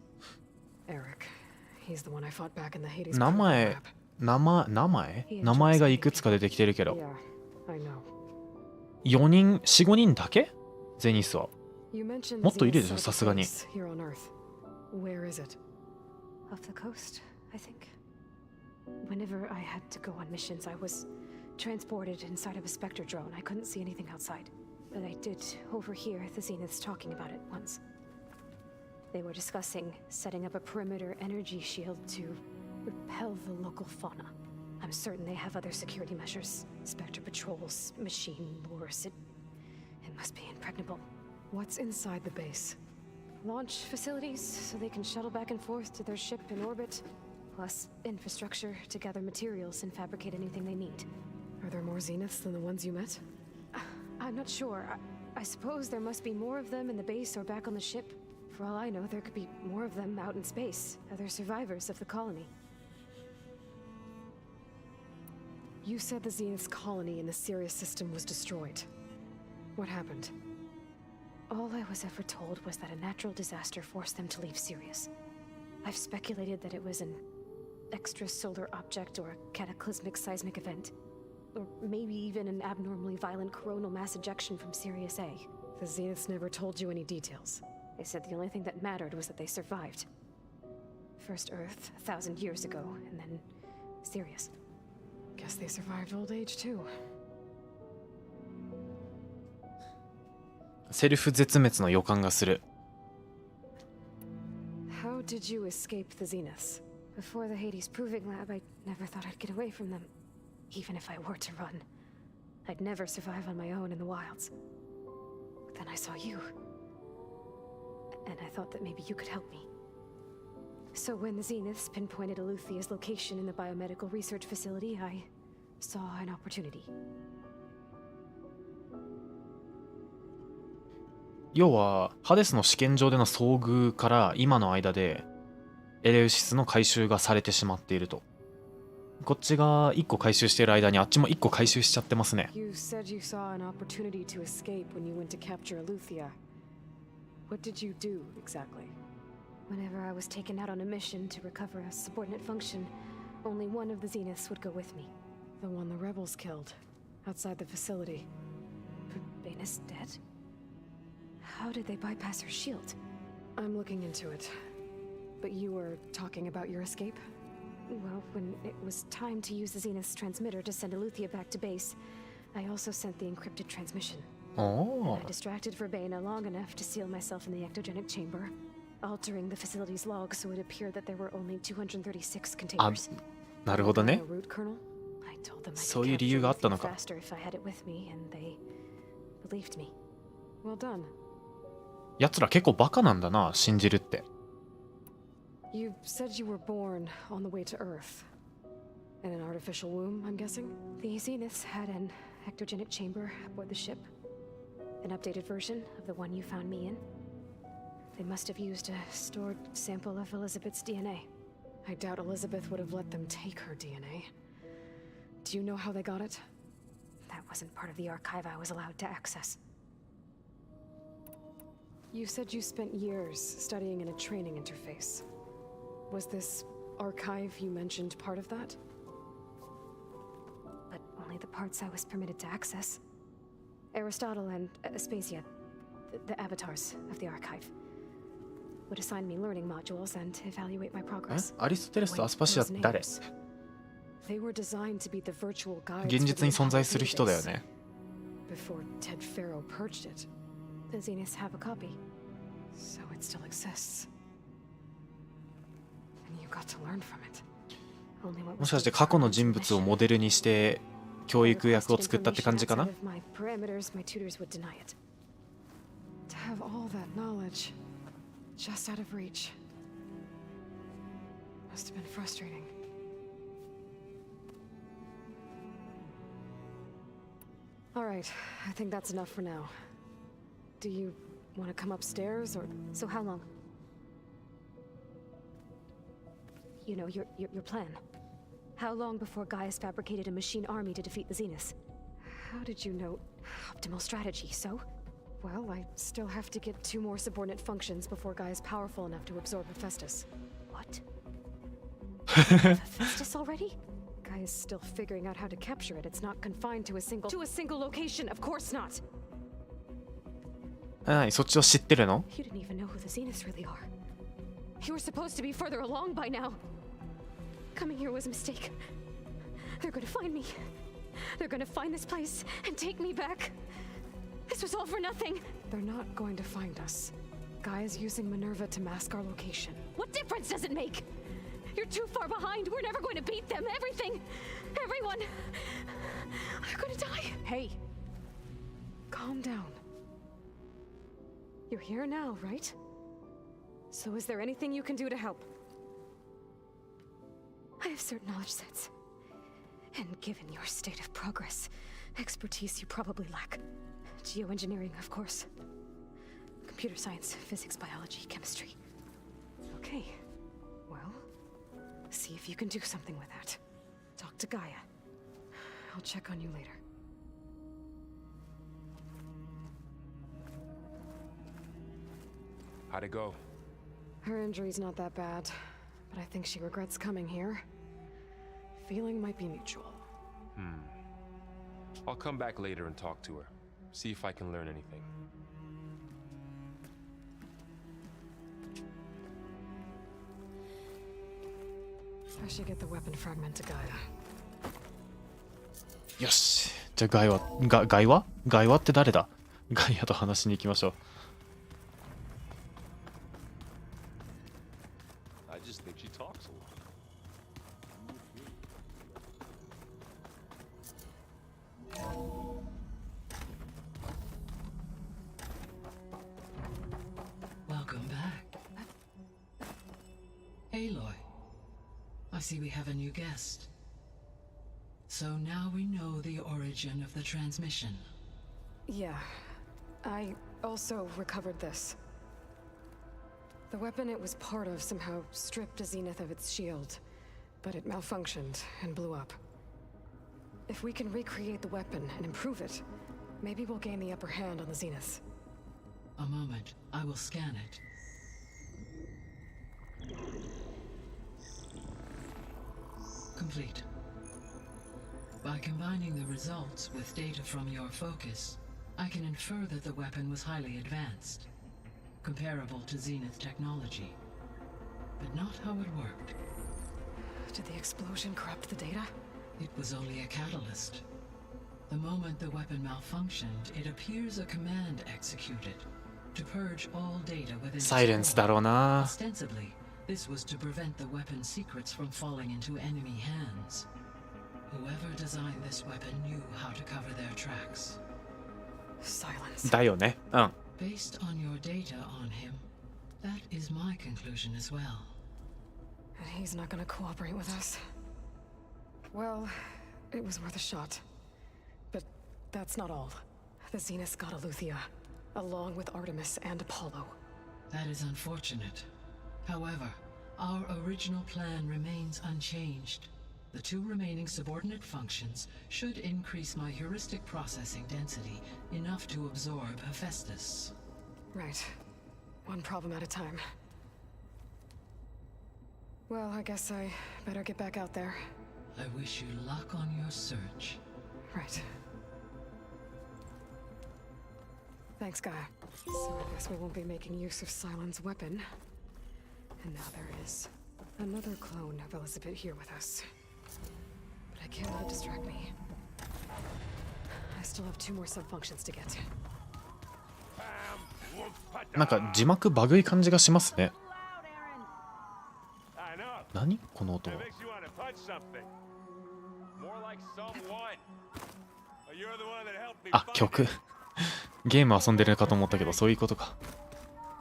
[SPEAKER 3] Eric. He's the one I fought back in the Hades.
[SPEAKER 1] 名前がいくつか出てきてるけど。
[SPEAKER 3] Yeah, I know.
[SPEAKER 1] 4人、4、5人だけゼニスは。
[SPEAKER 3] You mentioned
[SPEAKER 1] もっといるでし
[SPEAKER 3] Zenith's
[SPEAKER 1] ょ、さすがに。
[SPEAKER 3] here on Earth. Where is it?
[SPEAKER 18] Off the coast, I think. Whenever I had to go on missions, I was transported inside of a Spectre drone. I couldn't see anything outside. But I did overhear the Zeniths talking about it once. They were discussing setting up a perimeter energy shield to repel the local fauna. I'm certain they have other security measures. Spectre patrols, machine lures. It must be impregnable.
[SPEAKER 3] What's inside the base?
[SPEAKER 18] Launch facilities so they can shuttle back and forth to their ship in orbit, plus infrastructure to gather materials and fabricate anything they need.
[SPEAKER 3] Are there more Zeniths than the ones you met?
[SPEAKER 18] I'm not sure. I suppose there must be more of them in the base or back on the ship. For all I know, there could be more of them out in space, other survivors of the colony.
[SPEAKER 3] You said the Zenith's colony in the Sirius system was destroyed. What happened?
[SPEAKER 18] All I was ever told was that a natural disaster forced them to leave Sirius. I've speculated that it was an extrasolar object or a cataclysmic seismic event. Or maybe even an abnormally violent coronal mass ejection from Sirius A.
[SPEAKER 3] The Zeniths never told you any details.
[SPEAKER 18] They said the only thing that mattered was that they survived. First Earth, 1,000 years ago, and then Sirius.
[SPEAKER 3] Guess they survived old age too.
[SPEAKER 1] セルフ絶滅の予感がする。
[SPEAKER 3] How did you escape the Zeniths?
[SPEAKER 18] Before the Hades proving lab, I never thought I'd get away from them. Even if I were to run, I'd never survive on my own in the wilds. But then I saw you. And I thought that maybe you could help me. So when the Zeniths pinpointed Eluthia's location in the biomedical research facility, I saw an opportunity.
[SPEAKER 1] 要はハデスの試験場での遭遇から今の間でエレウシスの回収がされてしまっていると。こっちが1個回収している間にあっちも1個回収しちゃってますね。
[SPEAKER 3] You said you saw an opportunity to escape when you went to capture Eluthia. What did you do exactly?
[SPEAKER 18] Whenever I was taken out on a mission to recover a subordinate function, only one of the Zeniths would go with me.
[SPEAKER 3] The one the rebels killed, outside the facility.
[SPEAKER 18] Baina's dead? How did they bypass her shield?
[SPEAKER 3] I'm looking into it. But you were talking about your escape?
[SPEAKER 18] Well, when it was time to use the Zenith's transmitter to send Eluthia back to base, I also sent the encrypted transmission.
[SPEAKER 1] Oh.
[SPEAKER 18] I distracted Verbena long enough to seal myself in the ectogenic chamber, altering the facility's log so it appeared that there were only 236 containers.
[SPEAKER 1] なるほどね。
[SPEAKER 3] Root kernel?
[SPEAKER 18] I told them I
[SPEAKER 1] そう
[SPEAKER 18] could
[SPEAKER 1] いう理由があったの
[SPEAKER 18] capture
[SPEAKER 1] か。
[SPEAKER 18] faster if I had it with me, and they believed me.
[SPEAKER 3] Well done.
[SPEAKER 1] 奴ら結構バカなんだな、信じるって。
[SPEAKER 3] You said you were born on the way to Earth. In an artificial womb, I'm guessing?
[SPEAKER 18] The Zeniths had an ectogenic chamber aboard the ship. An updated version of the one you found me in. They must have used a stored sample of Elizabeth's DNA.
[SPEAKER 3] I doubt Elizabeth would have let them take her DNA. Do you know how they got it?
[SPEAKER 18] That wasn't part of the archive I was allowed to access.
[SPEAKER 3] You said you spent years studying in a training interface. Was this archive you mentioned part of that?
[SPEAKER 18] But only the parts I was permitted to access. Aristotle and Aspasia, the avatars of the archive, would assign me learning modules and evaluate my progress.
[SPEAKER 1] アリストテレスとアスパシアって誰？
[SPEAKER 3] They were designed to be the virtual guides
[SPEAKER 1] 現実に存在する人だよね。
[SPEAKER 3] Before Ted Faro purged it.
[SPEAKER 18] The Zeniths have a copy.
[SPEAKER 3] So it still exists. And you got to learn from it.
[SPEAKER 1] もしかして過去の人物をモデルにして教育役を作ったって感じかな？
[SPEAKER 3] To have all that knowledge just out of reach must have been frustrating. All right, I think that's enough for now. Do you want to come upstairs or?
[SPEAKER 18] So how long? You know, your plan. How long before Gaius fabricated a machine army to defeat the Zeniths? How did you know optimal strategy? So, well, I still have to get 2 more subordinate functions before Gaia's powerful enough to absorb Hephaestus. What? Hephaestus already? Gaia's still figuring out how to capture it. It's not confined to a single location. Of course not.
[SPEAKER 1] はい、そっちを知ってるの？
[SPEAKER 18] You didn't even know who the Zeniths really are. You were supposed to be further along by now. Coming here was a mistake. They're gonna find me. They're gonna find this place and take me back. This was all for nothing. They're not going to find us. Gaia's using Minerva to mask our location. What difference does it make? You're too far behind. We're never going to beat them. Everything. Everyone. They're gonna die. Hey. Calm down. You're here now, right? So is there anything you can do to help? I have certain knowledge sets. And given your state of progress, expertise you probably lack. Geoengineering, of course. Computer science, physics, biology, chemistry. Okay. Well, see if you can do something with that. Talk to Gaia. I'll check on you later.
[SPEAKER 16] How'd it go?
[SPEAKER 3] Her injury's not that bad, but I think she regrets coming here. Feeling might be mutual.
[SPEAKER 16] I'll come back later and talk to her. See if I can learn anything.
[SPEAKER 3] I should get the weapon fragment to Gaia.
[SPEAKER 1] よし。じゃあガイワって誰だ？ガイアと話しに行きましょう。
[SPEAKER 13] I just think she talks a lot.
[SPEAKER 15] Welcome back. Aloy, I see we have a new guest. So now we know the origin of the transmission.
[SPEAKER 3] Yeah. I also recovered this. The weapon it was part of somehow stripped a Zenith of its shield, but it malfunctioned and blew up. If we can recreate the weapon and improve it, maybe we'll gain the upper hand on the Zeniths.
[SPEAKER 15] A moment, I will scan it. Complete. By combining the results with data from your focus, I can infer that the weapon was highly advanced, comparable to Zenith technology, but not how it worked.
[SPEAKER 3] Did the explosion corrupt the data?
[SPEAKER 15] It was only a catalyst. The moment the weapon malfunctioned, it appears a command executed to purge all data within
[SPEAKER 1] Silence だろうな。
[SPEAKER 15] Ostensibly, this was to prevent the weapon's secrets from falling into enemy hands. Whoever designed this weapon knew how to cover their tracks.
[SPEAKER 3] Silence.
[SPEAKER 1] だよね。うん。
[SPEAKER 15] Based on your data on him, that is my conclusion as well.
[SPEAKER 3] And he's not gonna cooperate with us. Well, it was worth a shot. But that's not all. The Zeniths got Eleuthia, along with Artemis and Apollo.
[SPEAKER 15] That is unfortunate. However, our original plan remains unchanged. The 2 remaining subordinate functions should increase my heuristic processing density enough to absorb Hephaestus.
[SPEAKER 3] Right. One problem at a time. Well, I guess I better get back out there.
[SPEAKER 15] I wish you luck on your search.
[SPEAKER 3] Right. Thanks, Gaia. So I guess we won't be making use of Silent's weapon. And now there is another clone of Elizabeth here with us. But I can't let it distract me. I still have 2 more sub-functions to get.
[SPEAKER 1] なんか字幕バグい感じがしますね。何この音は。あ、曲。ゲーム遊んでるかと思ったけど、そういうことか。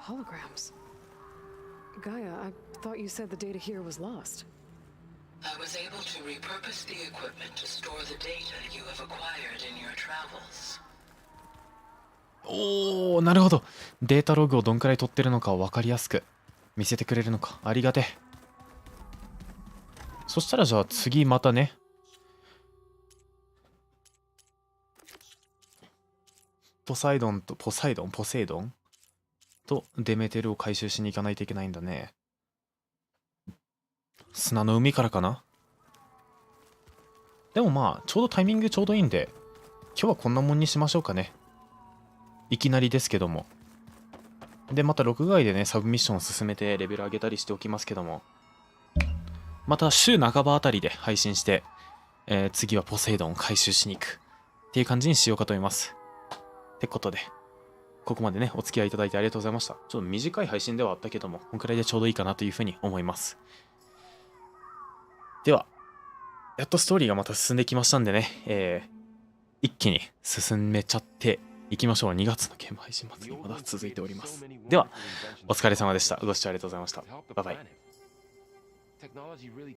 [SPEAKER 3] Holograms. Gaia, I thought you said the data here was lost.
[SPEAKER 15] I was able to repurpose the equipment to store the data you have acquired in your travels.
[SPEAKER 1] おー、なるほど。データログをどんくらい取ってるのかを分かりやすく見せてくれるのか。ありがて。そしたらじゃあ次またね。ポセイドンとデメテルを回収しに行かないといけないんだね。砂の海からかな。でもまあちょうどタイミングちょうどいいんで、今日はこんなもんにしましょうかね。いきなりですけども。でまた録画外でねサブミッションを進めてレベル上げたりしておきますけども、また週半ばあたりで配信して、次はポセイドンを回収しに行くっていう感じにしようかと思います。ってことでここまでねお付き合いいただいてありがとうございました。ちょっと短い配信ではあったけども、こんくらいでちょうどいいかなというふうに思います。ではやっとストーリーがまた進んできましたんでね、一気に進めちゃっていきましょう。2月のゲーム配信祭りまだ続いております。ではお疲れ様でした。ご視聴ありがとうございました。バイバイ。